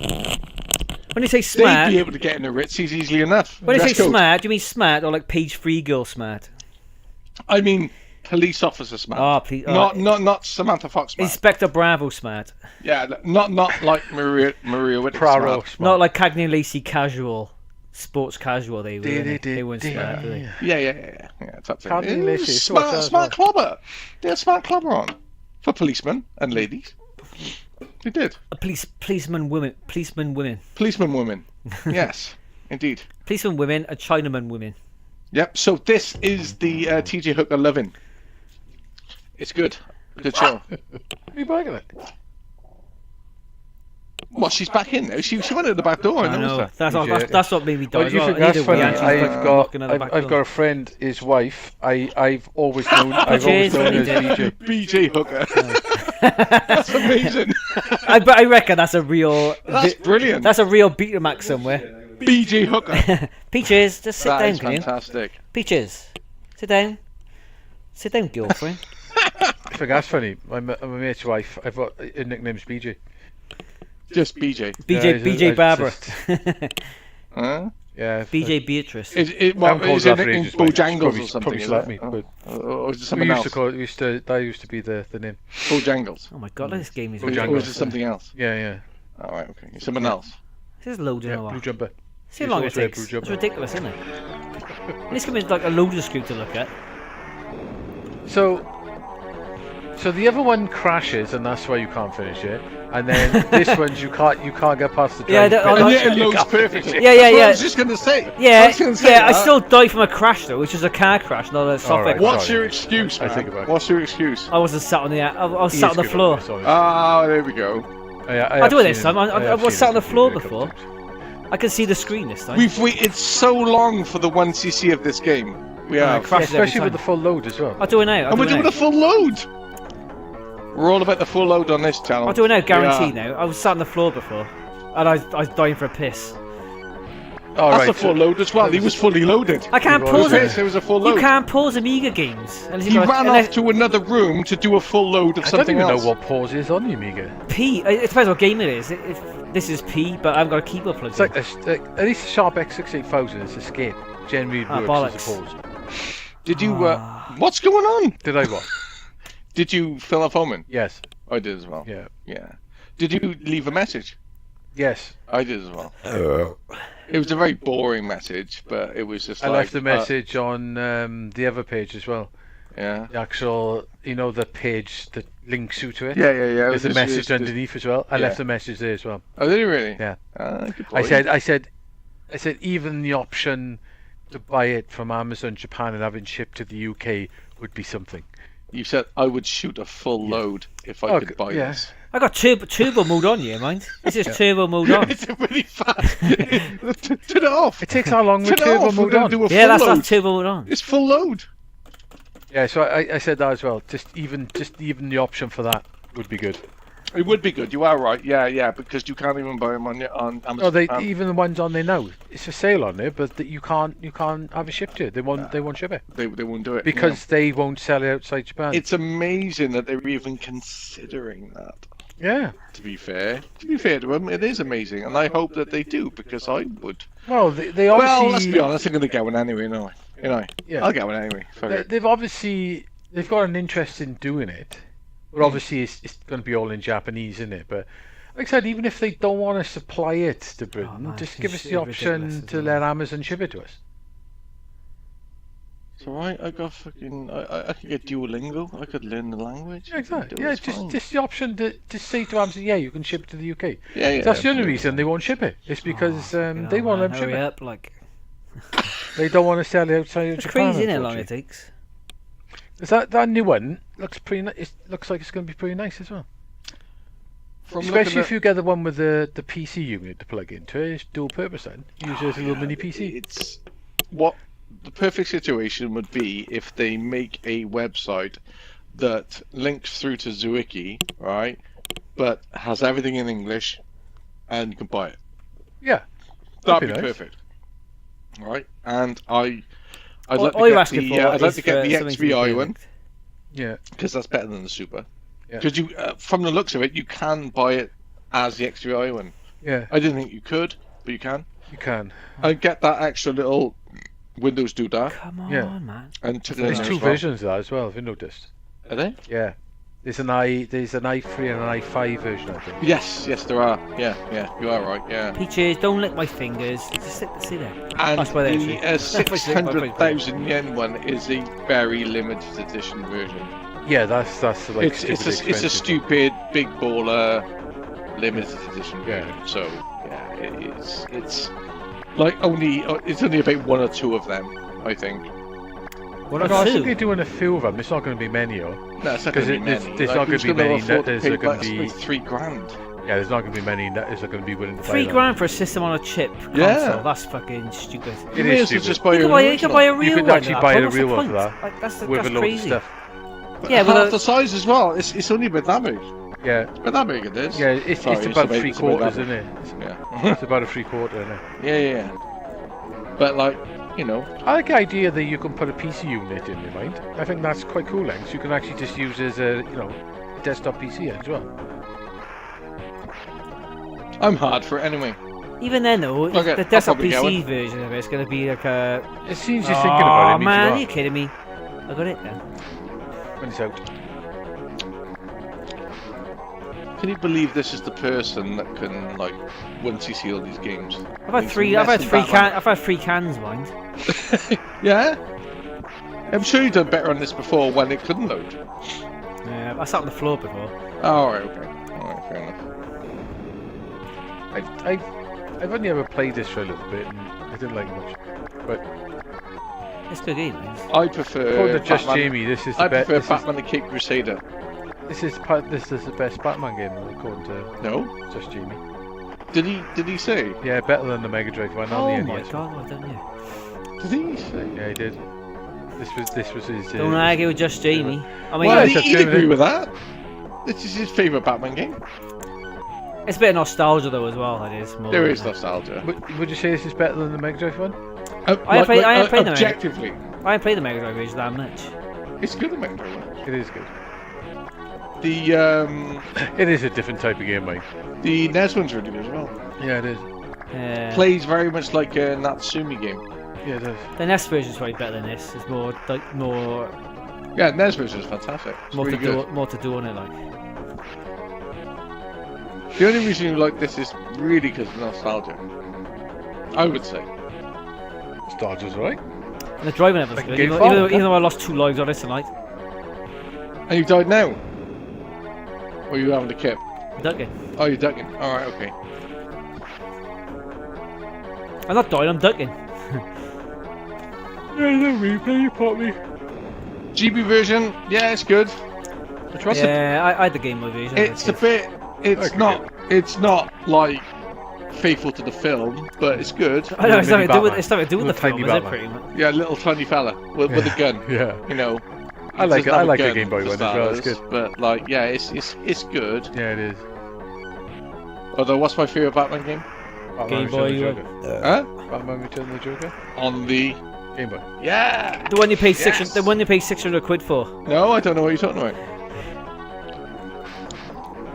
When you say They'd smart, be able to get in the Ritzies easily enough. when you say Dress code. smart, do you mean smart or like page 3 girl smart? I mean, police officer smart. Oh, please, Not Samantha Fox smart. Inspector Bravo smart. Yeah, not like Maria Whittaker Praro smart. Not like Cagney and Lacey casual, sports casual. They weren't smart, were they? Yeah. It's up to Cagney and Lacey, it's Smart clobber. They had smart clobber on for policemen and ladies. They did. Policeman women. Policeman women. Yes, indeed. Policeman women and Chinaman women. Yep. So this is the TJ Hooker loving. It's good. Good show. Are you buying it? Well, she's back in now. She went out the back door. I know. That. That's what made me die. Well, as you well. think that's Either funny? way, she's I've got a friend, his wife. I've always known her as BJ. BJ Hooker. That's amazing. I reckon that's a real. That's brilliant. That's a real Betamax somewhere. BJ Hooker. Peaches, just sit That down, is can you? fantastic. Peaches, sit down. Sit down, girlfriend. I think that's funny. My mate's wife. I've got her nickname's BJ. Just BJ. BJ Barbara. Huh? Yeah. BJ Beatrice. Is I'm called it that for nickname ages, mate. Bojangles or something? Probably is slapped it? me, but Or is it we something used else? to call it. That used to be the name. Bojangles. Oh my god, this game is. Or Bojangles. is it something else? Yeah. All right, okay. Someone else. This is loading Yeah, a while. blue jumper. See how long it He's always takes. wear It's blue jumper. ridiculous, isn't it? This game is like a loader screen to look at. So the other one crashes, and that's why you can't finish it. And then this one's you can't get past the Yeah, drive. oh, And no, yet it loads perfectly. Yeah, That's what yeah. I was just going to say. Yeah, I was gonna say yeah. I that. still died from a crash though, which is a car crash, not a software Alright, crash. What's Sorry. your excuse, I man? think about it. What's your excuse? I wasn't sat on the. I was sat on the floor. Oh, there we go. I'll do it this time. I was sat on the floor before. I can see the screen this time. We've waited so long for the 1cc of this game. We Yeah, have. crash- Especially every with the full load as well. I'll do it now. And we're doing a full load. We're all about the full load on this channel. I'll do it now, We guaranteed are. now. I was sat on the floor before, and I was dying for a piss. All That's right, a full load as well. He was fully loaded. I can't It was, pause yeah. it. It was a full You load. can't pause Amiga games. Unless He you've got ran off to another room to do a full load of I don't something even else. know what pause is on the Amiga. P. It depends what game it is. If this is P, but I've got a keyboard plugged It's in. like at least the Sharp X68000 is escape. Generally Ah, works as a bollocks. pause. Did you? What's going on? Did I what? Did you fill up Omen? Yes. I did as well. Yeah. Yeah. Did you leave a message? Yes. I did as well. It was a very boring message, but it was just I like... left the message on the other page as well. yeah. The actual, the page that links you to it. Yeah. There's a message underneath as well. I yeah. left the message there as well. Oh, did you really? Yeah. Good I boy. said even the option to buy it from Amazon Japan and have it shipped to the UK would be something. You said I would shoot a full load if I could buy yeah. this. I got turbo mode on here, mind. This is turbo mode on. It's really fast. Turn it off. It takes how long with Turn it turbo off. We're mode gonna on? do a Yeah, full that's load. not turbo mode on. It's full load. Yeah, so I said that as well. Just even the option for that would be good. It would be good. You are right. Yeah, because you can't even buy them on Amazon. No, they even the ones on there now. It's a sale on there, but you can't have it shipped to you. They won't ship it They won't do it because they won't sell it outside Japan. it's amazing that they're even considering that. Yeah. To be fair to them, it is amazing, and I hope that they do because I would. Well, they obviously. Well, let's be honest. I'm going to get one anyway. No, Yeah. I'll get one anyway. Fuck it. They've got an interest in doing it, but obviously it's going to be all in Japanese, isn't it? But like I said, even if they don't want to supply it to Britain, man, just it's give us the ridiculous, option isn't to it? let Amazon ship it to us. It's alright. I got fucking. I could get Duolingo. I could learn the language. Yeah, exactly. Do it, Yeah, it's fine. just the option to just say to Amazon, yeah, you can ship it to the UK. Yeah. That's the only reason they won't ship it. It's because they won't let them ship Hurry it. up, like. They don't want to sell it outside of It's Japan. crazy, isn't it, how long it unfortunately. takes? Is that new one looks pretty? It looks like it's going to be pretty nice as well. Especially if you get the one with the PC unit to plug into it. It's dual purpose then. Use it as a little mini PC. It's what the perfect situation would be if they make a website that links through to Zuiki, right? But has everything in English, and you can buy it. Yeah. That'd be be nice. perfect. Right? And I'd like All you're to asking get for the I'd like is to get for the something to be XVI one perfect. Yeah. because that's better than the Super. Yeah. Because you, from the looks of it, you can buy it as the XVI one. Yeah, I didn't think you could, but you can. you can. And get that extra little Windows doodad Come on, Yeah. man. and took it in There's there two as well. versions of that as well. Have you noticed? Are they? Yeah. There's an i3 and an i5 version, I think. Yes, there are. Yeah, you are right. Yeah. Peaches, don't lick my fingers. Just sit there. And That's why they're the cheap. 600,000 yen one is a very limited edition version. Yeah, that's like It's stupid a expensive. stupid big baller limited edition Yeah. version. So yeah, it's like it's only about one or two of them, I think. What No, I think two? they're doing a few of them. It's not going to be many, though. No, it's not 'Cause going to be there's- many. there's Like, not gonna who's be gonna many afford to nutters pay are gonna like be- $3,000. Yeah, there's not going to be many that are going to be willing to buy $3 them. grand for a system on a chip console. Yeah. That's fucking stupid. It You may is as well stupid. just buy You your can buy, you original. can buy a real You could one actually at that buy point. a What's the real one point? for that, Like, that's with a load of crazy. stuff. Yeah, half but the size as well. It's only about that big. Yeah, About that big it is. yeah. It's Sorry, about it's three about quarters, that isn't it? Yeah. It's about a 3/4, isn't it? yeah. But like, you know, I like the idea that you can put a PC unit in your mind. I think that's quite cool, Lex. You can actually just use it as a, desktop PC as well. I'm hard for it anyway. even then, though, Okay, the I'll desktop probably go PC version of it's going to be like a. As soon as you're thinking about it, Oh it means man, you are you kidding me? I got it then. when it's out. Can you believe this is the person that can, like, once you see all these games? I've had three. I've had three cans, mind. Yeah? I'm sure you've done better on this before when it couldn't load. Yeah, I sat on the floor before. Oh, alright, okay. Alright, fair enough. I've only ever played this for a little bit, and I didn't like it much. But It's a good game. It is. I prefer. according to Just Batman- Jamie, this is the I best. prefer Batman the Cape Crusader. This is the best Batman game, according to No? Just Jamie. Did he say? Yeah, better than the Mega Drive one Oh on the my NES. god, what done you? Did he say? Yeah, he did. This was his. Don't argue with Just Jamie. I mean, Well, Well, it's he'd up to agree him. with that. This is his favourite Batman game. it's a bit of nostalgia though as well. It is. More There than is that. nostalgia. Would you say this is better than the Mega Drive one? I ain't played the Mega- objectively. I haven't played the Mega Drive version that much. It's good, the Mega Drive one. It is good. The It is a different type of game, mate. the NES one's really good as well. Yeah, it is. Plays very much like a Natsumi game. Yeah, it does. The NES version is probably better than this. It's more like more Yeah, NES version is fantastic. It's more really to good. do more to do on it like. The only reason you like this is really because of nostalgia. I would say. Nostalgia's right. And the driving episode, Like good, Game even Farm, though I lost 2 lives on it tonight. And you died now? Or you having a kip? Ducking. Oh, you're ducking. Alright, okay. I'm not dying, I'm ducking. Yeah, the replay you put me. GB version, yeah, it's good. Yeah, I had the Game Boy version. It's a bit. It's Okay, not. It's not like faithful to the film, but it's good. I know, it's Mini nothing to do with Batman. it's nothing to do with the Little film, tiny is it? Batman. Pretty much. Yeah, little tiny fella with a gun. Yeah. You know. I like He it. I doesn't have a like the gun, Game Boy for one as well. It's starters, good. But like, yeah, it's good. Yeah, it is. Although, what's my favourite Batman game? Batman Game Return Boy, the you Joker. Huh? Batman Return the Joker. On the. Game Boy. Yeah. The one you paid Yes. the one you paid 600 quid for. No, I don't know what you're talking about.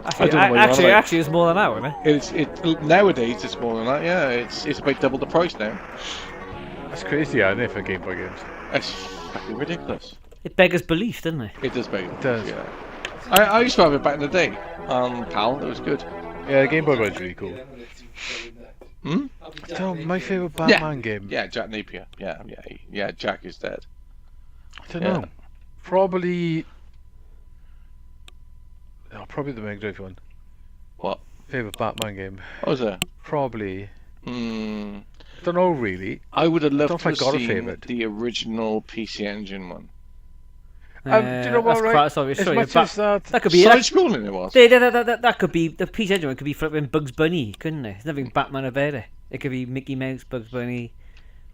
Actually, don't know what you're on about. actually, it's more than that, isn't it? It's nowadays it's more than that. Yeah, it's about double the price now. That's crazy, isn't it, for Game Boy games? It's fucking ridiculous. It beggars belief, doesn't it? It does, babe. It does. Yeah. I used to have it back in the day. PAL, it was good. Yeah, the Game Boy one's really cool. Hmm? My favourite Batman game. Yeah, Jack Napier. Yeah. Jack is dead. I don't Yeah. know. Probably. Oh, probably the Mega Drive one. What? Favourite Batman game. What was it? Probably. Hmm. Don't know really. I would have loved Don't to have think I got a seen favourite. the original PC Engine one. Do you know what, that's right? quite, sorry, As sorry, much that, as that. that could be Side that, scrolling it was. that could be the PC Engine one could be flipping Bugs Bunny, couldn't it? There's nothing Batman about it. It could be Mickey Mouse, Bugs Bunny,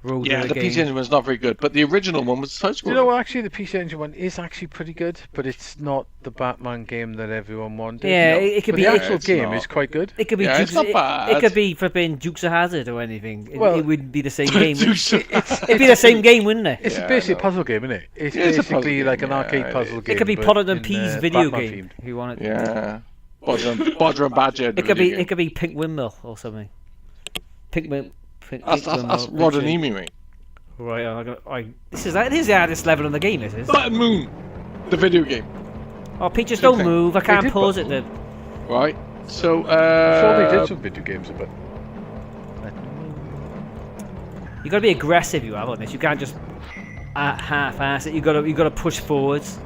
Road Yeah, the PC Engine was not very good, but the original one was side Do you know scrolling. what? Actually, the PC Engine one is actually pretty good, but it's not the Batman game that everyone wanted. Yeah, No. it could But be- the Yeah, actual it's game not. is quite good. It could be Yeah, Dukes, it's not it bad. could be flipping Dukes of Hazzard or anything. Well- It would be the same game. Dukes of- It'd be the same game, wouldn't it? It's Yeah, basically I a know. puzzle game, isn't it? It's Yeah, it's a puzzle basically game, like an yeah, arcade it puzzle is. game. It could be but Product and in, Peas video Batman game. themed. If you wanted. Yeah. Bodger and Badger. It could be Pink Windmill or something. Pink That's Windmill. Rod and Emu, mate. Right, this is the hardest level in the game. This is. Button Moon, the video game. Oh, Peaches, don't move. I can't pause it. Then. Right. So. I'm sure they did some video games about. You got to be aggressive. You have on this. You can't just half-ass it. You got to push forwards.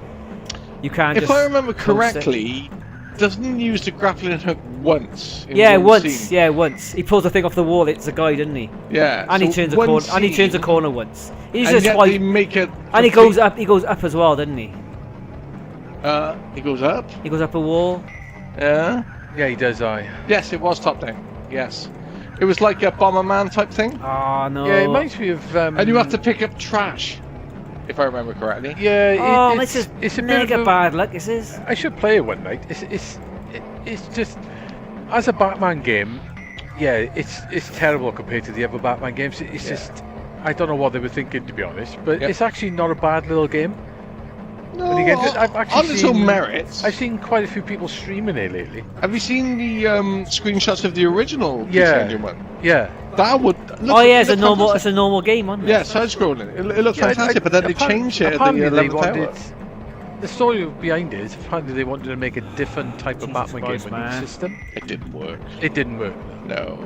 You can't. If I remember correctly, doesn't he use the grappling hook once? Once. Yeah, once. He pulls the thing off the wall. It's a guy, doesn't he? Yeah. And he turns a corner. And he turns a corner once. He's just they make it. And he goes up. He goes up as well, doesn't he? He goes up. He goes up a wall. Yeah. Yeah, he does. Yes, it was top down. Yes. It was like a Bomberman type thing. Oh no. Yeah, it reminds me of. And you have to pick up trash, if I remember correctly. Yeah. It's a mega bad luck. This is. I should play it one night. It's just as a Batman game. Yeah, it's terrible compared to the other Batman games. It's just. I don't know what they were thinking, to be honest, but it's actually not a bad little game. No, I've actually on its own merits. I've seen quite a few people streaming it lately. Have you seen the screenshots of the original PC Engine one? Yeah. That would. It's a normal game, isn't it? Yeah, side scrolling. It looked fantastic, but then they changed it. The story behind it is apparently they wanted to make a different type of Batman game with a new system. It didn't work. It didn't work. No.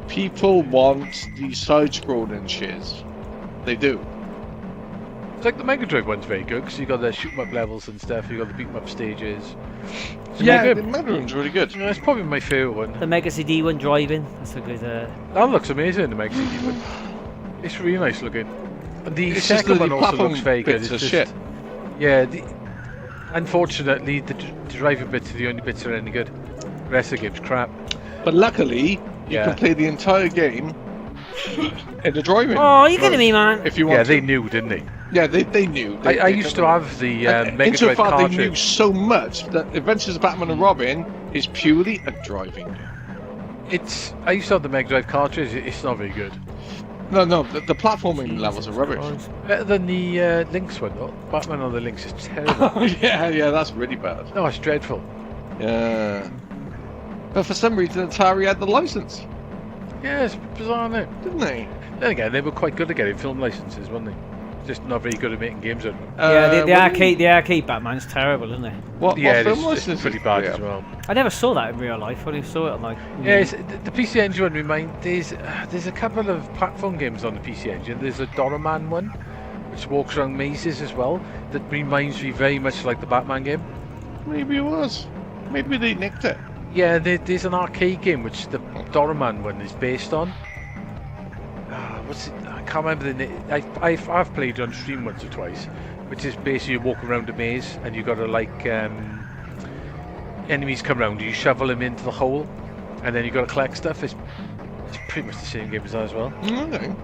People want the side-scrolling shiz. They do. It's like the Mega Drive one's very good because you got the shoot 'em up levels and stuff. You got the beat 'em up stages. The Mega one's really good. Yeah, it's probably my favourite one. The Mega CD one driving. That's a good. That looks amazing. The Mega CD one. It's really nice looking. And the It's second just one the also platform looks very good. bits It's of just, shit. Yeah. Unfortunately, the driving bits are the only bits that are any good. The rest of the game's crap. But luckily, you can play the entire game in the driving. Oh, you're kidding me, man. If you want they knew, didn't they? Yeah, they knew. I used to have the Mega Drive Insofar cartridge. they knew so much that Adventures of Batman and Robin is purely a driving game. I used to have the Mega Drive cartridge. It's not very good. No, the platforming levels are rubbish. Better than the Lynx one, though. Batman on the Lynx is terrible. yeah, that's really bad. No, it's dreadful. Yeah. But for some reason, Atari had the license, Yeah, it's bizarre, isn't it? didn't they? Then again, they were quite good at getting film licenses, weren't they? Just not very good at making games out of them. The arcade Batman's terrible, isn't it? What Yeah, film it's license? pretty bad as well. I never saw that in real life. I only saw it on like. Yeah, the PC Engine one there's a couple of platform games on the PC Engine. There's a Doraemon one, which walks around mazes as well. That reminds me very much like the Batman game. Maybe it was. Maybe they nicked it. Yeah, there's an arcade game which the Doraemon one is based on. What's it? I can't remember the name. I've played on stream once or twice, which is basically you walk around a maze and you got to like enemies come around, you shovel them into the hole, and then you got to collect stuff. It's pretty much the same game as that as well. Okay.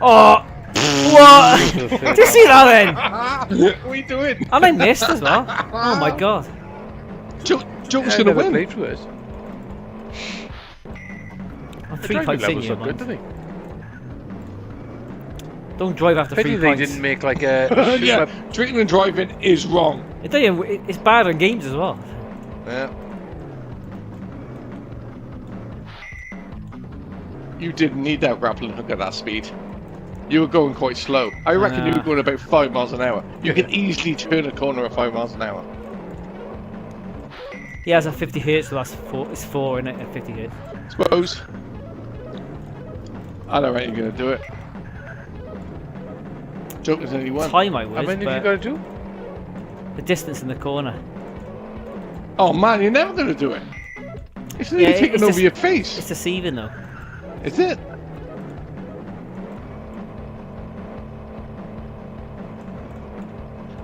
Oh, what? Did you see that then? What are you doing? And I missed as well. Oh my god. Joke's gonna win. Played through it. I'm The 3 driving pints in levels here, look good, man. don't they? Don't drive after Pity 3 they pints. didn't make like a Yeah, drinking and driving is wrong. It's bad on games as well. Yeah. You didn't need that grappling hook at that speed. You were going quite slow. I reckon you were going about 5 miles an hour. You can easily turn a corner at 5 miles an hour. He has a 50 hertz, so that's 4. It's 4 in it at 50 hertz. Suppose. I don't reckon you're going to do it. Joker's only one. Time I How was, many have you but got to do? the distance in the corner. Oh man, you're never going to do it. It's nearly taking it's over just- your face. It's deceiving though. Is it?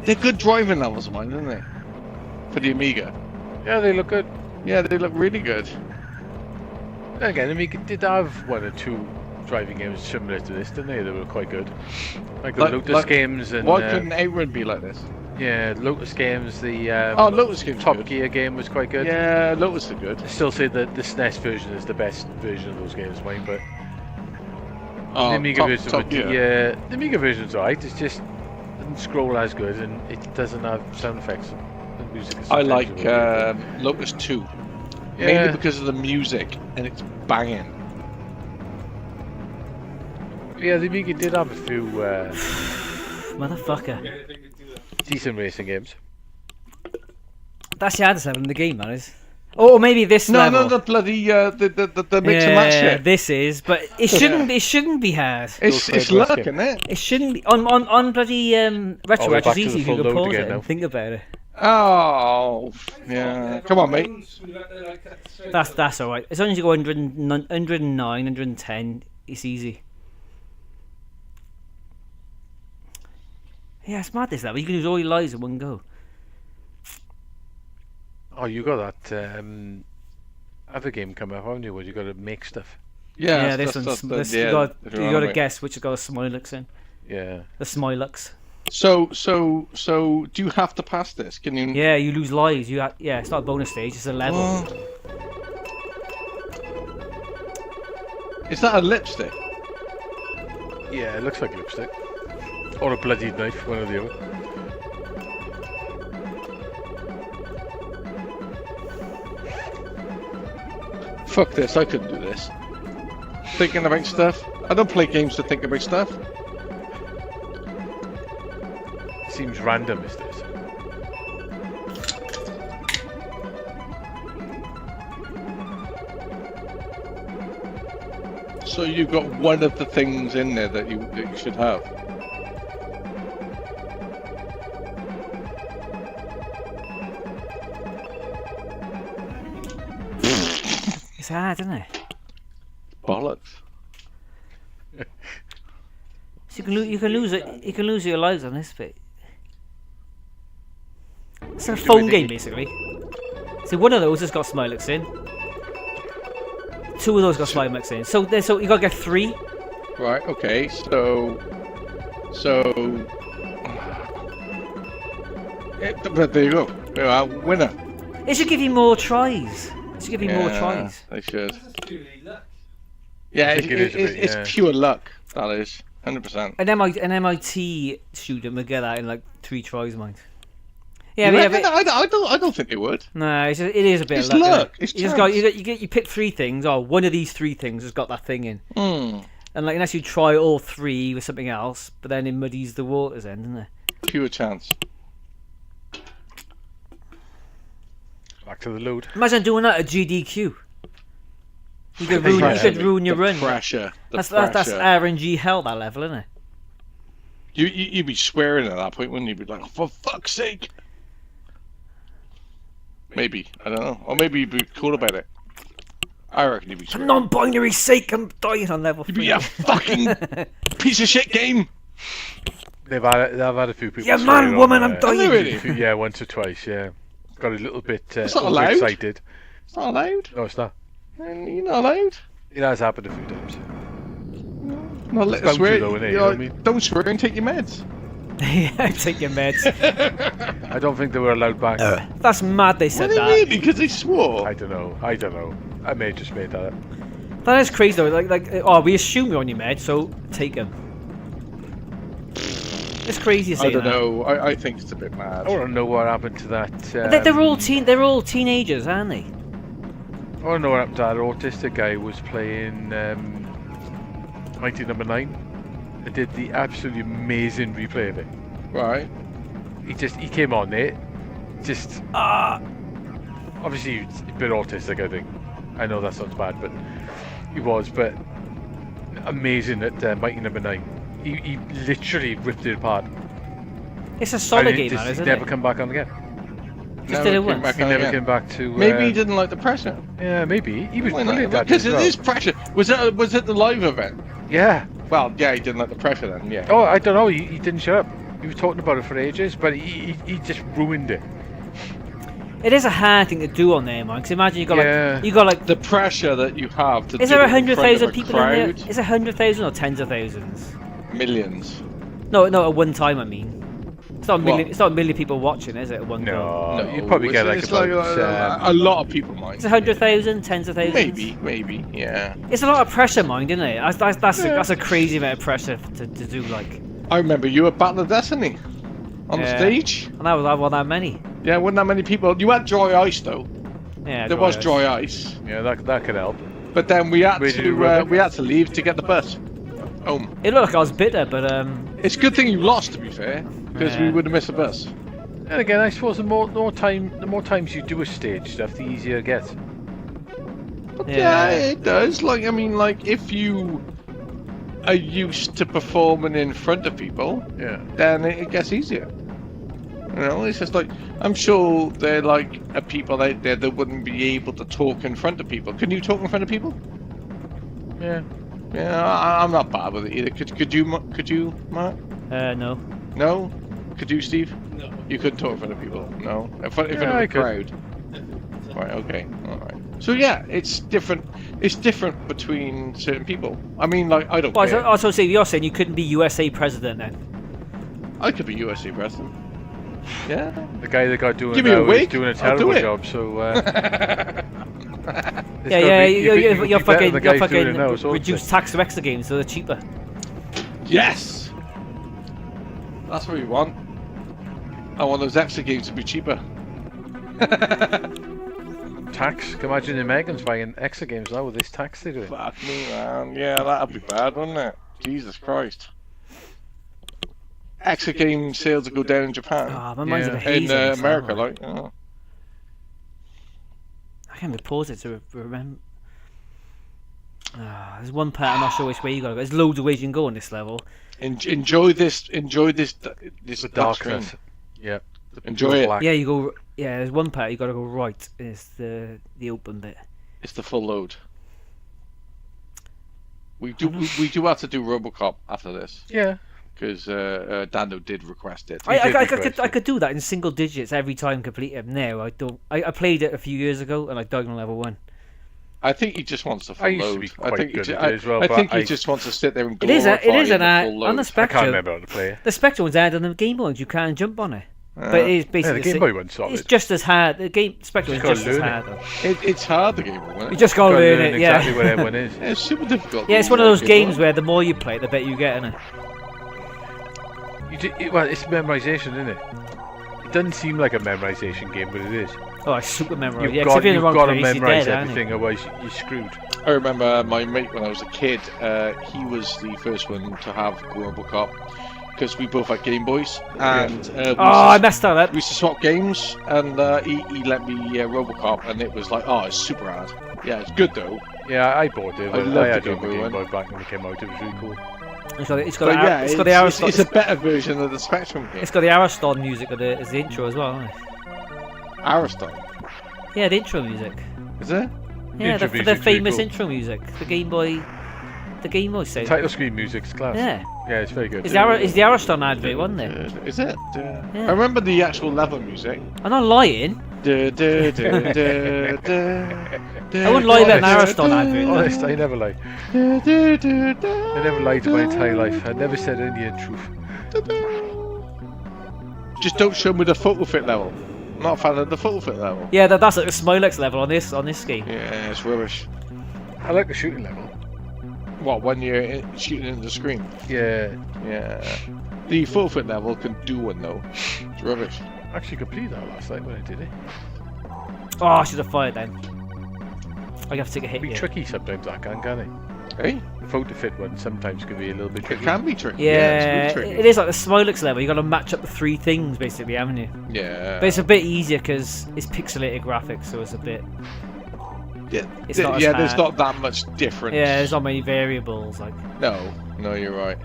They're good driving levels of mine, aren't they? For the Amiga. Yeah, they look good. Yeah, they look really good. Then again, Amiga did have 1 or 2 driving games similar to this, didn't they? They were quite good. Like the Lotus games and... Why couldn't Outrun be like this? Yeah, Lotus games, the Lotus games Top good. Gear game was quite good. Yeah, Lotus are good. I still say that the SNES version is the best version of those games, mine, but the Amiga version Top Gear. the Amiga version's alright, it's just doesn't scroll as good, and it doesn't have sound effects. The music is I sometimes like a little bit Locust 2. Yeah. Mainly because of the music, and it's banging. Yeah, the Amiga did have a few Motherfucker. Yeah, they could do that. decent racing games. That's the hardest level in the game, man. Is. Or maybe this No, level. no, the bloody the mix and match shit. This is, but it shouldn't. It shouldn't be hard. It's luck, isn't it? It shouldn't be on bloody Retro we're Edge. back It's to the easy if full you can load pause again it now. and think about it. Oh, yeah. Come on, mate. That's all right. As long as you go 109, 110, it's easy. Yeah, it's mad this level. You can use all your lives in one go. Oh, you got that other game coming up, haven't you? Where you got to make stuff. Yeah, this that's- one's. that's- This, yeah, you got if you're to on guess which has got a Smilux in. Yeah. The Smilux. So, do you have to pass this? Can you? Yeah, you lose lives. Yeah, it's not a bonus stage. It's a level. Oh. Is that a lipstick? Yeah, it looks like lipstick. Or a bloody knife, one or the other. Fuck this! I couldn't do this. Thinking about stuff. I don't play games to think about stuff. Seems random, is this? So you've got one of the things in there that you should have. It's hard, isn't it? Bollocks. So you can lose it. You can lose your lives on this bit. It's a phone game, basically. See, one of those has got Smilux in. Two of those got Smilux in. So you gotta get 3. Right. Okay. But there you go. Winner. It should give you more tries. It should give you more Yeah, tries. They should. That's purely luck. Yeah, I think it is a bit, it's yeah. pure luck. That is 100%. An MIT student would get that in like 3 tries, mind. You Yeah, reckon? but I don't think they would. no, it is a bit It's of luck. luck, Isn't it's it? chance. You pick 3 things. Oh, one of these 3 things has got that thing in, Hmm. and like unless you try all 3 with something else, but then it muddies the waters, then, doesn't it? Pure chance. Back to the load. Imagine doing that at GDQ. You could ruin your run. Pressure. That's RNG hell, that level, isn't it? You'd be swearing at that point, wouldn't you? You'd be like, for fuck's sake. Maybe. I don't know. Or maybe you'd be cool about it. I reckon you'd be For swearing. non-binary sake, I'm dying on level You'd 3. be a fucking piece of shit game. They've had a few people. Yeah, swearing man, on, woman, I'm Have they dying. really? Yeah, once or twice. Yeah, got a little bit It's not allowed. excited. It's not allowed. No, it's not. You're not allowed. It has happened a few times. No, It's bound swear. to though, innit? You know what I mean? Don't swear and take your meds. Yeah, take your meds. I don't think they were allowed back. That's mad they said Were they that. really? Because they swore. I don't know. I may have just made that up. That is crazy though. Oh, we assume you're on your med, so take them. It's crazy to say I don't that. know. I think it's a bit mad. I want to know what happened to that. They're all teenagers, aren't they? I want to know what happened to that autistic guy who was playing Mighty Number 9. I did the absolutely amazing replay of it. Right. He came on it, just obviously he's a bit autistic, I think. I know that sounds bad, but he was, but amazing at Mighty Number 9. He literally ripped it apart. It's a solid And game, just man, isn't never it? come back on again. Just did it came once. back He on never again. came back to. Maybe he didn't like the pressure. Yeah, maybe he was Why not? brilliant at it Because as it well. is pressure. Was it the live event? Yeah. Well, yeah, he didn't like the pressure then. Yeah. Oh, I don't know. He didn't shut up. He was talking about it for ages, but he just ruined it. It is a hard thing to do on there, man. Because imagine Yeah. you got like. The pressure that you have to. Is do there it in front of 100,000 a people in there? crowd. Is it 100,000 or tens of thousands? Millions. No, at one time. I mean, it's not a million. What? It's not a million people watching, is it? At one go. No, you probably get like it's about a lot of people might. It's 100,000, tens of thousands. Maybe, yeah. It's a lot of pressure, mind, isn't it? That's a crazy amount of pressure to do. Like, I remember you at Battle of Destiny. on the Yeah. stage. And that wasn't that many. Yeah, wasn't that many people. You had dry ice though. Yeah, There was dry ice. Yeah, that could help. But then we had Where did you run it? we had to leave to get the bus home. It looked like I was bitter, but It's a good thing you lost, to be fair, because we Yeah. would have missed the bus. And again, I suppose the more times you do a stage stuff, the easier it gets. But Yeah. yeah, it does. Like, I mean, like if you are used to performing in front of people, Yeah. then it gets easier. You know, it's just like I'm sure there are like people out there that wouldn't be able to talk in front of people. Can you talk in front of people? Yeah. Yeah, I'm not bad with it either. Could you, Mark? no. No. Could you, Steve? No. You couldn't talk in front of people. No. In front Yeah, of I a could. crowd. Right. Okay. All right. So yeah, it's different. It's different between certain people. I mean, like I don't Well, care. I was also saying you're saying you couldn't be USA president then. I could be USA president. Yeah. The guy that got doing Give me a now is week, doing a I'll do terrible it. job. So. Yeah, you're you're fucking so reduced tax for extra games, so they're cheaper. Yes. That's what we want. I want those extra games to be cheaper. tax. Can you imagine the Americans buying extra games now with this tax they're doing? Fuck me, man. Yeah, that'd be bad, wouldn't it? Jesus Christ. Extra game sales will go down in Japan. Ah, my mind's a Yeah. bit hazy. In on this America, now. like. Oh. I can't even pause it to remember. There's one part I'm not sure which way you gotta go. There's loads of ways you can go on this level. Enjoy this. Enjoy this. This The dark screen. darkness. Yeah. Enjoy it. Black. Yeah, you go. Yeah, there's one part you gotta go right. And it's the open bit. It's the full load. We do have to do RoboCop after this Yeah. because Dando did request it. I could do that in single digits every time completed. No, I don't. I played it a few years ago and I died on level 1. I think he just wants the full I used to load. be I quite think good he, at it as well, I but think he I- just wants to sit there and It is. It is glorify an the full on load. the I can't Spectrum. remember how to play it. The Spectrum one's added on the Game Boy, and you can't jump on it. But it is Yeah, basically the Game Boy one's solid. It's just as hard. The game Spectrum is Just just gotta as learn hard. it. Though. It's hard the game, isn't You it? just gotta Gotta learn learn it. exactly Yeah. where everyone is. Yeah, it's super difficult. Yeah, it's one of those games where the more you play it, the better you get in it. Well, it's memorization, isn't it? It doesn't seem like a memorization game, but it is. Oh, it's super memorable. You've Yeah, 'cause got, if you're in the wrong to place, you're memorize dead, aren't you? everything, otherwise you're screwed. I remember my mate when I was a kid. He was the first one to have RoboCop because we both had Game Boys, and I messed that up. we used to swap games, and he let me RoboCop, and it was like, oh, it's super hard. Yeah, it's good though. Yeah, I bought it. I I, love I the had it Game on the Boy Game one. Boy back when it came out. It was really cool. It's got But the yeah, it's got the it's a better version of the Spectrum game. It's got the Ariston music as the intro as well, hasn't it? Ariston, Yeah, the intro music. is it? Yeah, Intro the music's really famous cool. intro music. The Game Boy sound. Title screen music's class. Yeah. Yeah, it's very good. It's the Ariston advert, wasn't it? Is it? Yeah. I remember the actual level music. I'm not lying. I I wouldn't lie about an Ariston advert. Honest, I never lie. I never lied my entire life. I never said any truth. Just don't show me the photo fit level. I'm not a fan of the photo fit level. Yeah, that's like the Smilex level on this game. Yeah, it's rubbish. I like the shooting level. What, when you're shooting into the screen? Yeah. Yeah. The photo fit level can do one though. It's rubbish. I actually completed that last night when I did it. Oh, I should have fired then. I have to take a hit Be here. tricky sometimes, that can it? Hey, The photo fit one sometimes can be a little bit it tricky. can be tricky. Yeah, it's really it tricky. is like the Smilex level. You got to match up the 3 things basically, haven't you? Yeah. But it's a bit easier because it's pixelated graphics, so it's a bit. Yeah, it's not as there's hard. not that much difference. Yeah, there's not many variables. Like, No, you're right.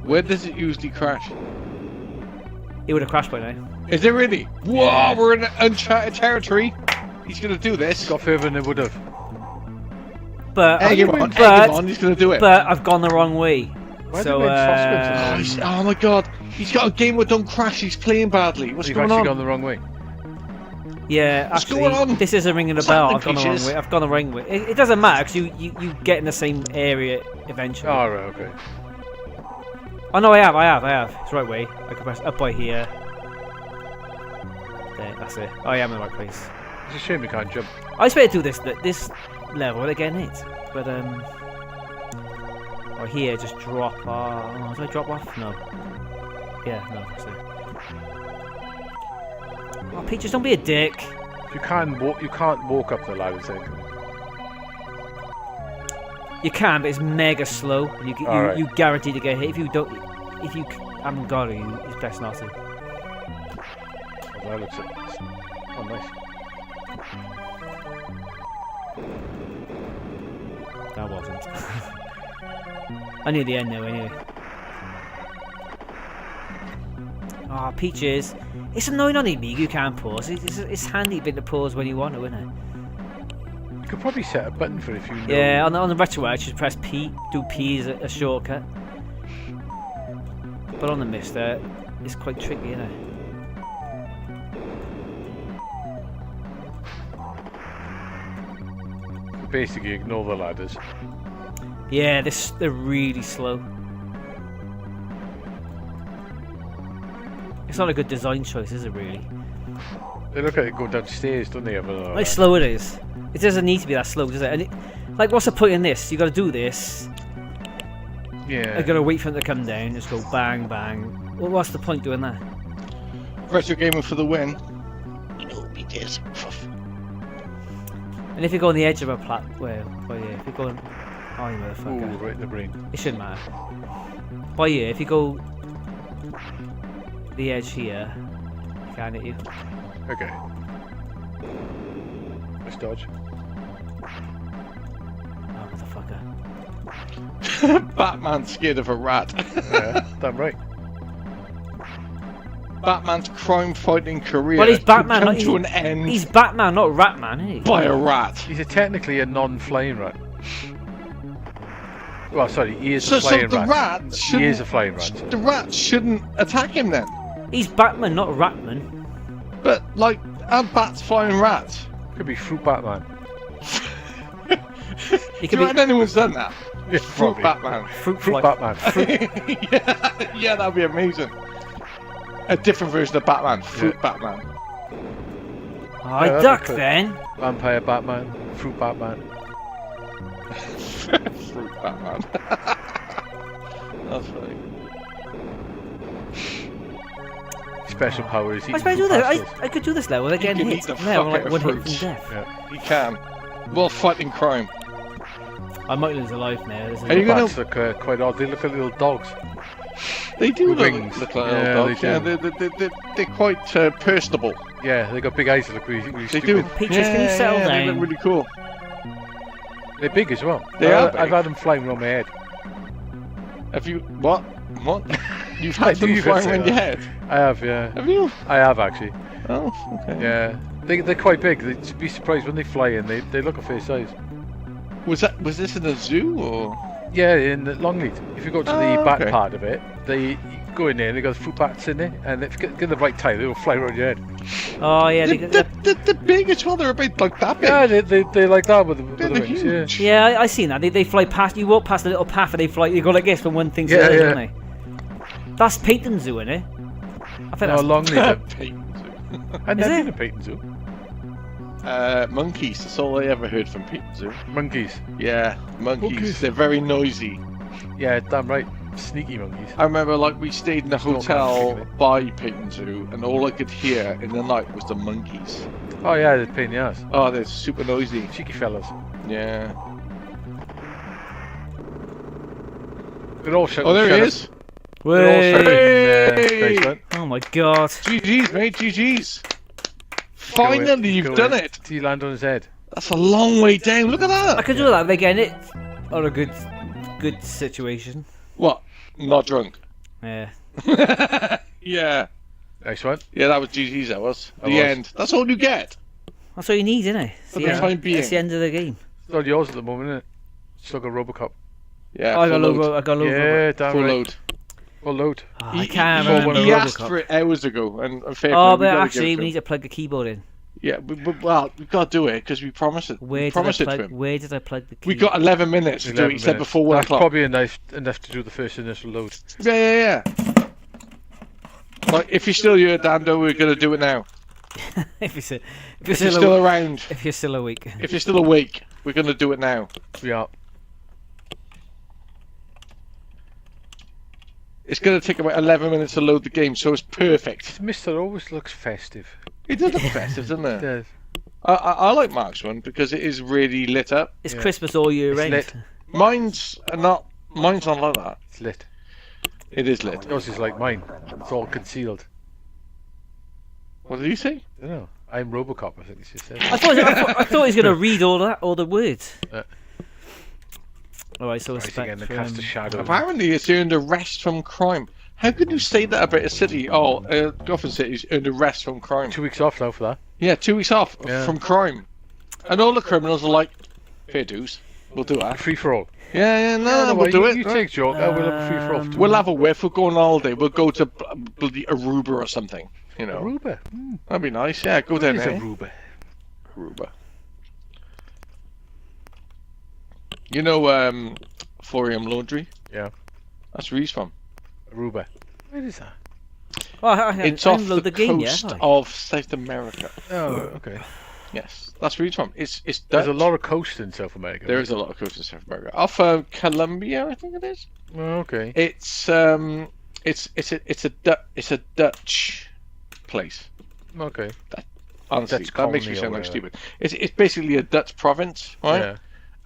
Where does it usually crash? it would have crashed by now. Is it really? Whoa, Yeah. we're in uncharted territory. He's gonna do this. Got further than it would have. But Egg him on, he's gonna do it. but I've gone the wrong way. Why So did they make Foskins Oh my god, he's got a game where don't crash, he's playing badly. What's You've going actually on? gone the wrong way. yeah, What's actually, going on? this isn't ringing a What's bell. happening, I've gone the wrong Peaches? way. I've gone the wrong way. It doesn't matter because you get in the same area eventually. Oh, right, okay. Oh no, I have. It's the right way. I can press up by here. There, that's it. Oh, I am in the right place. It's a shame we can't jump. I expect to do this level again, it. But Or here, just drop. Oh, did I drop off? No. Yeah, no, that's it. Oh, Peaches, don't be a dick. You can't walk up the ladders. Then. You can, but it's mega slow. Alright. You guarantee to get hit. If you haven't got it, it's best not to. Oh, that looks nice. That wasn't. I knew the end now anyway. Ah, Peaches. It's annoying on Amiga you can't pause. It's handy bit to pause when you want to, isn't it? You could probably set a button for it if you know. Yeah, on the retro edge, just press P. Do P as a shortcut. But on the Mister, it's quite tricky, isn't it? Basically, ignore the ladders. Yeah, they're really slow. It's not a good design choice, is it really? They look like they go downstairs, don't they? How slow it is. It doesn't need to be that slow, does it? And like, what's the point in this? You got to do this. Yeah. I got to wait for them to come down. Just go bang bang. Well, what's the point doing that? Retro Gamer for the win. You know what we did. And if you go on the edge of a well, yeah, if you go on, oh, you Ooh, motherfucker. right in the brain. It shouldn't matter. But yeah, if you go the edge here, I can't hit you. Okay. Nice dodge. Oh, motherfucker. Batman's scared of a rat. Yeah, damn right. Batman's crime-fighting career Well, he's Batman. could come Not, to an end he's Batman, not Ratman, isn't he? by a rat. He's technically a non-flying rat. Well, sorry, he is So a flying the rat. rat He shouldn't. is a flying rat. The rat shouldn't attack him then. He's Batman, not Ratman. But like, are bats flying rats? Could be Fruit Batman. He Do could you be reckon anyone's done that? Yeah, Fruit probably. Batman. fruit Fruit fly. Batman. yeah, that'd be amazing. A different version of Batman, Fruit Batman. Oh, Yeah, that'd duck be cool. then. Vampire Batman. Fruit Batman. Fruit Batman. That's funny. Special powers. I suppose I do that. I could do this level without getting can hit. eat the Yeah, fuck like out of one hit from fruits. death. Yeah. He can. Well, fighting crime. I might lose a life now. There's a Are you gonna- Bats look quite odd. They look like little dogs. They do With look, wings. look like Yeah, little dogs. they Yeah, do. they're quite personable. Yeah, they got big eyes that look really They stupid. do. Peaches, can you settle They down? look really cool. They're big as well. They are I've big. had them flying around my head. Have you what? What? You've I had them knew you could flying say around your that. head? I have, yeah. Have you? I have actually. Oh, okay. Yeah. They're quite big. You'd be surprised when they fly in. They look a fair size. Was this in a zoo or? Yeah, in the Longleat. If you go to the Oh, back okay. part of it, you go in there and they got fruit bats in there, and if you get the right time, they will fly around your head. Oh yeah, They're big as well. They're about like that big. Yeah, they like that with the They're wings. Yeah. huge. yeah. I seen that. They fly past. You walk past a little path and they fly. You go like this from one thing to Yeah, the other, yeah. don't they? That's Peyton Zoo, isn't it? I think No, that's. Longleat. Peyton Zoo. I've Is never it? been to Peyton Zoo. Monkeys. That's all I ever heard from Peyton Zoo. Monkeys. Yeah, monkeys. Monkeys. They're very noisy. Yeah, damn right. Sneaky monkeys. I remember, like, we stayed in a Still hotel can't think by Peyton Zoo, and all I could hear in the night was the monkeys. Oh yeah, they're a pain in the ass. Oh, they're super noisy. Cheeky fellas. Yeah. They're all shouting. Oh, there he shut is. up. They're all shouting. Hey! Nice one. Oh my god. GG's, mate. GG's. Finally, you've Go done in. it. Do you land on his head? That's a long way down. Look at I that. could do that again. It on a good situation. What? Not drunk. Yeah. Yeah. Nice one. Yeah, that was GG's. That was That the was. end. That's all you get. That's all you need, isn't it? For the time being. It's the end of the game. It's all yours at the moment, isn't it? Still got Robocop. Yeah. Oh, I got full load. load. I got load. Yeah, damn Full right. load. Full load. Oh, I can't he- remember. he He asked Robocop. for it hours ago, and fair play, Oh, we but gotta actually, give we it need to plug the keyboard in. to him. Yeah, well, we've got to do it because we promised it. Where We did I promised it to plug? him. Where did I plug the key? We got 11 minutes to do it. 11 He said minutes. before 1 That's o'clock. probably enough to do the first initial load. Yeah. Like, if you're still here, Dando, we're going to do it now. if you're If you're still around, if you're still awake. if you're still awake, we're going to do it now. We are. It's going to take about 11 minutes to load the game, so it's perfect. Mr. always looks festive. It does look festive, doesn't It it? does. I like Mark's one because it is really lit up. It's Yeah. Christmas all year It's round. lit. Mine's not like that. It's lit. It is lit. Yours is like mine. It's all concealed. What did you say? I don't know. I'm Robocop, I think it's just said. I thought he was going to read all the words. All right, so Right, again, the cast of shadows. Apparently, it's earned a rest from crime. How could you say that about a city? Oh, Gotham City's earned a rest from crime. 2 weeks off now for that. Yeah, 2 weeks off Yeah. from crime. And all the criminals are like, fair dues, we'll do that. Free for all. Yeah, no, we'll do it. You take Joker, we'll have a free for all. We'll have a whiff, we'll go on holiday, we'll go to bloody Aruba or something. You know, Aruba. that'd be nice. Yeah, go What down is there. Aruba? Aruba. You know, Forium Laundry? Yeah. That's where he's from. Aruba. Where is that? Oh, I It's off download the game, yeah, coast have I? of South America. Oh, okay. Yes, that's where he's from. It's There's Dutch. a lot of coast in South America. There is a lot of coast in South America. Off Colombia, I think it is. Oh, okay. It's a Dutch place. Okay. Honestly, Dutch that makes me colony or sound like whatever. stupid. It's basically a Dutch province, right? Yeah.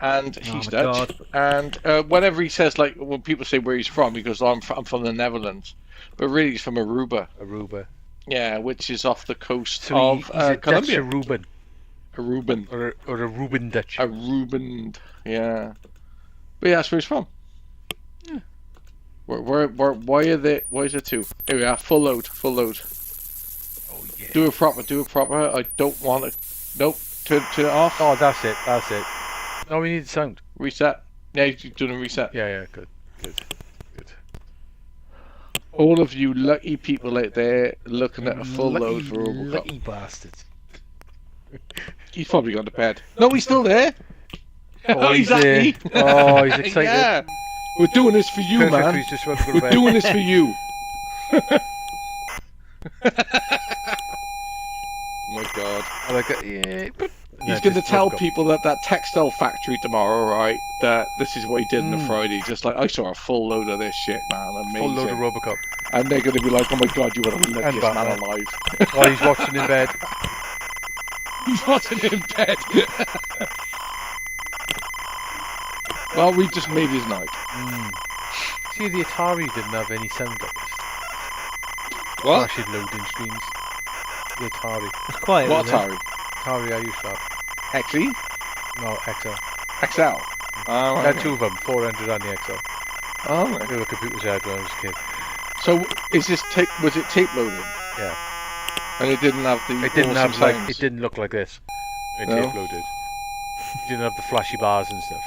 And Oh he's my Dutch. And whenever he says, like, when people say where he's from, he goes, I'm from the Netherlands. But really, he's from Aruba. Aruba. Yeah, which is off the coast So of he's a Dutch Colombia. Aruban. Aruban. Or a Aruban Dutch. Aruban, yeah. But yeah, that's where he's from. Yeah. Why is it two? Here we are, full load. Oh, yeah. Do it proper. I don't want it. Nope, turn it off. Oh, that's it. No, we need sound. Reset. Yeah, you're doing a reset. Yeah, good. All of you lucky people out there looking at a full load for Robocop. Lucky bastards. He's probably gone to bed. No, he's still there. Oh, he's happy. there. Oh, he's excited. Yeah. We're doing this for you, Perfect, man. he's just went to go to We're bed. doing this for you. Oh my god. I like it. Yeah, but... He's going to tell people that textile factory tomorrow, right, that this is what he did on a Friday. Just like, I saw a full load of this shit, man. Amazing. Full load of Robocop. And they're going to be like, oh my god, you are the And luckiest man Batman. alive. While he's watching in bed. He's watching it in bed. Well, we just made his night. See, the Atari didn't have any sound like this. What? Flashing loading screens. The Atari. It's quiet. What isn't it? Atari? Atari I used to have. XE? No, XL. XL? Oh, I had two of them, 400 and the XL. Oh, right. They were computers I had when I was a kid. So, is this was it tape loading? Yeah. And it didn't have the It didn't awesome have like, sounds? it didn't look like this. When No? tape loaded. It didn't have the flashy bars and stuff.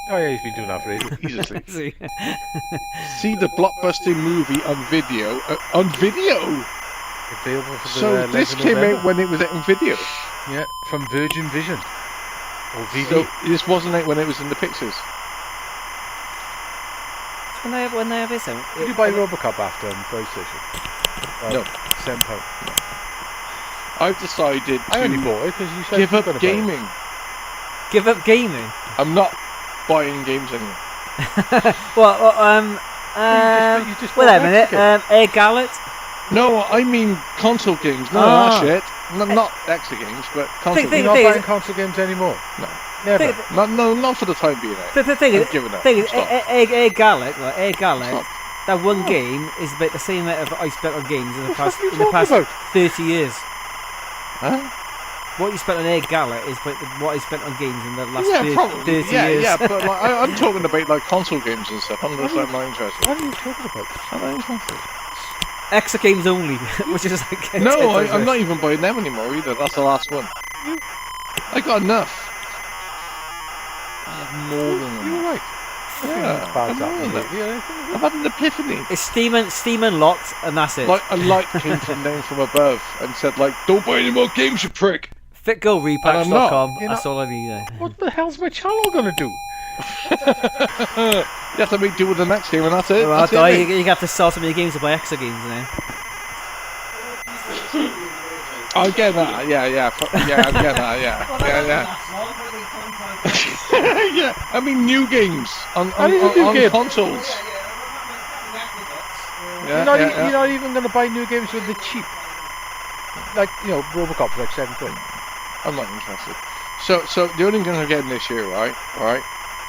Oh yeah, he's been doing that for ages. He's asleep. See? See the blockbuster movie on video. On video? Available for the So, this 11th came November. out when it was out on video. Yeah, from Virgin Vision. Or VV. So, this wasn't out when it was in the pictures. When they have this out. Did you buy Robocop after on PlayStation? No. £7. I've decided I only to bought it because you said give you were up gonna buy it. gaming. Give up gaming. I'm not buying games anymore. Well, you just wait bought a minute. Mexican. Air Gallet. No, I mean console games. No, Ah. that shit. Not Extra games, but console Think- You're games. not thing is- buying console games anymore? No. Never. Not for the time being. The thing is, I've given up. thing is, Stop. Air Gallet. Right, Air Gallet. Stop. That one game is about the same amount of I spent on games in the What past are you talking about? 30 years. Huh? What you spent on Air Gallet is about what I spent on games in the last Yeah, 30, probably. 30 Yeah, years. yeah, but like, I'm talking about like console games and stuff. I'm just like not interested. What are you talking about? I'm not interested. Extra games only, which is like No, I'm not even buying them anymore either. That's the last one. I got enough. I have more than You're enough. right. Yeah, Bad I'm that more than one, enough. yeah. I've had an epiphany. It's Steam unlocked, and that's it. Like a light came from down from above and said, like, "Don't buy any more games, you prick." FitGoRepacks.com. You're That's not- all I need. What the hell's my channel gonna do? You have to make do with the next game, and that's it. Well, That's you, it, mate. you have to sell so many games to buy extra games now. I get that. Yeah, I get that. Yeah. Yeah. I mean, new games on That is a new game. consoles. You're not even going to buy new games with the cheap. Like, Robocop for like £7. I'm not interested. So the only thing I'm getting this year, right?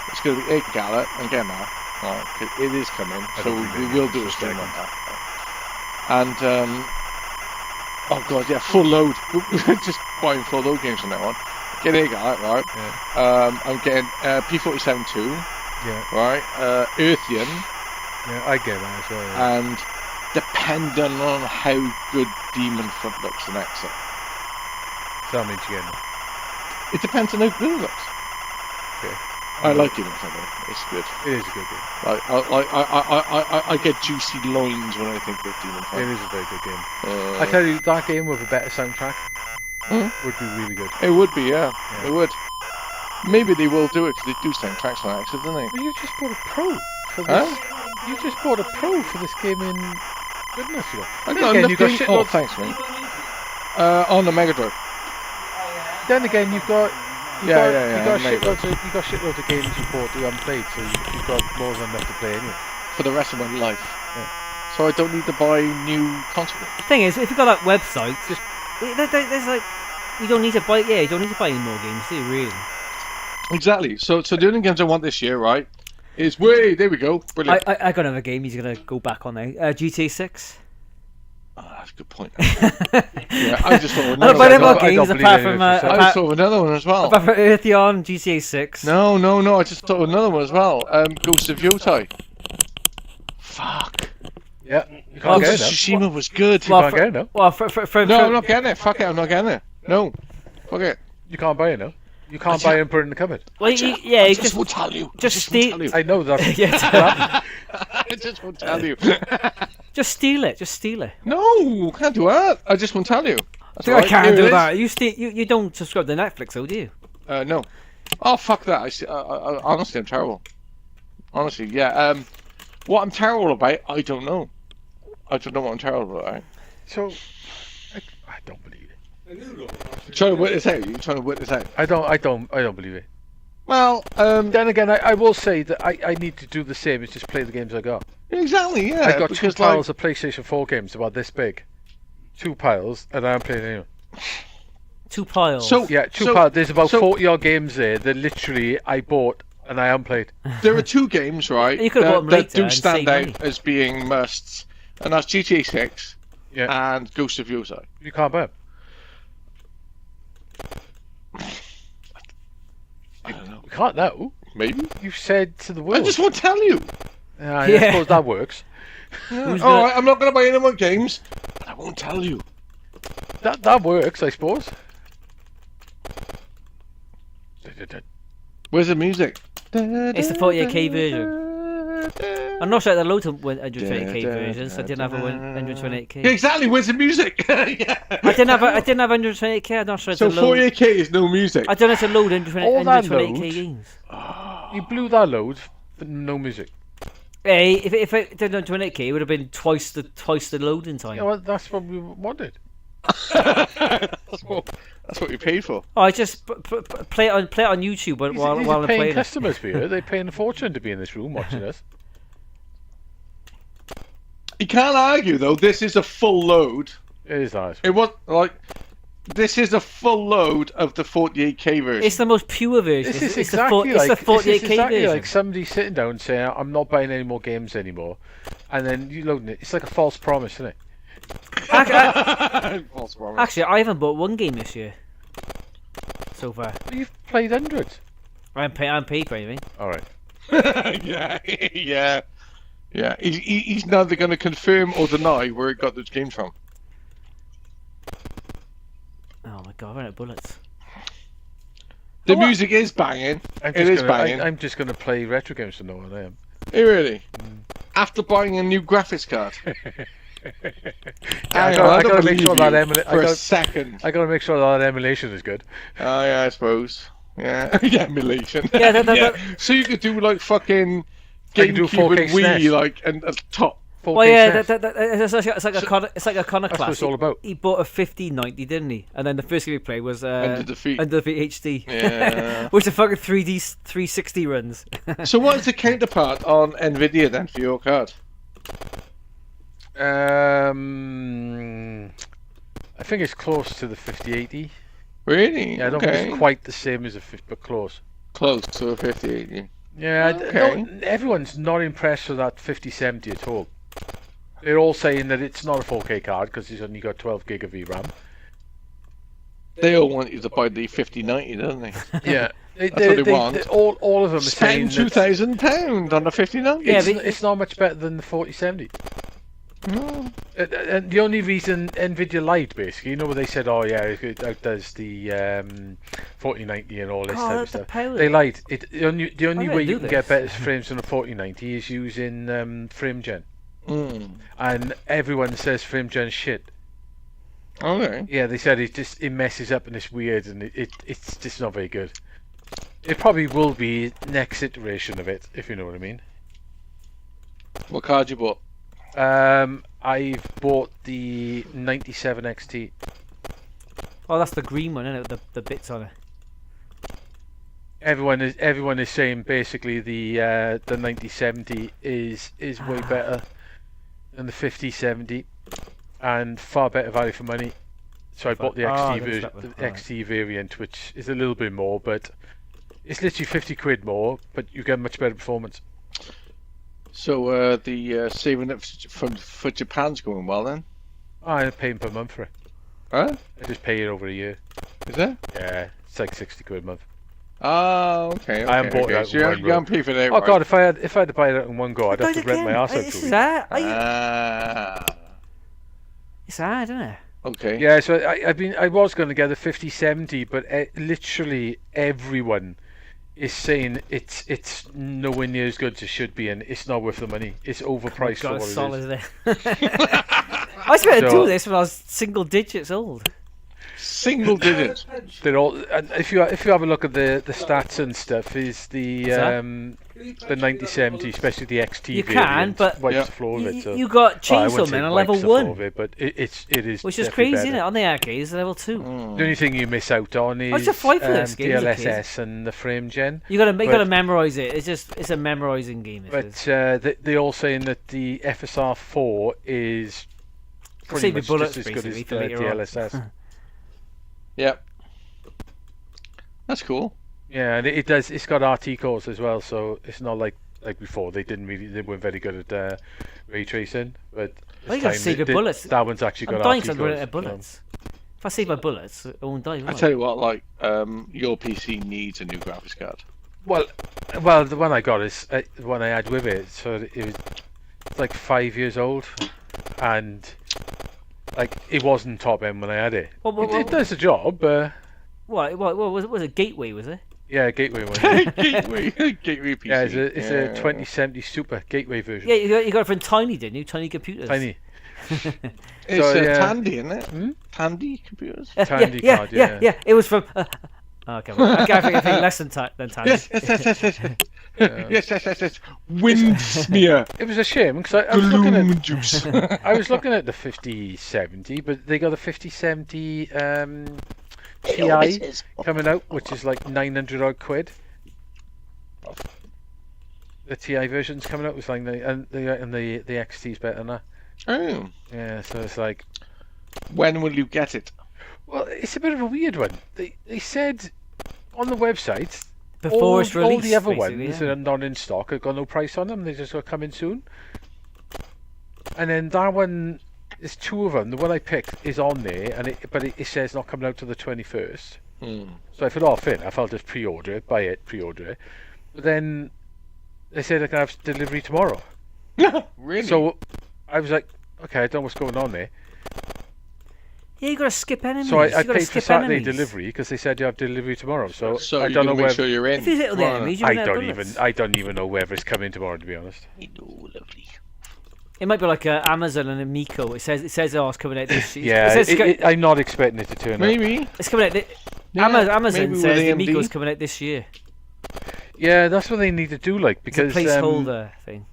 It's going to be 8 Gala and Gemma. Right, 'cause it is coming, so we will do a stream on that. And oh god, yeah, full load. Just buying full load games on that one. Get 8 Gala, right? Yeah. I'm getting P47 2. Yeah. Right, Earthian. Yeah, I get that as well. Yeah. And depending on how good Demon Front looks the next set. So that means you get it. It depends on how good it looks. Okay. I like Demon Front though. It's good. It is a good game. Like, I get juicy loins when I think of Demon Front. It is a very good game. I tell you, that game with a better soundtrack would be really good. It would be, yeah. It would. Maybe they will do it because they do soundtracks on Access, don't they? Well, you just bought a Pro for this. You just bought a Pro for this game in goodness ago. I Then again, you got shitloads. Thanks, man. On the Mega Drive. Then again, you got Mega shitloads of games you bought that you haven't played, so you've got more than enough to play anyway. For the rest of my life. Yeah. So I don't need to buy new consoles. The thing is, if you've got that website, there's like, you don't need to buy. Yeah, you don't need to buy any more games, do you? Really? Exactly. So the only games I want this year, right, is there we go. Brilliant. I got another game. He's gonna go back on now. GTA 6. Oh, that's a good point. Yeah, I just thought of I another don't buy any one. more games apart from I just thought of another one as well. apart from Eartheon, GTA 6. No, I just thought of another one as well. Ghost of Yotai. Fuck. Yeah, you can't Ghost get of it Tsushima was good. now. You can't get it now. Well, No, I'm not getting it. Fuck it, I'm not getting it. No. Fuck it. You can't buy it now. You can't buy it and put it in the cupboard. well, I you just won't tell you. just steal. I know that. Yeah, I just won't tell you. just steal it. Just steal it. No, can't do that. I just won't tell you. That's I right. can't Here do it is. that. You steal. You don't subscribe to Netflix, though, do you? No. Oh, fuck that. Honestly, I'm terrible. Honestly, yeah. What I'm terrible about, I don't know. I don't know what I'm terrible about. So, I don't believe it. Trying to work this out. You're trying to work this out. I don't believe it. Well, Then again, I will say that I need to do the same as just play the games I got. exactly. Yeah. I got 2 because, piles of PlayStation 4 games about this big. 2 piles, and I'm playing anyway. 2 piles. So Yeah, 2 piles. There's about 40 odd games there that literally I bought and I haven't played. there are 2 games, right, You could've bought them that later do and stand saved out money. as being musts, and that's GTA 6 Yeah, and Ghost of Yotai. you can't buy them. I don't know. You can't now. Maybe. You've said to the I world. just won't tell you. I Yeah. suppose that works. Who's All gonna- right, I'm not going to buy any more games. I won't tell you. That works, I suppose. Where's the music? It's the 48K version. I'm not sure the load to 128K versions. I didn't have a 128K. Yeah, exactly. Where's the music? Yeah. I didn't have 128K. I'm not sure So to load. 48K is no music. I don't know how to load All that 128K load. games. You blew that load for no music. Hey, if I did 128K, it would have been twice the loading time. Yeah, well, that's what we wanted. that's what you paid for. Oh, I just play it on YouTube These while are I'm paying playing it. customers for you. They're paying a fortune to be in this room watching us. You can't argue though. This is a full load. It is nice. It was like this is a full load of the 48K version. It's the most pure version. This is it's exactly the 48K this is exactly version. like somebody sitting down saying, "I'm not buying any more games anymore," and then you loading it. It's like a false promise, isn't it? False promise. Actually, I haven't bought one game this year so far. But you've played hundreds. I'm paid for anything. All right. yeah. He's neither going to confirm or deny where he got those games from. Oh my god, I ran out of bullets. The music is banging. It is banging. I'm just going to play retro games to know what I am. Hey, really? After buying a new graphics card. I don't gotta make believe sure that you for a I second. gotta make sure that emulation is good. Oh yeah, I suppose. Yeah, yeah, emulation. Yeah, that- So you could do like fucking I can do GameCube 4K and Wii, SNES. like and at the top. 4K Well, yeah, SNES. it's like a Connor That's what it's all about. He bought a 5090, didn't he? And then the first game he played was Under Defeat. Under Defeat HD. Yeah. Which the fucking 3D 360 runs. So what is the counterpart on Nvidia then for your card? I think it's close to the 5080. Really? Yeah, I don't think Okay. it's quite the same as a 50, but close. Close to a 5080. Yeah, Okay. everyone's not impressed with that 5070 at all. They're all saying that it's not a 4K card because it's only got 12 gig of VRAM. They all want you to buy the 5090, don't they? Yeah, That's what they want. all of them are saying Spend £2,000 on the 5090. Yeah, it's not much better than the 4070. No. And the only reason Nvidia lied, basically, where they said, "Oh yeah, it outdoes the 4090 and all this type of the stuff." power. They lied. The only gonna way do you can get this. better frames than a 4090 is using FrameGen, and everyone says FrameGen shit. Okay. Yeah, they said it messes up and it's weird and it's just not very good. It probably will be next iteration of it, if you know what I mean. What card you bought? I've bought the 97 XT. Oh, that's the green one, isn't it? The bits on it. Everyone is saying basically the 9070 is way better than the 5070 and far better value for money. So I bought the XT there's version, that one. the XT variant, which is a little bit more, but it's literally 50 quid more, but you get much better performance. So the saving up for Japan's going well then? I'm paying per month for it. Huh? I just pay it over a year. Is that? Yeah, it's like 60 quid a month. Oh, okay. I haven't bought it out So in you one haven't paid for that. Oh god, if I had to buy it in one go, I'd have to rent my arse out This to is a week. hard. Ah. It's hard, isn't it? Okay. Yeah, so I was going to get a 5070, but literally everyone is saying it's nowhere near as good as it should be, and it's not worth the money. It's overpriced for God, what it's it solid is. there. I was going to So- do this when I was single digits old. Single digits. They're all. And if you have a look at the stats and stuff, is the that? 9070, especially the XT You can, variant, but wipes Yeah. the floor of it. So. You got Well, I wouldn't Chainsaw say Man on wipes level the floor 1, of it, but it is which is definitely crazy, better. isn't it? On the arcades, level 2. The only thing you miss out on is used to fight for this game as a kid. DLSS and the frame gen. You gotta But- memorize it. It's a memorizing game. It But is. they're all saying that the FSR 4 is pretty Save your much bullets, just as good as basically, the for later on. DLSS. Yep. That's cool. Yeah, and it does. It's got RT cores as well, so it's not like before. They weren't very good at ray tracing. But Well, this you gotta time save your bullets. That one's actually I'm got dying RT to run cores. out of bullets. If I save my bullets, I won't die. I Will tell you what, like, your PC needs a new graphics card. Well, the one I got is the one I had with it. So it's like 5 years old, and like it wasn't top end when I had it. It does the job. What was it? Gateway, was it? Yeah, gateway one. Gateway PC. Yeah, it's a 2070 Super gateway version. Yeah, you got it from Tiny, didn't you? Tiny computers. Tiny. It's So, yeah. Tandy, isn't it? Hmm? Tandy computers. Tandy yeah, card, yeah, yeah. It was from. Okay, well, I think less than Tiny. Yes. Yes. Wind smear. It was a shame because I was looking Gloom at juice. I was looking at the 5070, but they got a 5070 Ti coming out, which is like 900 odd quid. The Ti version's coming out, was like and the XT's better than that. Oh. Yeah, so it's like, When will you get it? well, it's a bit of a weird one. They said on the website Before it's released. all the other basically, ones yeah. that are not in stock have got no price on them. They just got coming soon. And then that one, there's two of them. The one I picked is on there, but it says not coming out till the 21st. So I thought, oh, fair enough, I'll just pre-order it, pre-order it. But then they said I can have delivery tomorrow. Really? So I was like, okay, I don't know what's going on there. Yeah, you gotta skip enemies. So I You gotta paid for skip Saturday enemies. delivery because they said you have delivery tomorrow. So So I you don't know can make whether sure you're in. If you hit the tomorrow. enemies, you I run out don't of even bullets. I don't even know whether it's coming tomorrow, to be honest. Oh, lovely. It might be like Amazon and a Miko. It says oh, it's coming out this year. Yeah, it says I'm not expecting it to turn up. Maybe. it's coming out. Yeah, Amazon maybe says with the AMD. Miko's coming out this year. Yeah, that's what they need to do, like, It's a because placeholder thing.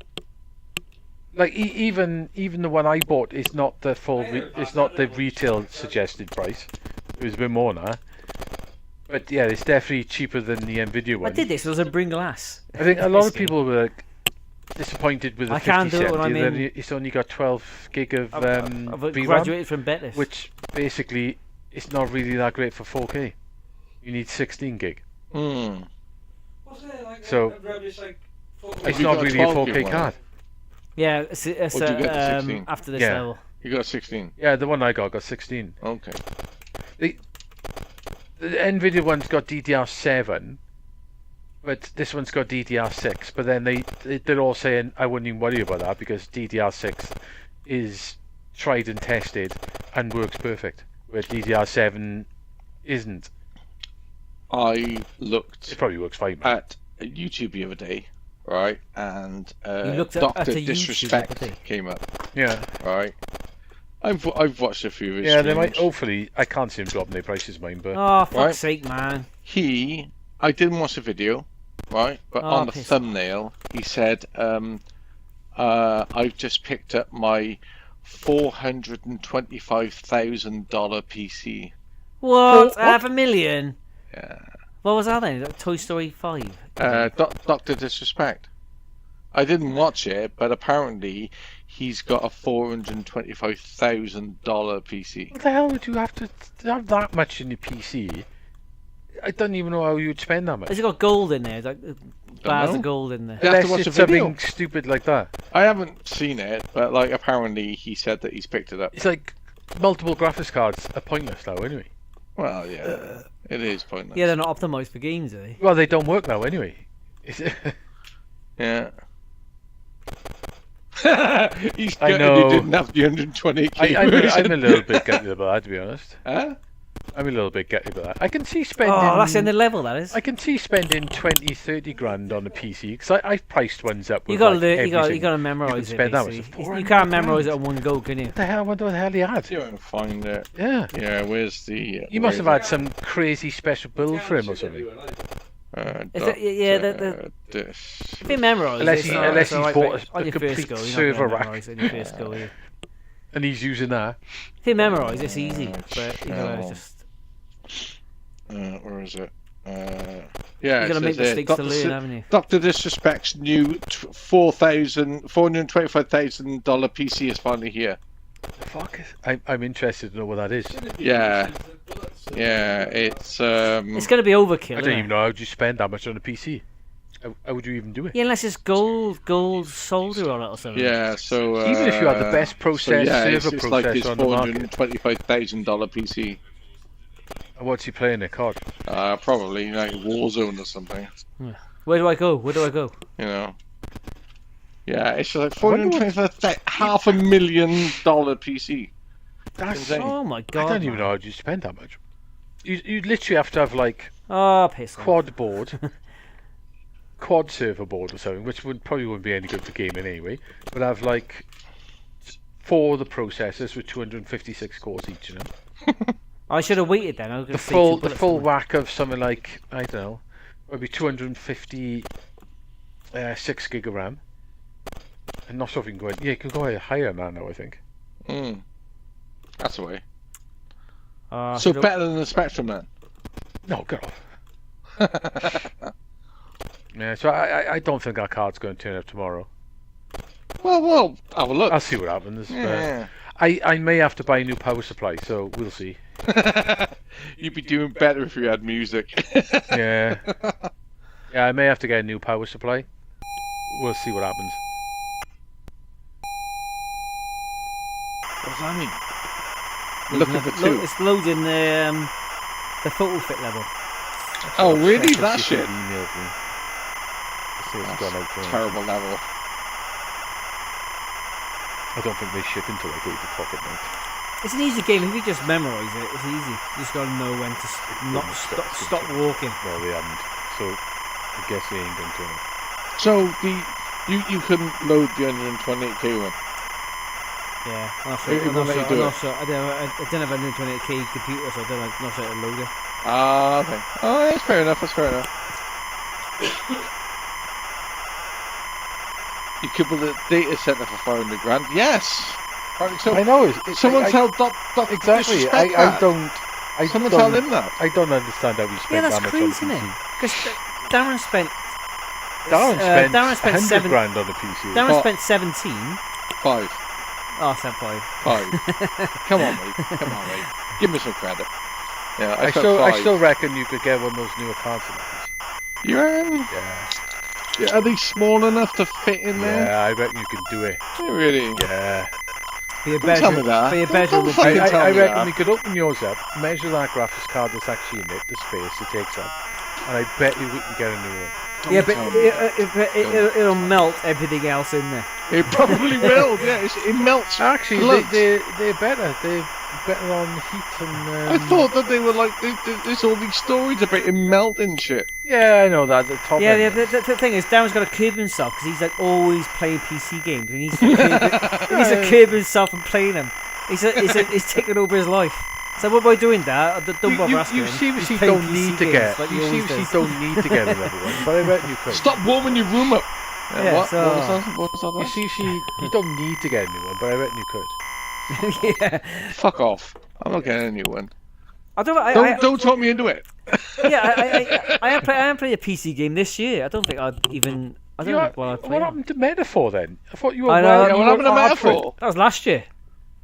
like even the one I bought is not the full. It's not the retail suggested price. It was a bit more now. But yeah, it's definitely cheaper than the Nvidia I one. did this. It was a bring glass. I think a lot of This game. people were disappointed with the I can't do it 5070 when I'm that in- it's only got 12 gig of I've VRAM, graduated from Betis. which basically it's not really that great for 4K. You need 16 gig. Hmm. What's it like? So- It's like It's you not got a really a 12 gig 4K one? card. Yeah, it's Or do you get the 16? after this Yeah. level. You got 16. Yeah, the one I got 16. Okay. The Nvidia one's got DDR7, but this one's got DDR6. But then they're all saying I wouldn't even worry about that because DDR6 is tried and tested and works perfect, where DDR7 isn't. I looked It probably works fine. Man. at YouTube the other day, right? And You looked at Doctor a YouTube Disrespect the other day? came up, Yeah, right? I've watched a few of his yeah. They might. streams. Hopefully, I can't see them dropping their prices, mine. But Oh, fuck's Right. sake, man. I didn't watch the video, right? But Oh, on the piss. thumbnail, he said, I've just picked up my $425,000 PC. What? What? $500,000? Yeah. What was that then? Like Toy Story 5? Doctor Disrespect. I didn't watch it, but apparently he's got a $425,000 PC. what the hell would you have to have that much in your PC? I don't even know how you'd spend that much. Has it got gold in there? Like bars know. of gold in there. You have to Unless watch it's the video. something stupid like that. I haven't seen it, but like apparently he said that he's picked it up. It's like multiple graphics cards are pointless now anyway. Well, yeah, it is pointless. Yeah, they're not optimised for games, are they? Well, they don't work now anyway. Yeah. He's I gutted know. he didn't have the 128K I'm version. a little bit gutted about that, to be honest. Huh? I'm a little bit gutted about that. I can see spending. Oh, that's in the level, that is. I can see spending 20, 30 grand on a PC because I've priced ones up. You With gotta like learn, you everything. gotta memorise it. spend that much. basically. You 400 can't memorise it grand. in one go, can you? What the hell? I wonder what the hell he had. See if I can find it. Yeah. Yeah, where's the? You must have where had some crazy special build for him or something. is it? Is it- yeah, If you memorise Unless it, he- it's not- unless it's all he's right, bought but a on your complete first go, you're not server gonna rack. memorise it on your first go, yeah. And he's using that. If you memorise, it's easy, but you gotta Oh. just where is it? Yeah, you it gotta make says here, mistakes to learn, haven't you? Doctor Disrespect's new $425,000 PC is finally here. Fuck. I'm interested to know what that is. Yeah, yeah, it's It's gonna be overkill. I isn't don't it? even know how would you spend that much on a PC. How would you even do it? Yeah, unless it's gold solder on it or something. yeah. So Even if you had the best process, it's server like his processor on the market. $425,000 PC. And what's he playing at COD? Probably like Warzone or something. Where do I go? Where do I go? You know. Yeah, it's like wonder what- $425,000 PC. That's insane. Oh my I god. don't even man. know how you spend that much. You literally have to have like Oh, piss off. quad board, quad server board or something, which probably wouldn't be any good for gaming anyway. But have like 4 of the processors with 256 cores each, you know. I should have waited then. I was gonna The say full two the bullets full for whack of something like I don't know, maybe 250 6 gig of RAM. I'm not sure if you can go. Yeah, you can go higher than that now. I think. Mm. That's the way. me. I So should've- better than the Spectrum, man. No, get off. Yeah, so I don't think that card's going to turn up tomorrow. Well, have a look. I'll see what happens. Yeah. I may have to buy a new power supply, so we'll see. You'd be doing better if you had music. Yeah. Yeah, I may have to get a new power supply. We'll see what happens. What does that mean? Looking for two. It's loading the photo fit level. Oh, really? Check and That see if shit? they emailed me. See if it's gone out to them. Terrible level. I don't think they ship until like 8 o'clock at night. It's an easy game. If you just memorise it, it's easy. You just gotta know when to not stop walking. Well, they haven't. So I guess they ain't going to turn up. So you couldn't load the 128K one. Yeah, I'm not Maybe sure. we'll let you do it. I don't have a 128K computer, so I'm not sure how to load it. Ah, okay. Oh, that's fair enough. That's fair enough. You could build a data center for 500 grand. Yes. Apparently so. I know. Someone tell Doc exactly. Disrespect I that. don't. Someone tell him that. I don't understand how we Yeah, spend that's that much crazy, on isn't a it? PC. Because Darren spent Darren spent Darren spent 100 grand on a PC. Darren Oh. spent 17. 5. Oh, I said 5. 5. Come on, mate. Come on, mate. Give me some credit. Yeah, I spent 5. still reckon you could get one of those newer cards in that. You reckon? Yeah. Yeah, are they small enough to fit in there? Yeah, I reckon you can do it. Really? Yeah. For your Don't tell me bedroom. that. For your Don't bedroom. fucking would be- tell I me reckon that. we could open yours up, measure that graphics card that's actually in it, the space it takes up, and I bet you we can get a new one. Yeah, but Don't tell me. it'll melt everything else in there. It probably will. Yeah, it melts. Actually, Floods. they're better. They're better on heat and. I thought that they were like there's all these stories about him melting shit. Yeah, I know that. The top Yeah, end. the thing is, Darren's got to curb himself because he's like always playing PC games. And he needs to curb himself and playing them. He's taking over his life. So what by doing that, don't bother asking You him. seriously He's playing don't PC need to games get. like he You always seriously does. don't need to get another one, but I bet you could. Stop warming your room up. Yeah, what? so- What was that? What was You that? seriously, you don't need to get a new one, but I reckon you could. Yeah, Fuck off. I'm not getting a new one. I don't. Don't talk me into it. I haven't played a PC game this year. I don't think I'd even. I don't know what I'd play. What happened to Metaphor then? I thought you were. I know, well, yeah, you what were happened to hard for it. Metaphor? That was last year.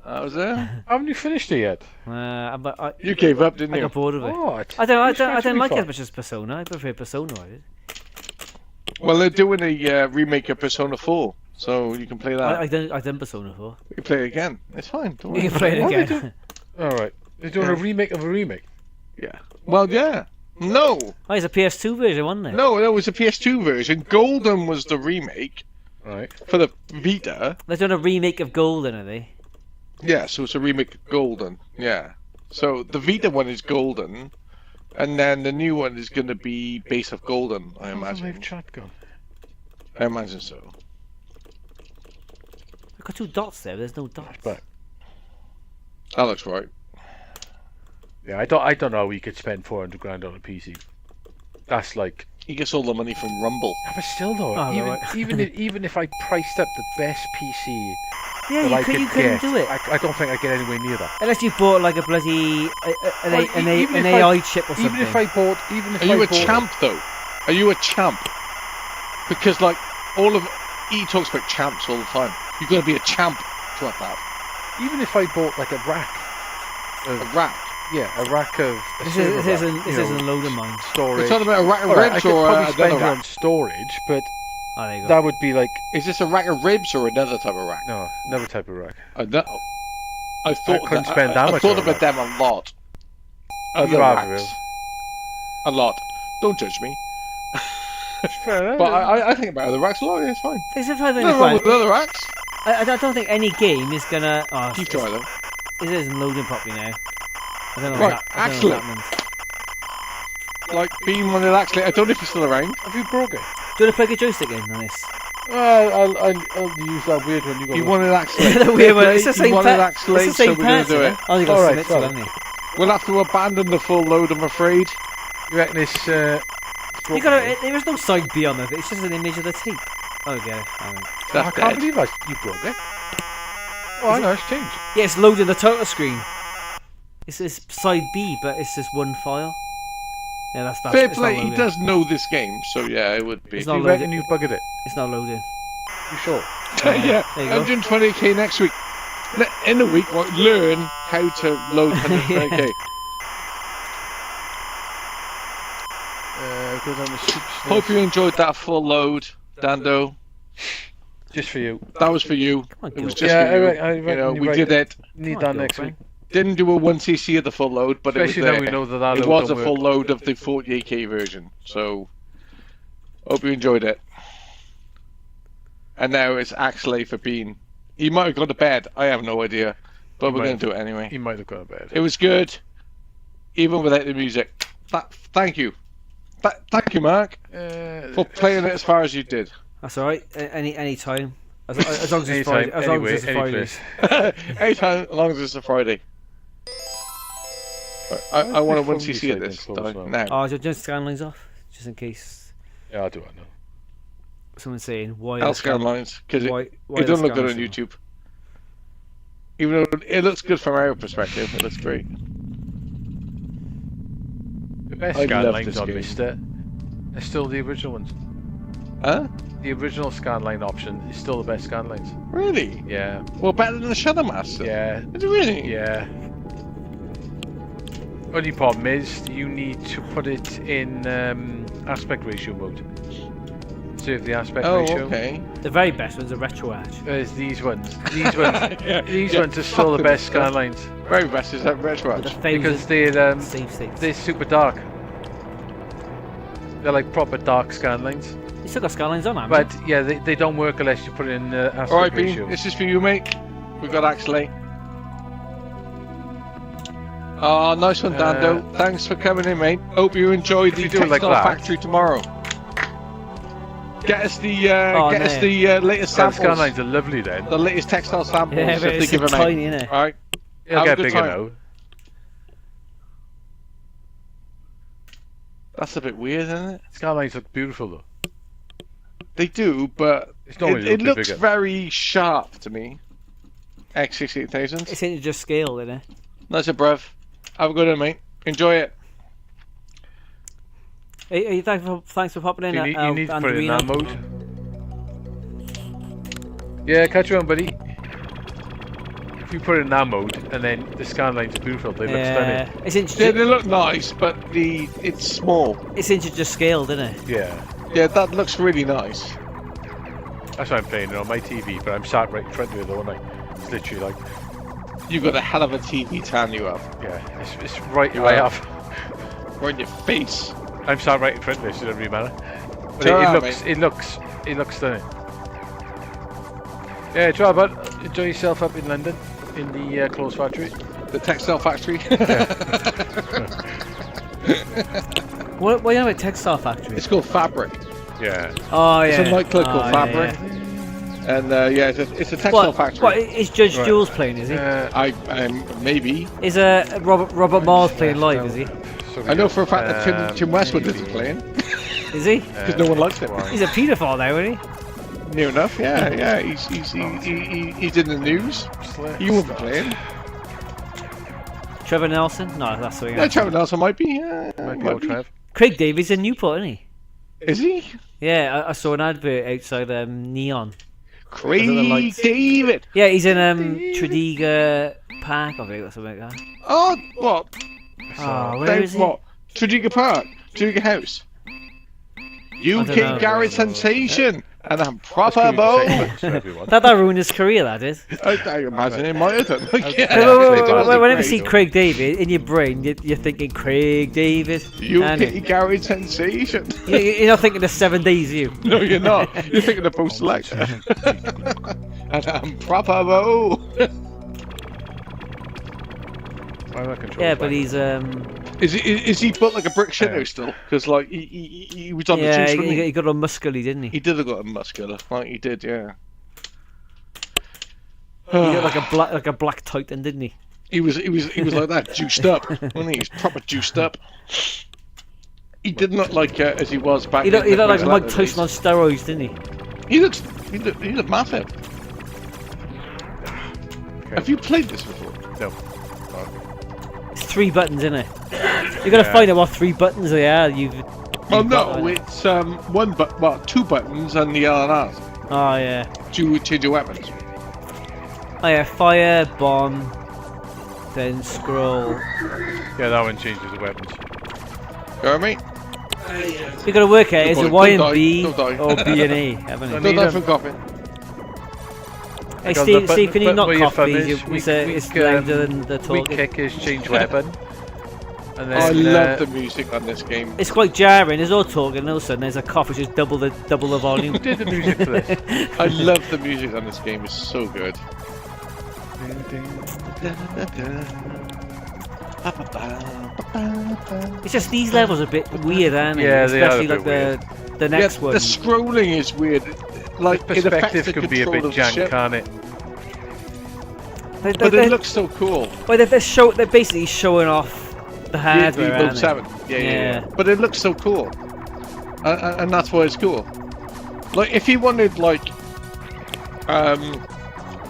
Was there? Haven't you finished it yet? I You gave up, didn't got you? bored of it. Oh, I don't like it it as much as Persona. I prefer Persona. I did. Well, they're doing a remake of Persona 4, so you can play that. I done Persona 4. You can play it again. It's fine. Don't You worry. can play it What are they again. All right, they're doing a remake of a remake. Yeah. Well, yeah. No. Oh, it's a PS2 version, wasn't it? No, it was a PS2 version. Golden was the remake Right. for the Vita. They're doing a remake of Golden, are they? Yeah, so it's a remake of Golden. Yeah. So the Vita one is Golden, and then the new one is going to be based off Golden, I How's the imagine. live chat gone? I imagine so. I've got 2 dots there. There's no dots. But That looks right. yeah, I don't know how we could spend 400 grand on a PC. That's like. He gets all the money from Rumble. Yeah, but still though, Oh, even right. even if I priced up the best PC Yeah, that you I couldn't get, do it I don't think I get anywhere near that. unless you bought like a bloody Well, even an if AI chip or something. Even if I bought, even if Are you I a bought champ though? Are you a champ? Because like all of he talks about champs all the time. You're going to be a champ to have that. even if I bought like a rack, A rack. yeah, a rack of a This server is rack, a load of mine. storage. We're talking about a rack of All right, I ribs could or probably spend another it on rack. storage, but Oh, there you go. that would be like Is this a rack of ribs or another type of rack? no, another type of rack. I know. I thought couldn't spend that I much thought on a about them a lot. You'd Other rather racks. will. A lot. Don't judge me. Fair enough. But I think about other racks a lot. Yeah, it's fine. It's a 500 Nothing wrong grand. with other racks. I don't think any game is gonna. Oh, Keep trying though. It isn't loading properly now. I don't know Right, what I don't know what actually. that means. Like being one of the actually, I don't know if it's still around. Have you broke it? Do you want to plug a joystick in on this? I'll use that weird one you got. You wanted actually. The weird one. It's the You same wanted part. actually, It's the so same we're gonna part. do isn't it. Oh, you got All to right, submit to, sorry. haven't you? We'll have to abandon the full load, I'm afraid. You reckon it's You got there is no side B on it. It's just an image of the tape. Oh, get it. Alright. I That's can't dead. believe you broke it. Oh, I know, it's changed. Yeah, it's loading the total screen. It's side B, but it's just one file. Yeah, that's Fair it's not play, he loading. does know this game, so yeah, it would be. It's Do not you reckon loading. you buggered it? It's not loading. You sure? Yeah, There you go. 120k next week. In a week, we'll learn how to load 120k. Goes on the soup Hope you enjoyed that full load, Dando. Just for you. That was for you. Come on, It was Gil. just Yeah, for you. I You know, reckon we you're did right. it. Need Come that on, next girlfriend. week. Didn't do a 1cc of the full load, but Especially it was now there. we know that It load was a don't full work. load of the 48k version. So, hope you enjoyed it. And now it's Axley for being. He might have gone to bed. I have no idea, but we're might going to do it anyway. He might have gone to bed. It was good, even without the music. Thank you. Thank you, Mark, for playing it as far as you did. That's alright. Any time. As long as it's Anytime, Friday. As long anyway, as it's any Friday. place. Anytime, as long as it's a Friday. I want a Before 1cc you of say this then close now. Oh, just scan lines off, just in case Yeah, I'll do it now. someone's saying why. I'll the scan lines because why it the doesn't look scan good on lines YouTube. Even though it looks good from our perspective, it looks great. The best I scan love lines this on game. Mister are still the original ones. Huh? The original scanline option is still the best scanlines. Really? Yeah. Well, better than the Shadow Master. Yeah. Is it really? Yeah. Only problem is you need to put it in aspect ratio mode. Save the aspect Oh, ratio. okay. The very best ones are retro edge. Whereas these ones. These ones. Yeah, These yeah. ones are still the best Fuck scanlines Very best is that retro The edge. because favourite they're save states. they're super dark. They're like proper dark scanlines. You still got skylines on, haven't But yeah, they don't work unless you put it in aspect All right, ratio. Bean. This is for you, mate. We've got Axley. Oh, nice one, Dando. Thanks for coming in, mate. Hope you enjoy the you do it like Textile that- Factory tomorrow. Get us the Oh, get us no. the latest The samples. scanlines are lovely then. The latest textile samples Yeah, if but they it's give them out. tiny, innit? All right. It'll Have a get good bigger time. now. That's a bit weird, isn't it? Scanlines look beautiful though. They do, but It's normally it a little bit looks bigger. very sharp to me. X68000. It's into just scale, isn't it? Nice, bruv. Have a good one, mate. Enjoy it. Hey, thanks for popping in. You need to put it in that Andrino. mode. Yeah, catch you on, buddy. If you put it in that mode, and then the scanlines are beautiful, they look Yeah, stunning. it's into Yeah, they look nice, but it's small. it's into just scaled, isn't it? Yeah, Yeah, that looks really nice. that's why I'm playing it on my TV, but I'm sat right in front of it though, and it's literally like, You've got a hell of a TV tan you have. yeah, it's right. You I have. have. Right in your face. I'm sat right in front of it, so it doesn't really matter. But It's alright, it looks stunning. Yeah, try bud. Enjoy yourself up in London, in the clothes factory. The textile factory. What do you know about Textile Factory? It's called Fabric. Yeah. Oh yeah. It's a nightclub called Oh, Fabric. yeah. And yeah, it's a textile factory. What is Judge Right. Jules playing? Is he? I maybe. Is Robert Mars playing live? Is he? I know for a fact that Tim Westwood isn't playing Is he? because no one likes him. He's a paedophile now, isn't he? Near enough, yeah. He's in the news. You won't be playing. Trevor Nelson? No, that's something Yeah, else. Trevor Nelson might be. Yeah, Might be might old be. Trev. Craig David's in Newport, isn't he? Is he? Yeah, I saw an advert outside Neon. Craig lights. David. Yeah, he's in Tredegar Park, I think, or something like that. Oh, what? Oh, where is he? What? Tredegar Park, Tredegar House. don't know. UK garage sensation, and I'm proper That's bow. good segment for everyone. That ruined his career, that did. I imagine it might have done. Whenever you see Craig David, in your brain, you're thinking Craig David. and UK garage sensation. You're not thinking of 7 Days View. No, you're not. You're thinking of post selection. And I'm proper bow. Why am I controlling Yeah, that? but he's Is he built like a brick shit house still? Because like he was on the yeah, juice, wasn't he got all muscly, didn't he? He did have got a muscular, like he did, yeah. He got like a black titan, didn't he? He was like that, juiced up, wasn't he? He was proper juiced up. He didn't look like as he was back. He looked in the like Chris Mike Leonard Tyson on days. steroids, didn't he? He looked massive. Okay. Have you played this before? No. It's 3 buttons, isn't it? You got to find out what 3 buttons they are. Well, you've got, no, it's two buttons and the L and R Oh yeah. to change your weapons. Oh yeah, fire, bomb, then scroll. Yeah, that one changes the weapons. Go on, mate. You got to work out is it Don't Y and die, B don't die. or B and A, haven't you? Don't No, need die them. from coughing. Hey Because Steve, the Steve, can you button not where your cough, thumb please? is, It's louder than the Weak talking. kick is change weapon. And then, I love the music on this game. It's quite jarring. There's all talking, and all of a sudden there's a cough, which is double the volume. Who did the music for this? I love the music on this game. It's so good. It's just these levels are a bit weird, aren't they? Yeah, they are a Especially bit like the next one. The scrolling is weird. Like it affects Perspective the can be a control bit of the jank, ship. can't it? But it looks so cool. Well, they're basically showing off the hardware, the aren't Evo they? 7. Yeah. Yeah. But it looks so cool. And that's why it's cool. Like, if you wanted, like,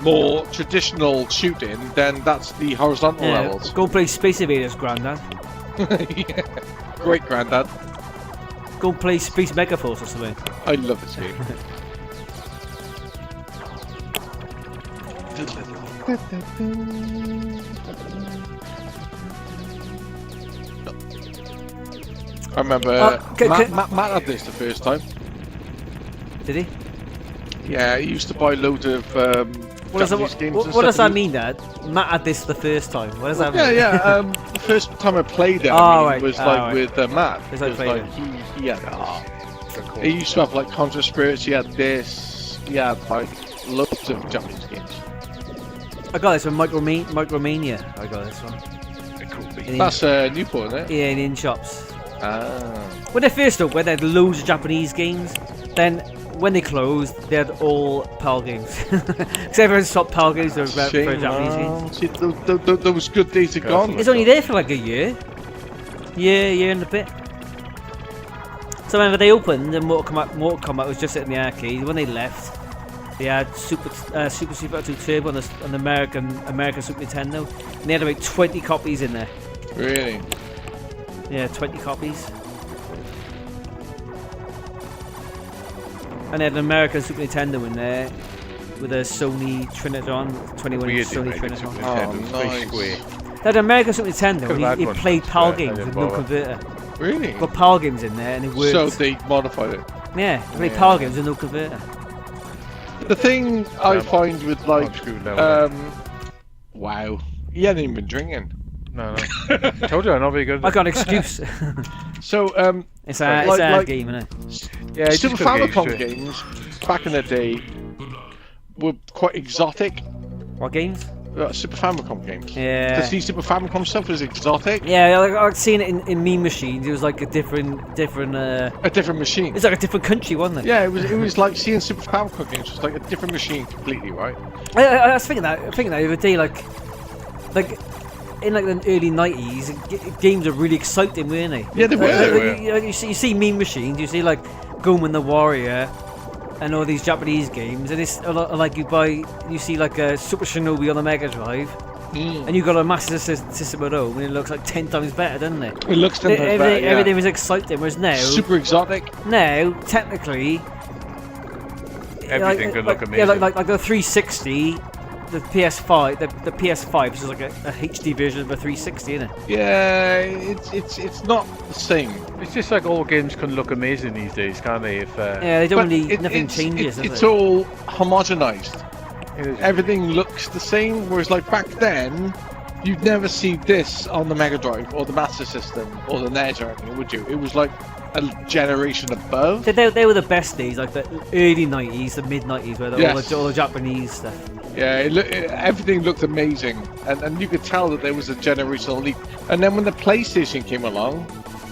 more traditional shooting, then that's the horizontal Yeah, levels. go and play Space Invaders, Grandad. Yeah. Great granddad. Go and play Space Megaforce or something. I love this game. I remember Matt had this the first time. Did he? Yeah, he used to buy loads of Japanese games. What does that mean, Dad? Matt had this the first time. What does that mean? Yeah. The first time I played it, was with Matt. He had he used to have like Contra Spirits. He had this. He had like loads of Japanese games. I got this from Micromania. I got this one. It could be. That's Newport, isn't it? Yeah, in shops. Ah. When they first opened, they had loads of Japanese games. Then when they closed, they had all PAL games. Because everyone stopped PAL games for Japanese games. See, those good days are gone. It's only there for like a year. Year and a bit. So whenever they opened, and Mortal Kombat was just in the arcade. When they left, they had Super Street 2 Turbo on the American Super Nintendo, and they had about 20 copies in there. Really? Yeah, 20 copies. And they had an American Super Nintendo in there with a Sony Trinitron, 21 inch Sony Trinitron. Oh, nice. They had an American Super Nintendo. He played PAL games with no converter. Really? Got PAL games in there and it worked. So they modified it. Yeah, they played PAL games with no converter. The thing I find with like, wow, he hadn't even been drinking. No. I told you I'm not very good. I got an excuse. So it's a game, isn't it? Yeah, Super Famicom games back in the day were quite exotic. What games? Super Famicom games. Yeah. To see Super Famicom stuff was exotic. Yeah, I've seen it in Meme Machines. It was like a different. A different machine. It's like a different country, wasn't it? Yeah, it was like seeing Super Famicom games. It was like a different machine completely, right? I was thinking that the other day, like in like the early 90s, games are really exciting, weren't they? Yeah, they were. You see Meme Machines. You see like Goman the Warrior. And all these Japanese games, and it's like you see like a Super Shinobi on the Mega Drive, and you got a Master System at home, and it looks like 10 times better, doesn't it? It looks 10 times better. Yeah. Everything was exciting, whereas now super exotic. Now, technically, Everything could look amazing. Yeah, like the 360. The PS5, the PS5 is like a HD version of a 360, isn't it? Yeah, it's not the same. It's just like all games can look amazing these days, can't they? If yeah, they don't really nothing changes. It's all homogenized. Everything looks the same. Whereas like back then, you'd never see this on the Mega Drive or the Master System or the NES or anything, would you? It was like a generation above. They were the best days, like the early 90s, the mid 90s, where all the Japanese stuff. Yeah, everything looked amazing, and you could tell that there was a generational leap. And then when the PlayStation came along,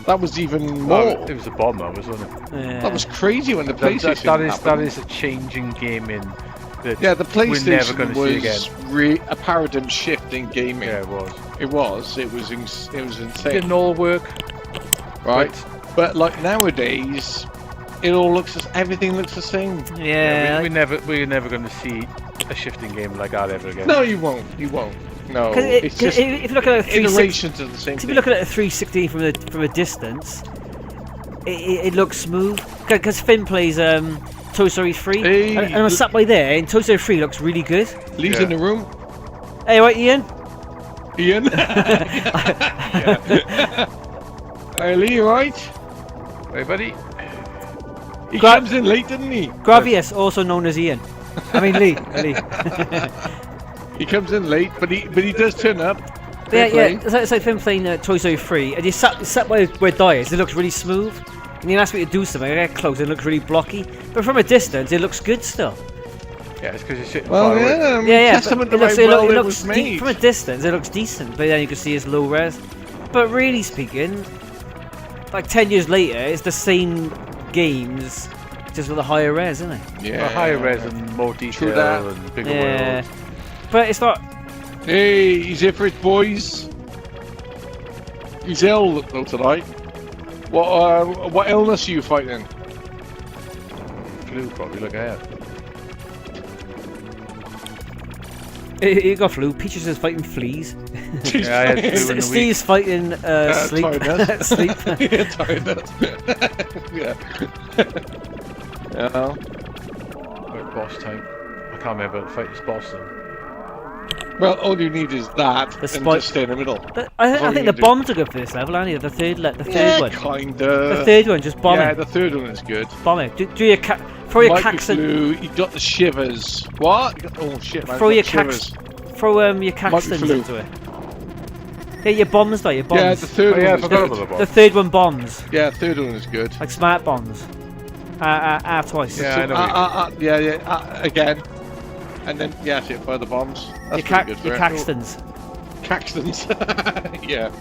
that was even more. It was a bomb, that was, wasn't it? Yeah. That was crazy when the PlayStation that is a changing game in. The PlayStation we're never going to see again. A paradigm shift in gaming. Yeah, it was. It was insane. Didn't all work, right? But like nowadays, everything looks the same. Yeah, we're never going to see a shifting game like that ever again. No, you won't. No, it's just if you look at a iterations of the same thing. If you look at a 360 from a distance, it looks smooth. Because Finn plays Toy Story 3, hey, and I'm sat by there, and Toy Story 3 looks really good. Leaves in the room. Hey, right, Ian? Hey, Lee, you right? Hey, buddy. He comes in late, didn't he? Gravius, also known as Ian. I mean Lee. He comes in late, but he does turn up. Yeah. It's like him playing Toy Story 3, and you sat by where Di is. It looks really smooth, and you ask me to do something. I get close, it looks really blocky. But from a distance, it looks good still. Yeah, it's because you're sitting far away. Testament to how it looks made. From a distance, it looks decent, but then you can see it's low res. But really speaking, like 10 years later, it's the same games, just with a higher res, isn't it? Yeah, higher res and more detail and bigger world. But it's not. Hey, he's here for his boys. He's ill though tonight. What illness are you fighting? Flu, probably. Look at that. He got flu. Peaches is fighting fleas. Yeah, I had flu in the Steve's fighting sleep. Tiredness. Sleep. Tiredness. Yeah. Yeah. Right, boss time. I can't remember the fight this boss then. Well, all you need is that, The and spike- just stay in the middle. I all think you the do. bombs are good for this level, aren't they? The third one. Kinda. The third one, just bomb Yeah, it. the third one is good. Bomb it. Do your throw your Might be caxton. flu, you got the shivers. What? Oh shit, man. Throw you your got shivers. Throw your caxtons flu. into it. Yeah, your bombs though, your bombs. Yeah, the third Oh yeah, I one is forgot good. about the boss. The third one bombs, Yeah, third one is good. like smart bombs. Twice. Yeah, I know what you Again. And then, yeah, that's it, fire the bombs. That's Your, pretty good for your it. caxtons. Caxtons. Yeah.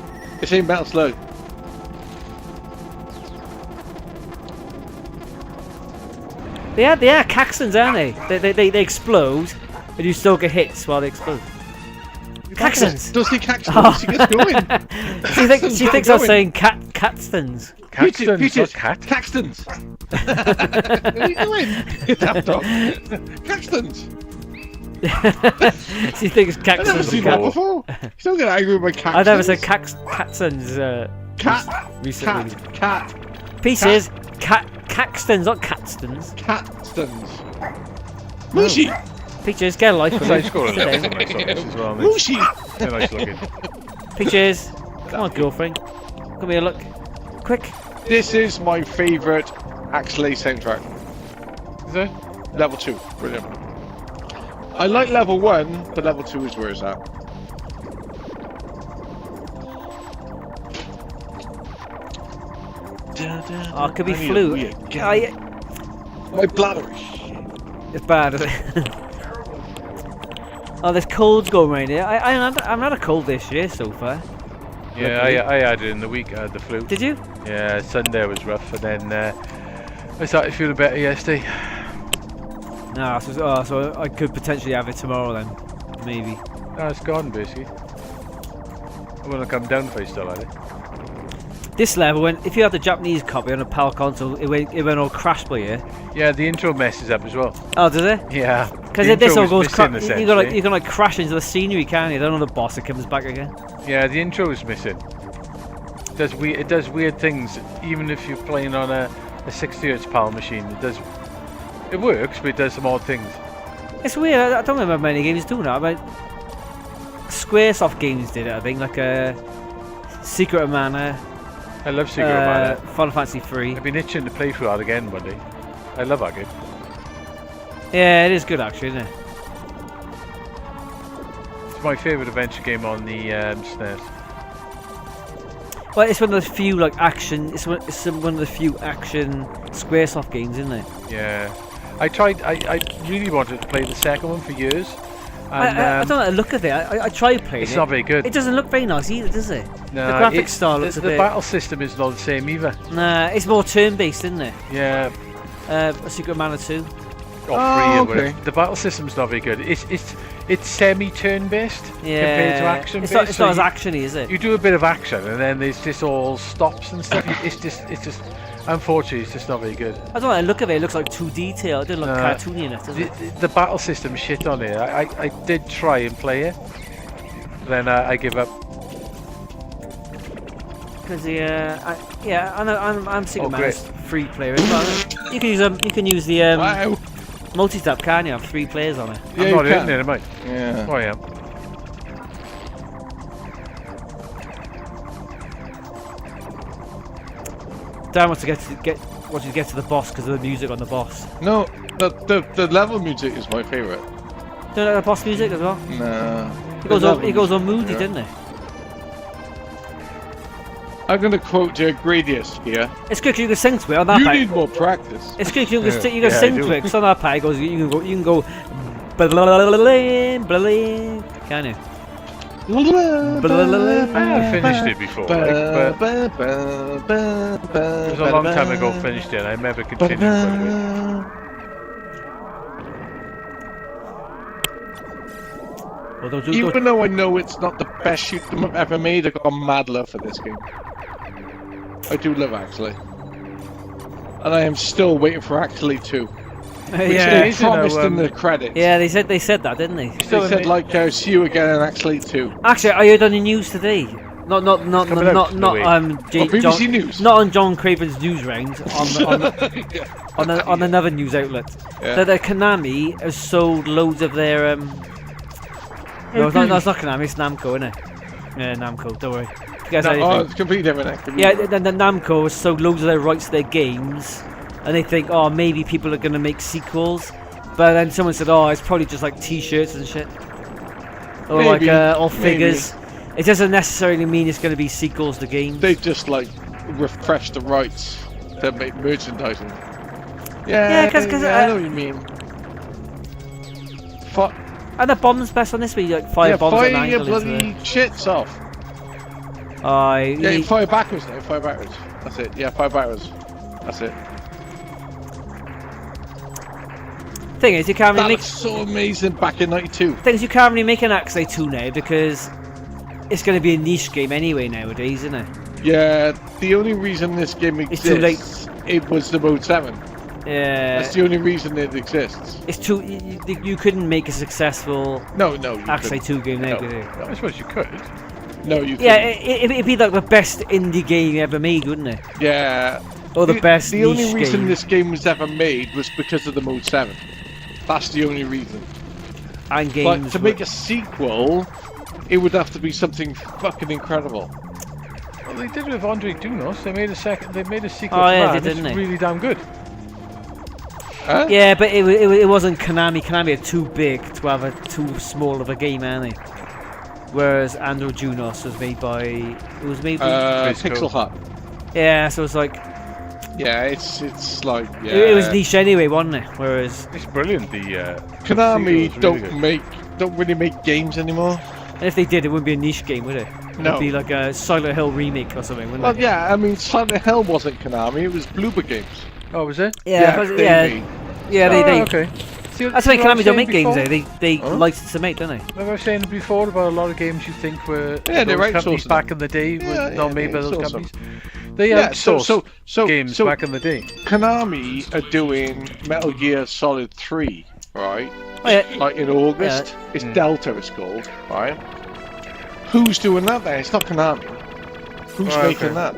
It's ain't metal slug. They are caxtons, aren't they? They explode, and you still get hits while they explode. Caxtons. Does he Caxtons? He gets going. She thinks I was saying catstons. Caxton, Peaches, not cat. Caxtons. What are you doing? You daft dog. Caxtons. She thinks I've never caxtons. seen that before. You don't get angry with my Caxtons. I've never said caxtons. cat. Recently. Cat. Pieces. Caxtons, not catstons. Caxtons. Mushy. Peaches, get a life. will I you? scored a Sit nice down. on this as well. mate. Mushy. They're nice looking. Peaches, come on, girlfriend. Come here, look. Quick. This is my favourite Axley soundtrack. Is it? Level 2. Brilliant. I like level 1, but level 2 is where it's at. Oh, it could be I need a flu. wee Oh, again. yeah. My bladder is shit. It's bad, isn't it? Oh, there's colds going around here. I'm not a cold this year so far. Yeah, I had it in the week. I had the flu. Did you? Yeah, Sunday was rough, and then I started feeling better yesterday. No, so I could potentially have it tomorrow then. Maybe. No, it's gone basically. I wouldn't come down if I still had it. This level, if you had the Japanese copy on a PAL console, it went all crashed by you. Yeah, the intro messes up as well. Oh, does it? Yeah. Because the this intro all was goes. missing, You can essentially. like crash into the scenery, can't you? Then on the boss, it comes back again. Yeah, the intro is missing. It does weird things, even if you're playing on a 60Hz PAL machine. It works, but it does some odd things. It's weird. I don't remember many games doing that. But Squaresoft games did it. I think like Secret of Mana. I love Secret of Mana. Final Fantasy 3. I've been itching to play through that again one day. I love that game. Yeah, it is good actually, isn't it? It's my favourite adventure game on the SNES. Well, it's one of the few like action. It's one of the few action Squaresoft games, isn't it? Yeah. I really wanted to play the second one for years. And, I don't like the look of it. I tried playing it. it's not very good. It doesn't look very nice either, does it? No, the graphics style looks a the bit. battle system is not the same either. Nah, it's more turn-based, isn't it? Yeah. Secret of Mana 2. Or Oh, free or whatever. okay. The battle system's not very good. It's semi-turn based Yeah. compared to action It's based. not, it's not as actiony, is it? You do a bit of action and then there's just all stops and stuff. It's just unfortunately it's just not very good. I don't like the look of it. It looks like too detailed. It doesn't look Nah. cartoony enough, does it? The battle system shit on it. I did try and play it, then I give up. Because I know I'm Secret Oh, Mana's free player as well. You can use the Wow. multi-tap, can you? Have 3 players on it. Yeah, I'm you not can. hurting it, am I? Yeah. Oh, I am. Dan wants to get to the boss because of the music on the boss. No, the level music is my favourite. Don't you like the boss music as well? Nah. He goes on moody, doesn't he? I'm going to quote your Gradius here. It's good 'cause you can sing to it on that You part. need more practice. It's good 'cause you can Yeah. you can Yeah, sing I to do. it 'cause on that part it goes you can go blah-blah-blah-blah-blah, can you? I have finished it before, but it was a long time ago finished it. I never continued with it. Well, those, Even though I know it's not the best shoot 'em up ever made, I got a mad love for this game. I do love Axley. And I am still waiting for Axley 2. Which yeah, they is, you know, promised in the credits. yeah, they said that, didn't they? They said, like, see you again in Axley 2. Actually, I heard on the news today Not coming out, Louis. BBC News. Not on John Craven's news round. On another news outlet. Yeah. That Konami has sold loads of their No, it's not Konami. It's Namco, isn't it? Yeah, Namco. Don't worry. It's completely different. Yeah, the Namco has sold loads of their rights to their games, and they think, oh, maybe people are gonna make sequels. But then someone said, oh, it's probably just like T-shirts and shit, or Maybe, or figures. It doesn't necessarily mean it's going to be sequels to games. They just like refresh the rights to make merchandising. Yeah, because I know what you mean. And the bombs best on this week, like fire bombs at an fire your angle. bloody shits off. Fire backwards now. Fire backwards. That's it. Yeah, fire backwards. That's it. Thing is, you can't really That make. looks so amazing back in '92. Thing is, you can't really make an Axie 2 now because it's going to be a niche game anyway nowadays, isn't it? Yeah, the only reason this game exists, too late. It was the Mode 7. Yeah. That's the only reason it exists. It's too. You couldn't make a successful No, Axie 2 game now, could you? I suppose you could. No, you couldn't. Yeah, it'd be like the best indie game ever made, wouldn't it? Yeah. Or the best The only niche reason game. this game was ever made was because of the Mode 7. That's the only reason. And games. But to make a sequel, it would have to be something fucking incredible. Well, they did with Andre Dunos. They made a sequel. They made a sequel Oh, to yeah, that. they And did, it's didn't they? really damn good. Huh? Yeah, but it wasn't Konami. Konami are too big to have a too small of a game, aren't they? Whereas Andro Junos was made by. It was made by. Pixel Hut. Yeah, so it's like. Yeah, it's like yeah. It was niche anyway, wasn't it? Whereas. It's brilliant. The Konami sequel's really good. don't really make games anymore. And if they did, it wouldn't be a niche game, would it? No. It'd be like a Silent Hill remake or something, wouldn't Well, it? yeah, I mean, Silent Hill wasn't Konami; it was Bloober Games. Oh, was it? Yeah, they. Okay. See, That's why see what I Konami was don't saying make games before? now. They license to make, don't they? Like I was saying before about a lot of games you think were Yeah, they're those companies outsourcing back them. in the day were Yeah, not yeah, made by they those outsource companies. They Yeah, outsourced games so back in the day. Konami are doing Metal Gear Solid 3, right? Oh, yeah. Like in August. Yeah. It's Delta, it's called, right? Who's doing that then? It's not Konami. Who's Right, making okay. that?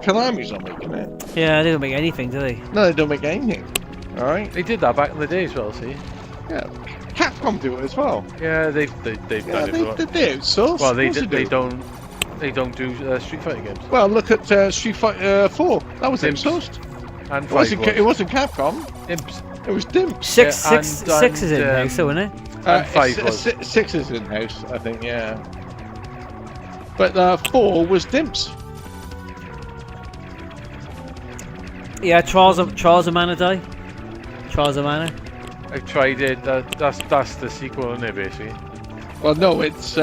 Konami's not making it. Yeah, they don't make anything, do they? No, they don't make anything. Alright? They did that back in the day as well. See? Yeah. Capcom do it as well. Yeah, they've Yeah, done it. they outsource. Well, Of they course don't do Street Fighter games. Well, look at Street Fighter 4. That was Dimps. outsourced. And It wasn't Capcom. Imps. It was Dimps. Six is in now, so isn't it? And 5 was. 6 is in house, I think. Yeah. But 4 was Dimps. Yeah, Trials of Mana die. Trials of Mana. I tried it. That's the sequel, isn't it? Basically. Well, no, it's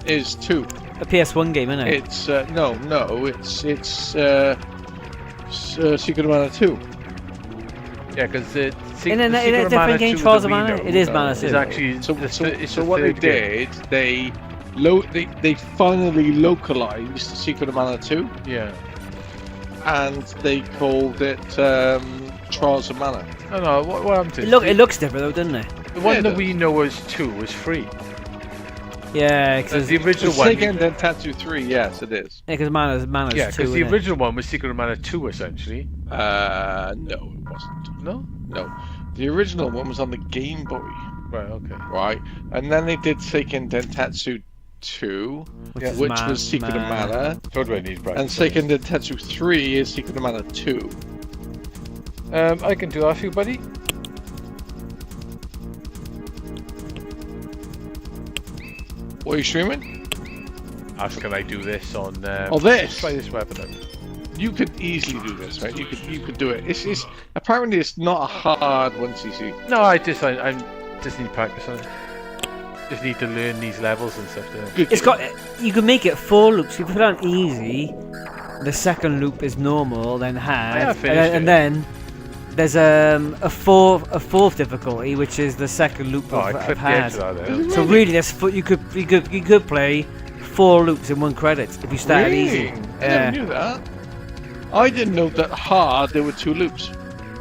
is 2. A PS1 game, isn't it? It's it's Secret of Mana 2. Yeah, because the In a Secret of different Mana game, 2 Trials that of we Mana. know It is Mana is 2. actually it's So the what they third game. did, they finally localized Secret of Mana 2, Yeah. and they called it Trials of Mana. No, what happened to It looks different though, doesn't it? the one Yeah, that we know as 2 was free. Yeah, The because original one. Sega and Dentatsu 3, yes, it is. Mana's Yeah, 2. because the innit? original one was Secret of Mana 2 essentially. No, it wasn't. No. No, the original one was on the Game Boy, Right. Okay. right? And then they did Seiken Dentatsu 2, Yeah. which was Secret of Mana, So do I need and Seiken Dentatsu 3 is Secret of Mana 2. I can do that for you, buddy. What are you streaming? Ask can I do this on? Oh, this? Try this weapon out. You could easily do this, right? You could do it. It's apparently it's not a hard one, CC. No, I just need practice on it. Just need to learn these levels and stuff. Don't I? Good It's game. got. You can make it 4 loops. You put it on easy. The second loop is normal, then hard, I finished it. and then there's a fourth difficulty, which is the second loop Oh, I of clipped the edge hard. of that there. So really, you could play 4 loops in 1 credit if you start Really? easy. I never knew that. I didn't know that hard there were 2 loops.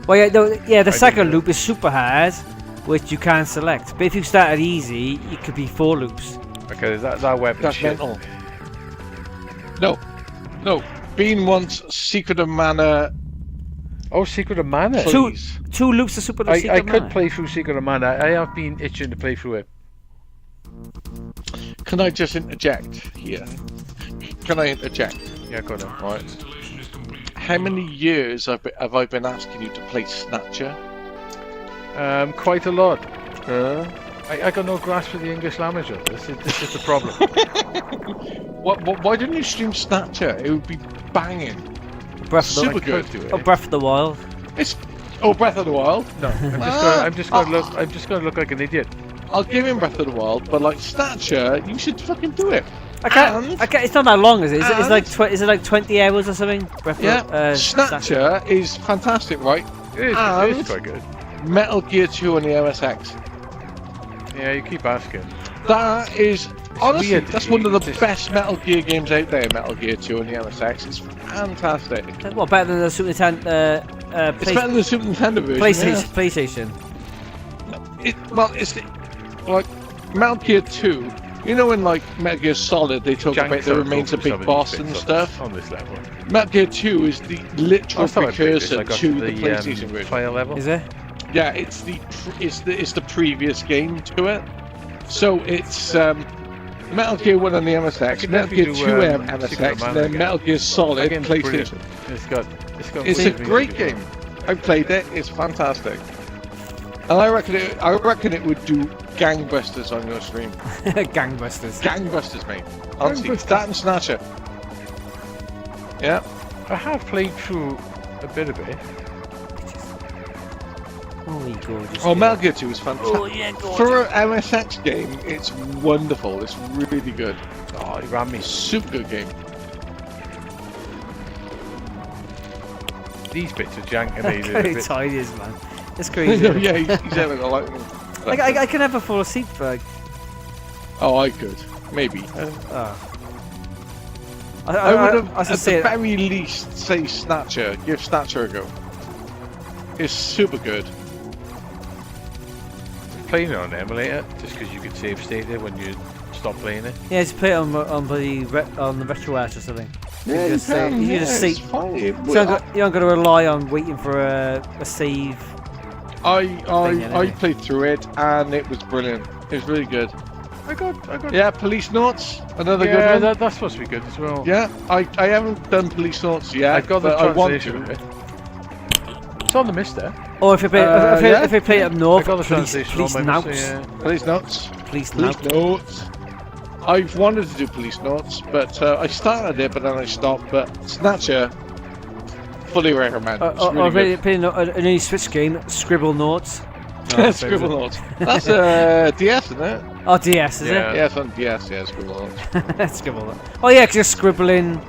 Well, yeah, the second didn't know. loop is super hard, which you can't select. But if you started easy, it could be 4 loops. Okay, that weapon That's shit. mental. No. Bean wants Secret of Mana. Oh, Secret of Mana. Please. Two loops of Super I Secret could Mana. play through Secret of Mana. I have been itching to play through it. Can I just interject here? Can I interject? Yeah, go on. Right. How many years have I been asking you to play Snatcher? Quite a lot. I got no grasp for the English language. This is the problem. Why didn't you stream Snatcher? It would be banging. Super good. Breath of the Wild. Breath of the Wild. No, I'm just gonna look like an idiot. I'll give him Breath of the Wild, but like Snatcher, you should fucking do it. I can't. It's not that long, is it? Is it like 20 hours or something? Snatcher is fantastic, right? It is quite good. Metal Gear 2 on the MSX. Yeah, you keep asking. That is honestly, weird. that's one of the best Metal Gear games out there. Metal Gear 2 on the MSX. It's fantastic. What, better than the Super Nintendo? It's better than the Super Nintendo version. PlayStation. It's like Metal Gear 2. You know, in like Metal Gear Solid, they talk about there remains a big boss and stuff. On this level. Metal Gear 2 is the literal precursor to the PlayStation version. Fire level. Is it? Yeah, it's the previous game to it. So it's Metal Gear 1 on the MSX, Metal Gear 2 MSX, and then Metal Gear Solid PlayStation. It's a great game. I played it. It's fantastic. And I reckon it would do gangbusters on your stream. Gangbusters, mate. Honestly, that and Snatcher. Yeah. I have played through a bit of it. Oh, gorgeous. Oh, Metal Gear 2 is fantastic. Oh, yeah, gorgeous. For an MSX game, it's wonderful. It's really good. Oh, he ran me. Super good game. These bits are jank and Look how they tight he is, man. It's crazy. Yeah, he's having a like. I can never fall asleep, Berg. Oh, I could. Maybe. I would have, at the very least, say Snatcher. Give Snatcher a go. It's super good. playing it on the emulator just because you could save state it when you stop playing it. Yeah, just play it on the retro ash or something. Yeah, you just say, you just see. it's fine. You don't got to rely on waiting for a save. I played through it and it was brilliant. It was really good. I got. Yeah, Police Notes, another good one. That's supposed to be good as well. Yeah, I haven't done Police Notes yet. I've got the but translation I of want it. to. It's on the Mister. Or if you play, if you play it up north, I got the Police translation on my Notes. Mister. Yeah. Police Notes. Police Police Notes. I've wanted to do Police Notes, but I started it, but then I stopped. But Snatcher, fully recommend. It's really good. Playing a new Switch game, Scribble Notes. Scribble Notes. That's DS, isn't it? Oh, DS, is Yeah. it? Yeah, it's on DS. Yeah, Scribble Notes. Scribble Notes. Oh yeah, 'cause you're scribbling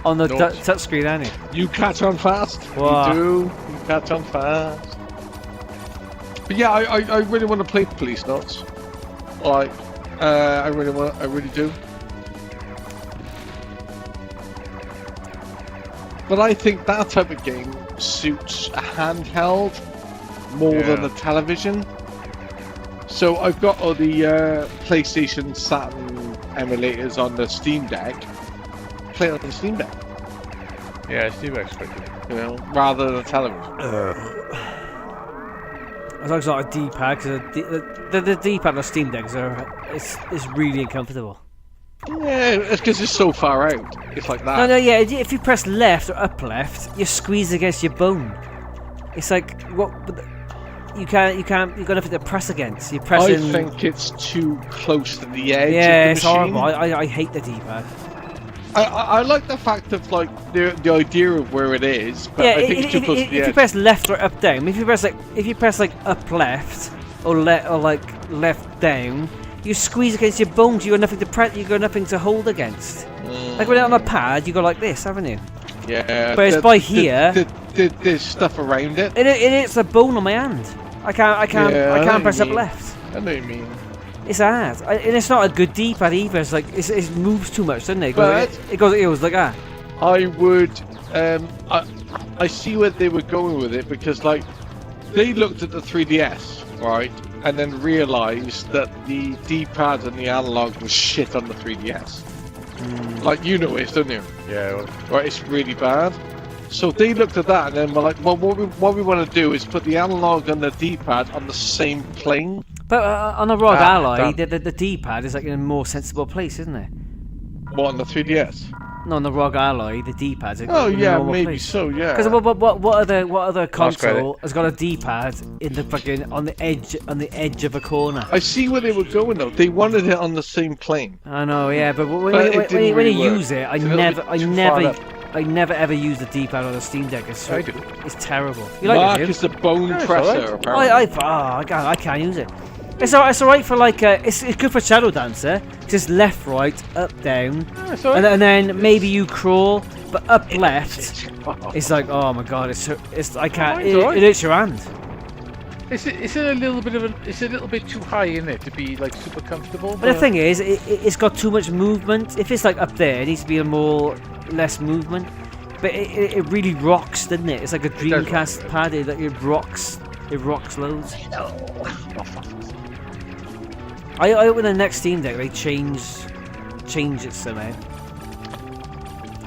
on the Notes. touch screen, aren't you? You catch on fast. Wow. You do. You catch on fast. But yeah, I really want to play Police Notes. Like, I really do. But I think that type of game suits a handheld more than a television. So I've got all the PlayStation Saturn emulators on the Steam Deck. Play it on the Steam Deck. Yeah, Steve expected. You know, rather than a television. As long as it's not a D-pad, because the D-pad on the Steam Deck is really uncomfortable. Yeah, it's because it's so far out. It's like that. No, yeah. If you press left or up left, you squeeze against your bone. It's like what? You can't. You're gonna have to press against. You press. I think it's too close to the edge. Yeah, of the it's machine. horrible. I hate the D-pad. I like the fact of like the idea of where it is, but Yeah, I think it's too close to the if edge. you press left or up down, if you press like up left or like left down, you squeeze against your bones. You got nothing to press. You got nothing to hold against. Like when on a pad, you go like this, haven't you? Yeah, But it's by here. There's stuff around it. It's a bone on my hand. I can't press up left. I know what you mean. It's hard, and it's not a good D-pad either. It's like it moves too much, doesn't it? It goes like that. I would. I see where they were going with it because like they looked at the 3DS, right, and then realised that the D-pad and the analog was shit on the 3DS. Like you know it, don't you? Yeah. Well, Right, it's really bad. So they looked at that and then were like, well, what we want to do is put the analog and the D-pad on the same plane. But on a ROG Ally, damn. the D-pad is like in a more sensible place, isn't it? What, on the 3DS? No, on the ROG Ally, the D-pad's in Oh a yeah, normal maybe place. so, yeah. Because what other console credit. has got a D-pad in the fucking on the edge of a corner? I see where they were going though. They wanted it on the same plane. I know, yeah, but when But it you didn't really work. use it, It's a little bit too far up. I never ever use the D-pad on a Steam Deck. It's I do. It's terrible. You like Mark it, is Jim? the bone Yeah, it's presser, alright. apparently. I can't use it. It's alright for like it's good for Shadow Dancer. Just left, right, up, down, it's alright. and then maybe you crawl, but up left. It's like, oh my god, it's I can't. It's alright. It hurts your hand. It's a little bit too high in it to be like super comfortable. But the thing is, it's got too much movement. If it's like up there, it needs to be less movement. But it really rocks, doesn't it? It's like a does Dreamcast rock, pad. It rocks. It rocks loads. I hope with the next Steam Deck they change it somehow.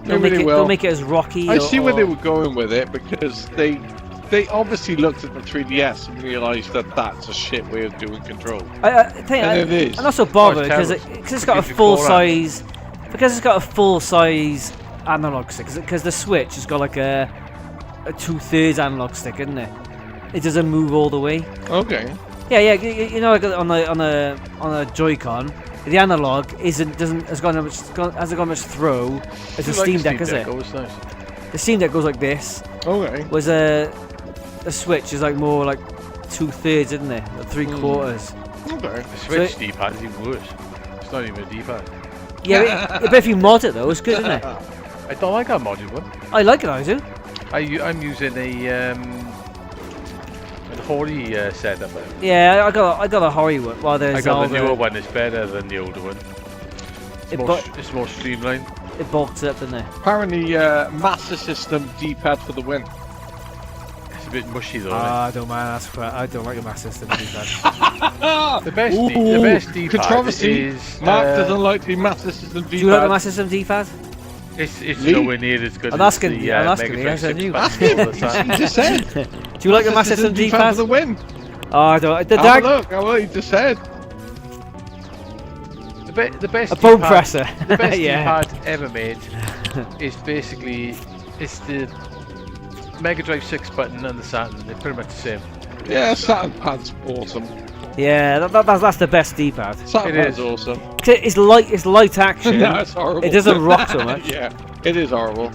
Maybe they will. They'll make it as rocky. I see where they were going with it because they obviously looked at the 3DS and realised that that's a shit way of doing control. I think And it is. I'm not so bothered Oh, it's because terrible. it's got a Gives you full four size. Because it's got a full size analog stick. Because the Switch has got like a 2/3 analog stick, isn't it? It doesn't move all the way. Okay. Yeah. You know, like on a Joy-Con, the analog hasn't got much throw as a I like Steam the Deck, is it? Oh, it's nice. The Steam Deck goes like this. Okay. Was a Switch is like more like 2/3, isn't it? Like 3/4. Okay. The Switch D-pad is even worse. It's not even a D-pad. Yeah, but if you mod it though, it's good, isn't it? I don't like our modded one. I like it, I do. I'm using a Hori setup. Yeah, I got a Hori one. Well, there's I got all the newer one. It's better than the older one. It's more streamlined. It bulks up, doesn't it? Apparently, Master System D-pad for the win. It's a bit mushy though. I don't mind. I don't like a Master System D-pad. The best D-pad controversy. is Mark doesn't like the Master System D-pad. Do you like the Master System D-pad? It's Lee? nowhere near as good I'm as asking the you, I'm asking Mega you, Drive I said 6 you. pad Ask him. all the time. He just said. Do you like the Master System D-pad D-pad? for the win. Oh, I don't. The Have dark, a look. Oh, he just said. The best a bone D-pad- presser. The best Yeah. D-pad ever made is basically the Mega Drive 6 button and the Saturn. They're pretty much the same. Yeah, Saturn pad's awesome. Yeah, that's the best D-pad. Saturn It pad's is. awesome. It's light action. No, it's horrible. It doesn't rock so much. Yeah, it is horrible.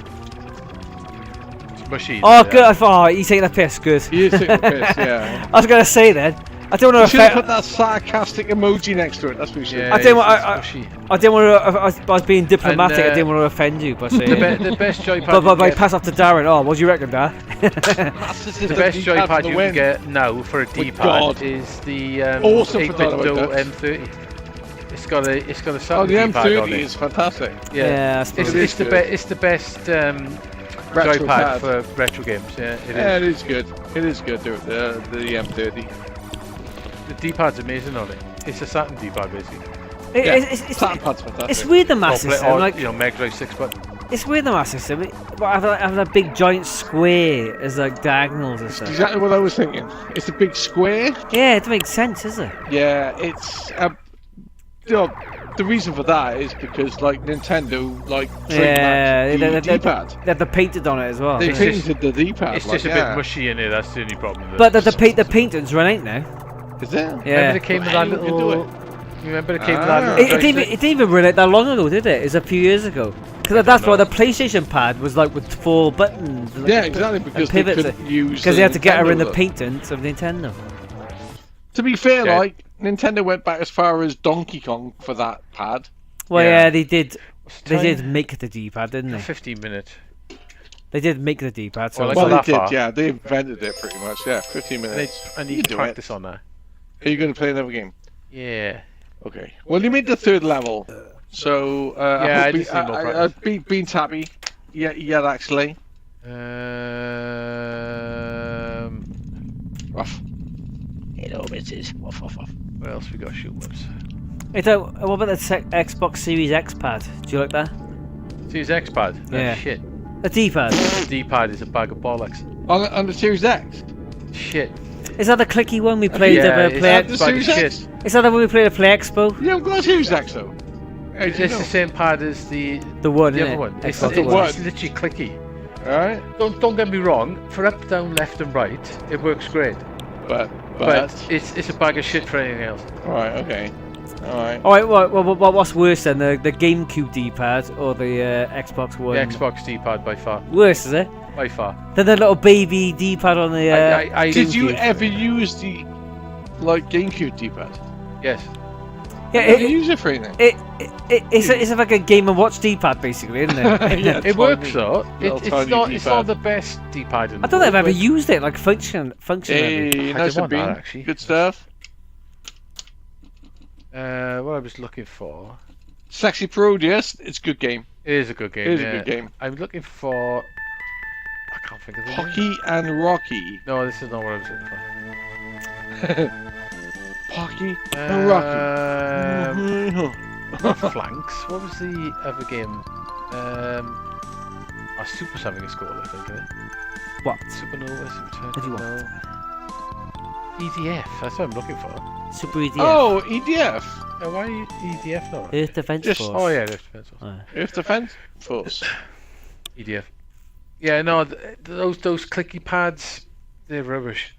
It's mushy. Oh, good. I thought he's taking a piss. Good. He is taking a piss, yeah. I was gonna say then. I don't You want should to have put offend. that sarcastic emoji next to it. That's what you should. Yeah, I tell you what, it's mushy. I didn't want to. I was being diplomatic. And, I didn't want to offend you by saying. The best joypad But you get, pass off to Darren. Oh, what do you reckon, Dar? Master System the best D-pad for joypad the you win. can get now for a D-pad God. is the Also 8-bit forgot about Dual that. M30. It's got a Oh, Saturn the D-pad on M30 it. is fantastic. Yeah, I suppose. It's good. the best Retro joypad pad. for retro games. Yeah, it is. Yeah, it is good. It is good. The M30. The D-pad's amazing on it. It's a Saturn D-pad basically. Saturn pad's fantastic. It's weird the Master System. Or, Like, you know, Mega Drive 6 button. it's weird the Master System. But having a big giant square as like diagonals and stuff. Exactly what I was thinking. It's a big square. Yeah, it makes sense, does it? Yeah, it's you know, the reason for that is because like Nintendo like Yeah, trademarked the D-pad. they're painted on it as well. They It's just- painted the D-pad. It's like, just a bit mushy in it. That's the only problem. With But it. the paintings run out now. Is there? Remember Yeah. it came with that You can do little. it. You remember it came with Ah. that little. It joystick? didn't even run out that long ago, did it? It was a few years ago. Because that's know. why the PlayStation pad was like with 4 buttons. and, like, Yeah, exactly. Because they pivots. couldn't use. Because they had to get her in the Nintendo look. paintings of Nintendo. To be fair, Yeah. like Nintendo went back as far as Donkey Kong for that pad. Well, Yeah. yeah, they did. They Time? did make the D-pad, didn't they? 15 minutes. They did make the D-pad. So Well, it's like Well, like, they that did. far. Yeah, they invented it pretty much. Yeah, 15 I minutes. need You to do it. practice on that. Are you going to play another game? Yeah. Okay. Well, you made the 3rd level, so Yeah, I I just need more hope practice. been tabby. Yeah, actually. Rough. hello, bitches. Woof, woof, woof. What else we got? Shoot whoops. What about the Xbox Series X pad? Do you like that? Series X pad? Yeah. Shit. The D-pad. The D-pad is a bag of bollocks. On the Series X? Shit. Is that the clicky one we played? Yeah, Play it's a bag of shit. Is that the one we played at Play Expo? You haven't got a Series X though. It's the same pad as the one, other one. It's Xbox literally clicky. Alright. Don't get me wrong. For up, down, left, and right, it works great. But it's a bag of shit for anything else. Alright, okay. Alright. Alright, what's worse then, the GameCube D-pad or the Xbox One? The Xbox D-pad by far. Worse, is it? By far. Then the little baby D-pad on the. Did you ever use the GameCube D-pad? Yes. Yeah, I never use it for anything. It's like a Game & Watch D-pad basically, isn't it? Yeah, it works though. It's not the best D-pad in the I don't think I've world, ever used it like functionally. Hey, I nice did and want that, bean. actually. Good stuff. What I was looking for. Sexy Pro, yes, it's a good game. It is a good game. It is yeah. a good game. I'm looking for. I can't think of the name. Pocky and Rocky. No, this is not what I was looking for. Pocky and Rocky. Not Flanks. What was the other game? Super's having a score, I think. Isn't it? What? Supernova. What do you want? EDF. That's what I'm looking for. Super EDF. Oh, EDF. Why EDF not? Earth Defense Just- Force. Oh yeah, Earth Defense Force. Earth Defense Force. EDF. Yeah, no, those clicky pads, they're rubbish.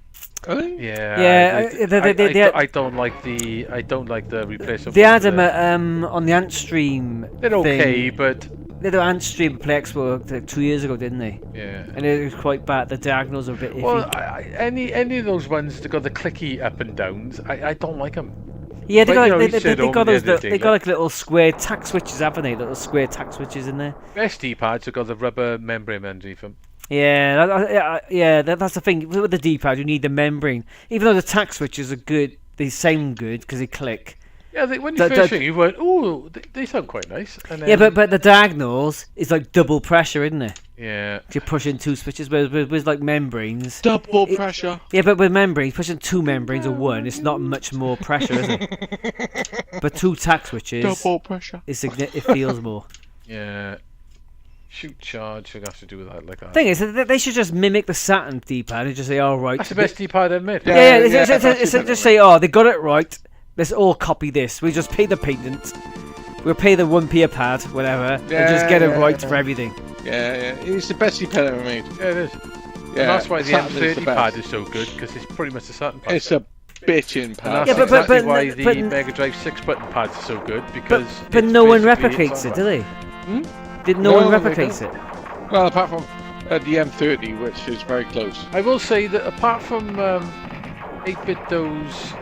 Really? Yeah. Yeah, I don't like the replacement. They had them on the Ant Stream. They're okay, thing. but They had the Ant Stream at Play Expo like 2 years ago, didn't they? yeah. And it was quite bad. The diagonals are a bit iffy. Well, any of those ones that got the clicky up and downs, I don't like them. yeah, they but, you got, know, you said they got over those. the other They day, got like little square tack switches, haven't they? Little square tack switches in there. Best D-pads have got the rubber membrane underneath them. Yeah, that's the thing. With the D-pad, you need the membrane. Even though the tack switches are good, they sound good because they click. Yeah, when you first think, you went, oh, they sound quite nice. And then, Yeah, but the diagonals is like double pressure, isn't it? yeah. If you're pushing two switches, with like membranes. Double pressure. Yeah, but with membranes, pushing two membranes or one, it's not much more pressure, is it? But two tack switches, Double pressure. it feels more. Yeah. Shoot charge, you have to do with that like that. Thing is, they should just mimic the Saturn D-pad and just say, "All right." That's the best D-pad I've made. Yeah, that's just say, "Oh, they got it right. Let's all copy this. We just pay the patent. We'll pay the 1p a pad, whatever, and just get it right for everything." Yeah. It's the best D-pad ever made. Yeah, it is. Yeah. And that's why the Saturn is M30 best. pad is so good, because it's pretty much a Saturn pad. It's a bitchin' And pad. that's Yeah, but exactly why the but- Mega Drive 6-button pads are so good, because But it's no one basically replicates a it, do they? Hmm? Did no one No, they replicates it? Well, apart from the M30, which is very close. I will say that apart from 8-bit Do's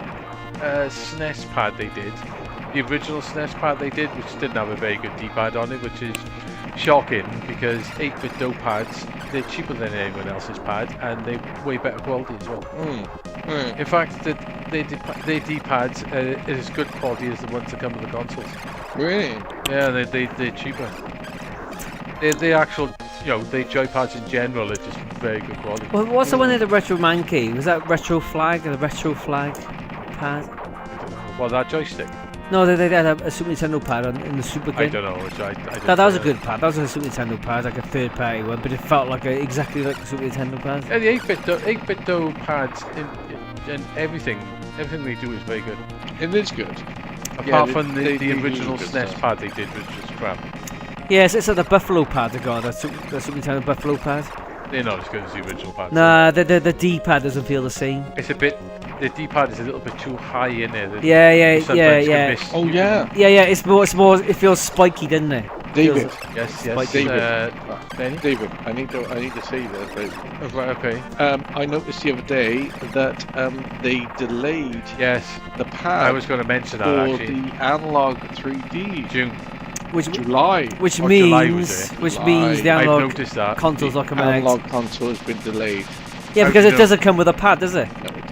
SNES pad they did, the original SNES pad they did, which didn't have a very good D-pad on it, which is shocking because 8-bit Do pads, they're cheaper than anyone else's pad and they're way better quality as well. In fact, their D-pads are as good quality as the ones that come with the consoles. Really? Yeah, they're cheaper. The actual, the joypads in general are just very good quality. Well, what's the one in the Retro Monkey? Was that Retro Flag? The Retro Flag pad? I don't know. Well, that joystick. No, they had a Super Nintendo pad in the Super Game. I don't know. Which I That was a good pad. That was a Super Nintendo pad, like a third-party one, but it felt like exactly like a Super Nintendo pad. Yeah, the 8-bit Do pads in everything they do is very good. It is good. Apart from they the do original good SNES stuff. pad they did, which was crap. Yes, it's like the Buffalo pad they got, the Super Nintendo Buffalo pad. They're not as good as the original pads. Nah, the D-pad doesn't feel the same. It's a bit. The D-pad is a little bit too high in there. Yeah. Oh yeah. Yeah, it's more, it feels spiky, doesn't it? David. Yes. David. Benny? David, I need to say this. David. Oh, right, okay. I noticed the other day that they delayed Yes, the pad I was going to mention that for actually. the analog 3D. June. July. Which Or July, was means it? which July. means the I've analog noticed that. consoles are coming Analog out. console has been delayed. Yeah, How because do it you doesn't come with a pad, does it? No, it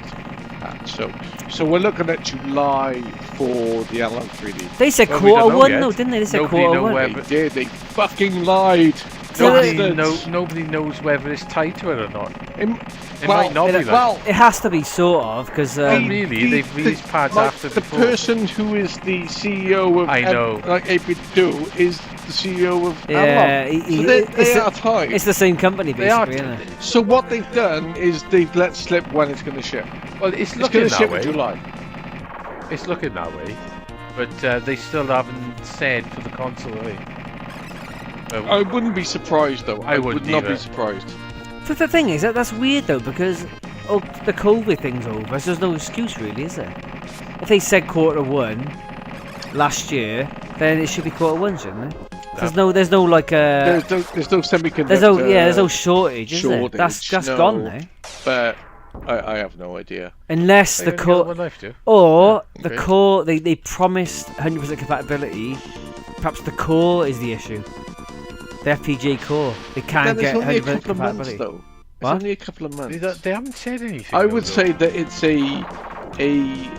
doesn't. So we're looking at July for the analog 3D. They said Well, we don't quarter know one, yet. though, didn't they? They said Nobody quarter know one. where- They did. They fucking lied. Nobody knows whether it's tied to it or not. It well, might not be like. well, It has to be sort of because Really, they've released pads like, after the before. person who is the CEO of I know. like 8BitDo is the CEO of yeah, Analog. So they it's, are tied. it's the same company They are. basically, isn't it? So what they've done is they've let slip when it's going to ship. Well, it's It's looking going to that ship in way. July. It's looking that way, but they still haven't said for the console. I wouldn't be surprised though. I would wouldn't not either. be surprised. But the thing is that's weird though because the COVID thing's over, so there's no excuse really, is there? If they said Q1 last year, then it should be Q1, shouldn't it? There's no like There's no semiconductor. there's no shortage, is there? That's no. gone now. But I have no idea. Unless They the only got core one life, do. or the Okay. core they promised 100% compatibility. Perhaps the core is the issue. The FPGA core. They can't Then get it's only a 100% couple of months compatibility. though. It's What? only a couple of months. They haven't said anything. I though, would though. say that it's a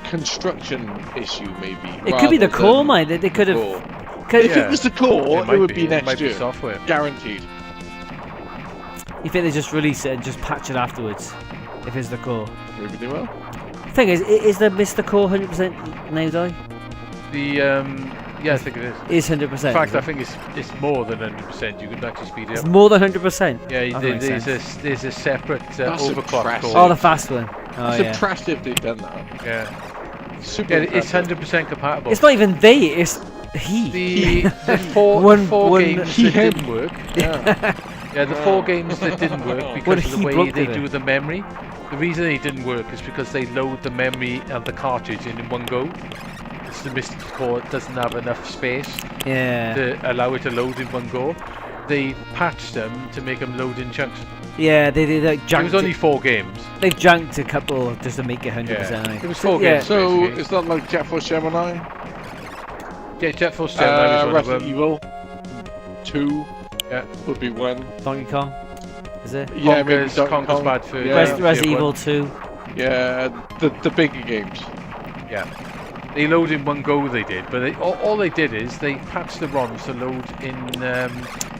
construction issue maybe. It could be the rather core, than mate. They could have. core. Could, If it was the core, might it would be It next might year. be software. Guaranteed. You think they just release it and just patch it afterwards? If it's the core. Maybe they will. Thing is the Mr. Core 100% now, die? Yeah, I think it is. It is 100%. In fact, I think it's more than 100%. You can actually speed it it's up. more than 100%. Yeah, That makes there's a separate That's overclock impressive. Oh, core. the fast one. Oh, It's yeah. impressive they've done that. Yeah, Super yeah, it's impressive. 100% compatible. It's not even they. It's he. The four One- games that him. didn't work. Yeah. Yeah, the 4 games that didn't work Well, because of he the way broke they it. do the memory. The reason they didn't work is because they load the memory and the cartridge in one go. It's the Mr. Core doesn't have enough space Yeah. to allow it to load in one go. They patched them to make them load in chunks. Yeah, they like It junked was only 4 games. They've junked a couple just to make it 100%. Yeah. Right? It was 4 yeah. games. So basically. it's not like Jet Force Gemini, Yeah, Jet Force Gemini was one of Resident them. Evil 2 Yeah. would be one. Donkey Kong. Is it? Yeah, maybe Conker's Donkey Kong. Bad Fur. Yeah. Resident Tier Evil 1. 2. Yeah, the bigger games. Yeah. They load in one go, they did, but all they did is they patched the ROMs to load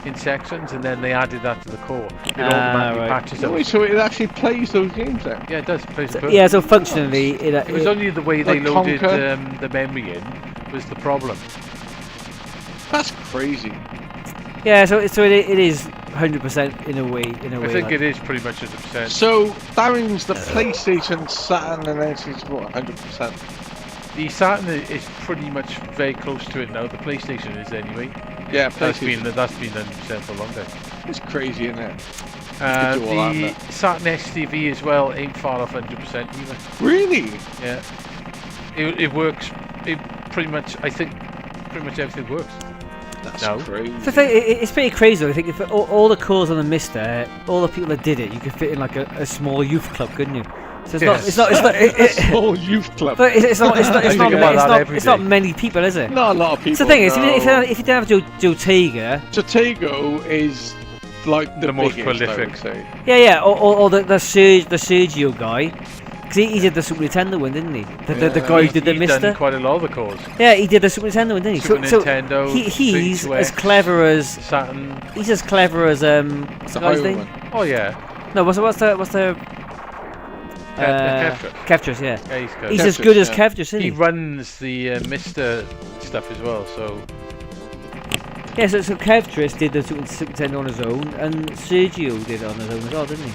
in sections, and then they added that to the core. It automatically right. patches No, them. wait, so it actually plays those games then? Yeah, it does. It plays So, perfect. yeah, so functionally, It was only the way they Like loaded Conker. the memory in was the problem. That's crazy. yeah, so it is 100% in a way. I think it is pretty much 100%. So that means the PlayStation, Saturn, and everything's what 100%. The Saturn is pretty much very close to it now. The PlayStation is anyway. Yeah, That's been PlayStation. 100% for a long time. It's crazy, isn't it? The do all that, Saturn STV as well ain't far off 100% either. Really? Yeah, it works. It pretty much. I think pretty much everything works. That's No. crazy. So I think it's pretty crazy though. I think if all the cores on the Mister, all the people that did it, you could fit in like a small youth club, couldn't you? So it's Yes. Whole youth club. but it's not it's not day. many people, is it? Not a lot of people. So the thing is, no. if you don't have Jotega, Jotego is like The most biggest, I prolific. would say. yeah, or the Sergio guy, because he did the Super Nintendo one, didn't he? The guy who did the He's Mister. done quite a lot of the cores. Yeah, he did the Super Nintendo one, didn't he? Super Nintendo, he's 32X, as clever as Saturn. he's as clever as what's the The guy's higher name? one. Oh yeah, No, what's the Kevtris. Kevtris, yeah. Yeah, He's he's as Kevtris, good as yeah. Kevtris, isn't he he? runs the Mister stuff as well. So Yeah, so Kevtris did the Super Nintendo on his own, and Sergio did it on his own as well, didn't he?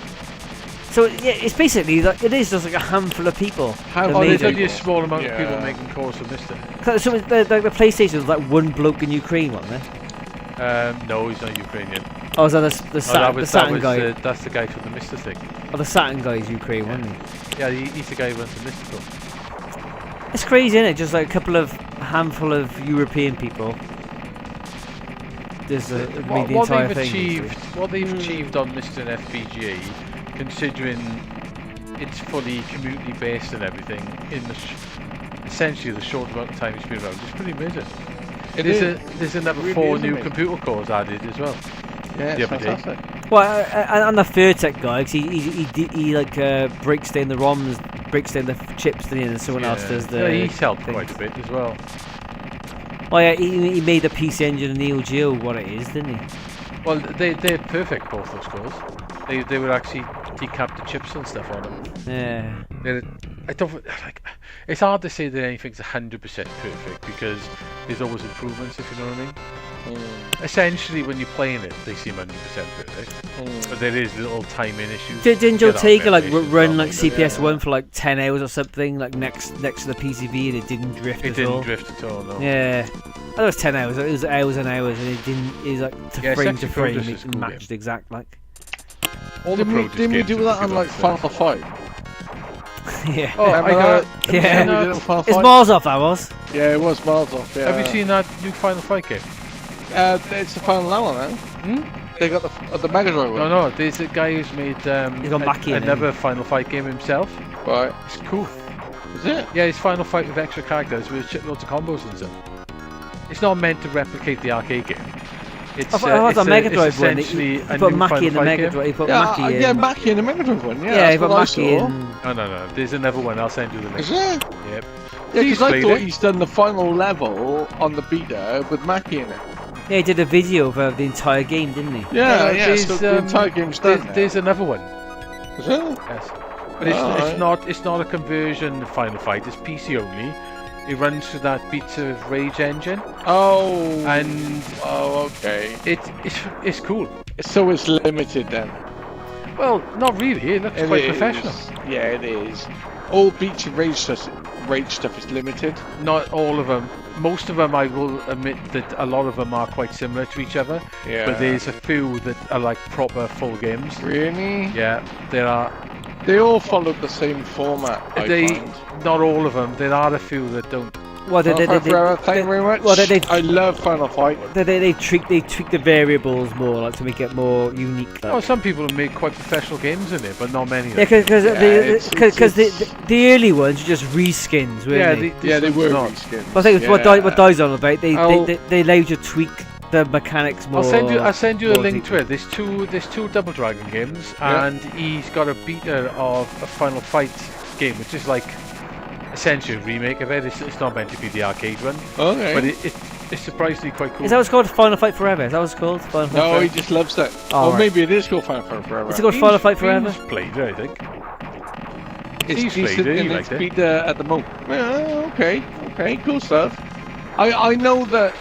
So yeah, it's basically like it is just like a handful of people. How that oh, made there's it. only a small amount of Yeah. people making cores for Mister. So the PlayStation was like one bloke in Ukraine, wasn't it? No, he's not Ukrainian. Oh, was that the No, Saturn guy? that's the guy from the Mister thing. Oh, the Saturn guy is Ukraine, wasn't he? Yeah, he's the guy who runs the Mister core. It's crazy, isn't it? Just like a handful of European people. Just made the What entire they've thing. achieved, what they've achieved on Mister and FPGA, considering it's fully community based and everything, in essentially the short amount of time it's been around, it's pretty amazing. There's another Really 4 is new amazing. computer cores added as well. Yeah, The it's other day. fantastic. Well, and the Fairtech guy, 'cause he like breaks down the ROMs, breaks down the chips, doesn't he? And someone else does the. Yeah, he's helped things. quite a bit as well. Oh yeah, he made the PC Engine and Neo Geo what it is, didn't he? Well, they're perfect, both those scores. They were actually decapped the chips and stuff on them. Yeah. I don't like. It's hard to say that anything's 100% perfect because there's always improvements, if you know what I mean. Essentially, when you're playing it, they seem 100% perfect, but there is little timing issues. Didn't Joe Taker like Generations run problem, like isn't it? CPS 1 for like 10 hours or something, like next to the PCB, and it didn't drift It at didn't all? drift at all, no. Yeah. I thought it was 10 hours. It was hours and hours, and it didn't. It was like Yeah, frame to Sexy frame, Progress is it cool matched exact like. All the Produce Didn't we games do are that on good like ones, Final Fight? Yeah. Oh, I Remember got. that? Yeah. We did it on Final It's Fight? miles off. That was. Yeah, it was miles off. Yeah. Have you seen that new Final Fight game? It's the final level now. They got the Mega Drive one. No, there's a guy who's made He's got Mackie in it. another Final Fight game himself. Right. It's cool. Is it? Yeah, it's Final Fight with extra characters with shitloads of combos and stuff. It's not meant to replicate the arcade game. It's, I thought the Mega Drive it's one. essentially He a put new Mackie Final in the Fight Mega game. Drive. He put Yeah, Mackie in. yeah, Mackie in the Mega Drive one. Yeah, Yeah, he that's put what I Mackie saw. in. Oh, no, there's another one. I'll send you the link. Is it? Yep. Yeah, Steve's because I played thought it. he's done the final level on the beta with Mackie in it. Yeah, he did a video of the entire game, didn't he? Yeah, there's, so the entire game's done. There's another one. Is it? Yes. But it's not a conversion of Final Fight. It's PC only. It runs through that Beats of Rage engine. Oh. And okay. it's cool. So it's limited then. Well, not really. It looks quite professional. Yeah, it is. All Beats of Rage stuff is limited. Not all of them. Most of them, I will admit that a lot of them are quite similar to each other. Yeah. But there's a few that are like proper full games. Really? Yeah, there are. They all follow the same format. I find. Not all of them. There are a few that don't. Well, Thank you very much. well, I love Final Fight. They tweak the variables more, like to make it more unique. Like. Oh, some people have made quite professional games in it, but not many. Yeah, because it's- the early ones are just reskins, weren't Yeah, they? They were not. reskins. But I think it's Yeah. what Di's on about. They allowed you to tweak the mechanics more. I'll send you a more link deeply. to it. There's two Double Dragon games, Yeah. and he's got a beta of a Final Fight game, which is like essentially a remake of it. It's not meant to be the arcade one, Okay. but it's surprisingly quite cool. Is that what's called Final Fight Forever? Is that what's called Final Fight No, Forever? he just loves it. Oh, Or right. maybe it is called Final Fight Forever. Is it called Final Fight Forever? He's played it, I think. It's Steve's decent played it, he and liked it's it. beta at the moment. Yeah, okay, cool stuff. I know that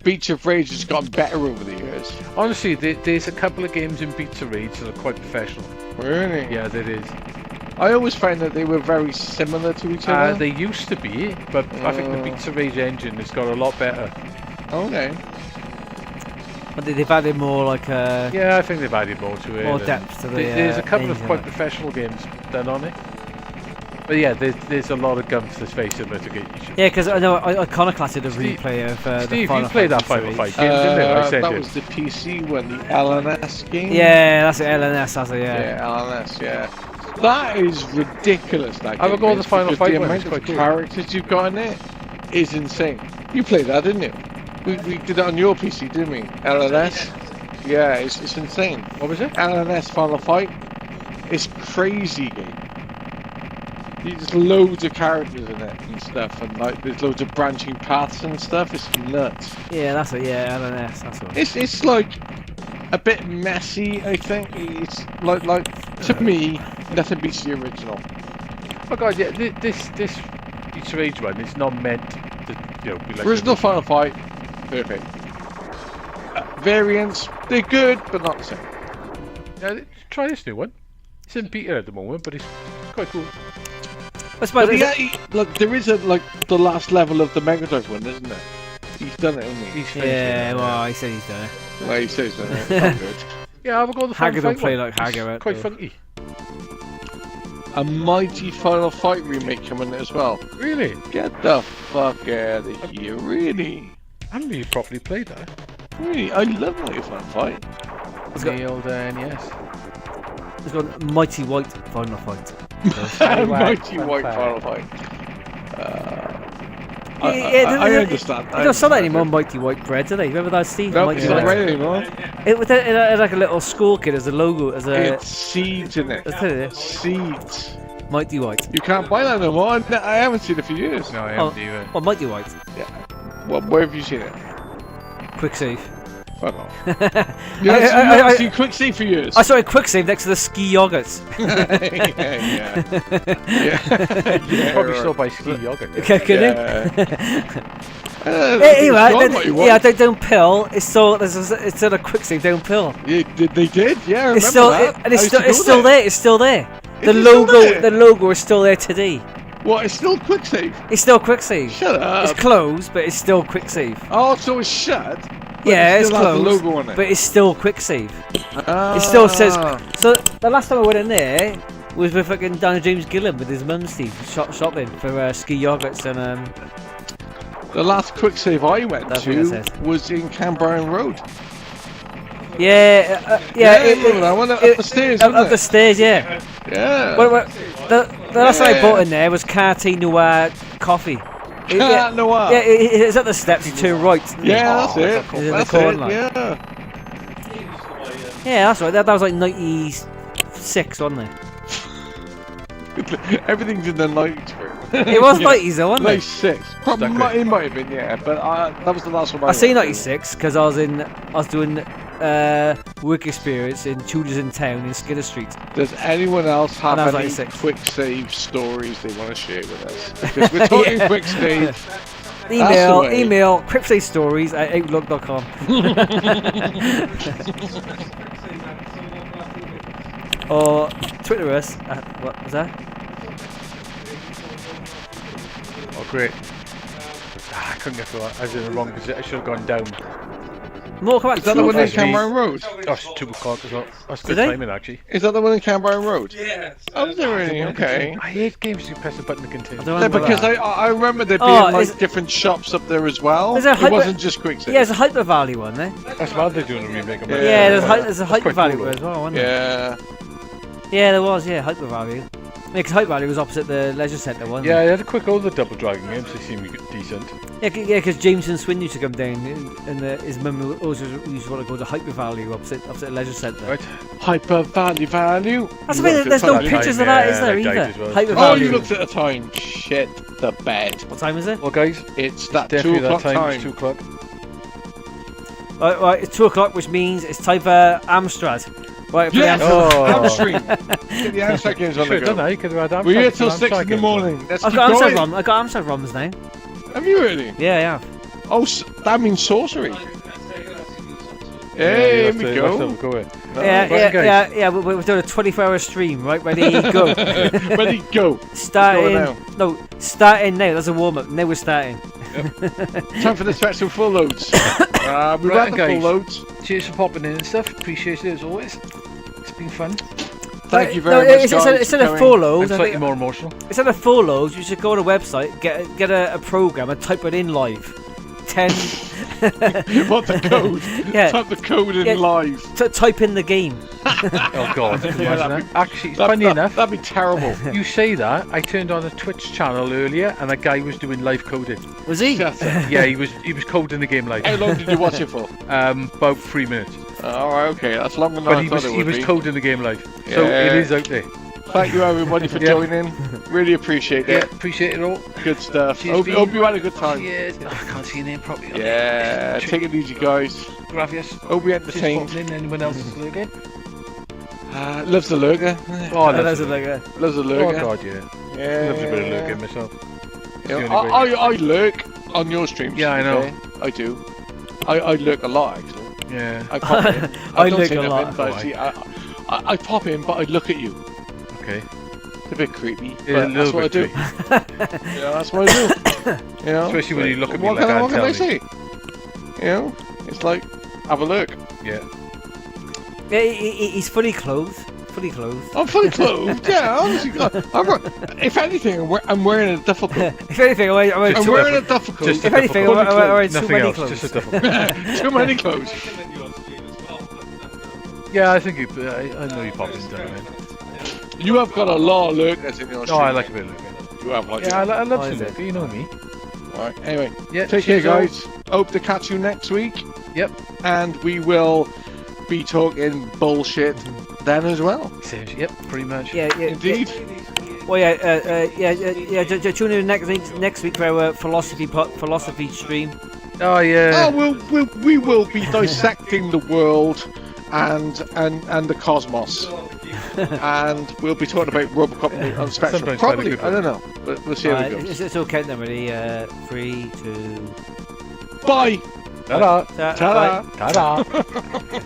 Beach of Rage has gotten better over the years. Honestly, there's a couple of games in Beats of Rage that are quite professional. Really? Yeah, there is. I always found that they were very similar to each other. They used to be, but I think the Beats of Rage engine has got a lot better. Okay. But they've added more like Yeah, I think they've added more to it. more and depth to the. there's a couple of engine, quite like. professional games done on it. But yeah, there's a lot of guns that's very similar to Game. Yeah, because I know Iconoclast did a Steve- replay of the Steve, Final you played that Fight Final series. Fight game, didn't it? I said that it. was the PC one, the LNS game. Yeah, that's it. LNS. That's it. Yeah. Yeah, LNS. Yeah. That is ridiculous. That I would game go with is, the Final because Fight the one, amount it's of quite cool. characters you've got in it is insane. You played that, didn't you? We did it on your PC, didn't we? LNS. Yeah, it's insane. What was it? LNS Final Fight. It's crazy game. There's loads of characters in it and stuff, and like there's loads of branching paths and stuff. It's nuts. Yeah, that's it. Yeah, LNS. That's it. It's like a bit messy. I think it's like to me, nothing beats the original. Oh god, yeah, this Beats of Rage one is not meant to be like Original Final Fight, perfect. Variants, they're good, but not the same. Yeah, try this new one. It's in beta at the moment, but it's quite cool. I suppose But it's- look, there is the last level of the Mega Drive one, isn't there? He's done it, hasn't he? He's finished yeah, it, well, he said he's done it. Well, he says that. It's not good. Yeah, I will go with the Final Haggard don't Fight play one. like Haggard, It's quite though. funky. A mighty Final Fight remake coming as well. Really? Get the fuck out of here, really? I haven't really properly played that. Really, I love Mighty Final Fight. It's got- The old NES. It's got Mighty White Final Fight. Mighty White Final Fight. I understand. They don't sell that anymore, Mighty White bread, do they? Remember that, Steve? No, Mighty it's not White. right anymore. It was like a little school kid as a logo, as a It's seeds in it. that's it, Seeds. Mighty White. You can't buy that no more. I haven't seen it for years. No, I Oh. haven't either. Well, Mighty White. Well, where have you seen it? Quick save. Fuck off. You haven't seen Quick Save for years. I saw a quick save next to the ski yogurts. yeah. Probably right. still buy ski yogurt. Couldn't Anyway, downhill. It's still a quick save downhill. Yeah, they did. Yeah, I remember It's still that. and it's I used to still go there. It's still there. The Is it still there? logo is still there today. What? It's still Quick Save. It's still quick save. Shut up. It's closed, but it's still quick save. Oh, so it's shut. But Yeah, it it's still has closed, the logo on it. but it's still quick save. Ah. It still says. So the last time I went in there was with fucking Daniel James Gilliam with his mum Steve shopping for ski yogurts and The last Quick Save I went That's what it to says. was in Cambrian Road. yeah. remember that one? Up the stairs, Up wasn't the it? stairs, yeah. Yeah. The last time I Yeah. bought in there was Carte Noir coffee. Cat Noir. Yeah, it's at the steps. You turn right. Yeah, that's it. Is it the That's corner it. line? Yeah. Yeah, that's right. That was like 96, wasn't it? Everything's in the 90s. It was 90s though, wasn't it? 96. Probably it might have been, yeah. But that was the last one. I say 96 because I was doing work experience in Tudors in Town in Skinner Street. Does anyone else have And I was any 96. Quick Save stories they want to share with us? Because we're talking Quick Save. Email quicksavestories@outlook.com. Or Twitter us at, what was that? Oh, great. I couldn't get through that. I was in the wrong position. I should have gone down. More come back. Is that the one in That's me. Cambrian Road? Oh, it's 2 o'clock as well. That's good Did they? timing, actually. Is that the one in Cambrian Road? Yeah. Oh, is it really? Okay. I hate games you press the button to continue. I don't Yeah, remember because that. I remember there being Oh, like is- different shops up there as well. Is there It hyper- wasn't just Quick Save. Yeah, there's a Hyper Valley one there. That's why they're doing a remake of it. Yeah, there's a That's Hyper quite Valley cool, one as well, wasn't there? Yeah. Yeah, there was. Yeah, Hyper Valley. Yeah, because Hyper Valley was opposite the leisure centre, wasn't Yeah, it? I had a quick over the Double Dragon games. They seem decent. Yeah, because Jameson Swin used to come down, and his mum always used to want to go to Hyper Valley opposite the leisure centre. Right. Hyper value. That's You the way. looked There's at no time. pictures of Yeah, that, is there they died either? as well. Hyper Oh, Valley. you looked at the time. Shit the bed. What time is it? Well, guys, It's that 2 definitely that o'clock time. time. It's 2 o'clock. Right, it's 2 o'clock, which means it's time for Amstrad. Right, for the Yes! Amstrad. Oh. Hamstring. Get the Amstrad games on Should the have done go. that. You could have had We're here Amstrad till for 6 in Amstrad the games. morning. Let's I've keep got Amstrad going. ROM. I got Amstrad ROMs now. Have you really? Yeah, I have. Oh, that means sorcery. Yeah, Hey, you here have we to go. go with. Yeah. We're doing a 24-hour stream, right? Ready, go. Ready, go. Starting. now. No, starting now. That's a warm up. Now we're starting. Time for the special full loads. We Right, ran the full guys. loads. Cheers for popping in and stuff. Appreciate it as always. It's been fun. Thank you very much, guys. Instead for of coming. full I'm loads, I slightly think, more emotional. instead of full loads, you should go on a website, get a program, and type it in live. 10. What the code? Yeah. Type the code in Yeah. live. Type in the game. Oh God! Can you Yeah, imagine that'd that? Actually, it's funny enough. That'd be terrible. You say that. I turned on a Twitch channel earlier, and a guy was doing live coding. Was he? Shut up. Yeah, he was coding the game live. How long did you watch it for? About 3 minutes. Alright, okay, that's longer than But I he thought was it he would was be. coding the game live, so Yeah. it is out there. Thank you everybody for Yeah. joining. Really appreciate Yeah, it. appreciate it all. Good stuff. Cheers, Hope, Pete. hope you had a good time. Cheers. Oh, I can't see your name properly. Yeah, take it easy, guys. Gracias. Hope you Cheers, entertained. popping in. Anyone else is looking? Loves the lurker. Oh, That loves was it. like a. Loves the Oh lurker. God, yeah. Yeah. Loves a bit of lurking myself. You It's know, the only way. I lurk on your streams. Yeah, I know. okay? I do. I lurk a lot actually. Yeah. I pop in. I don't lurk say a nothing, lot. but Oh, see, I pop in, but I look at you. Okay. It's a bit creepy. Yeah, a But that's little what I bit do. creepy. Yeah, that's what I do. You know, Especially when you look at me what like can, I what can I tell say? You know, it's like have a look. Yeah. Yeah, he's fully clothed. Fully clothed. I'm fully clothed. Yeah, honestly, if anything, I'm wearing a duffel coat. If anything, I'm wearing I'm too, wearing a duffel coat. Just if anything, I'm wearing too Nothing many else. clothes. Just a double. Too many clothes. Yeah, I think you. I know you popped into it, man. You have got a lot of lurkers in your stream. Oh, I like a bit of lurking. You have like Yeah, I love Oh, some is it? lurking. You know me. Alright, anyway, Yeah. take care, cheers all. guys. Hope to catch you next week. Yep. And we will be talking bullshit then as well. Yep. Pretty much. Yeah, yeah. Indeed. Well, yeah. Tune in next week for our philosophy stream. Oh yeah. We will be dissecting the world and the cosmos, and we'll be talking about Robocop on Spectrum. Sometimes Probably, quite a good I don't know. We'll see how it goes. It's all count them ready. 3, 2. Bye. Ta-da. Ta- Ta-da. bye. Ta-da.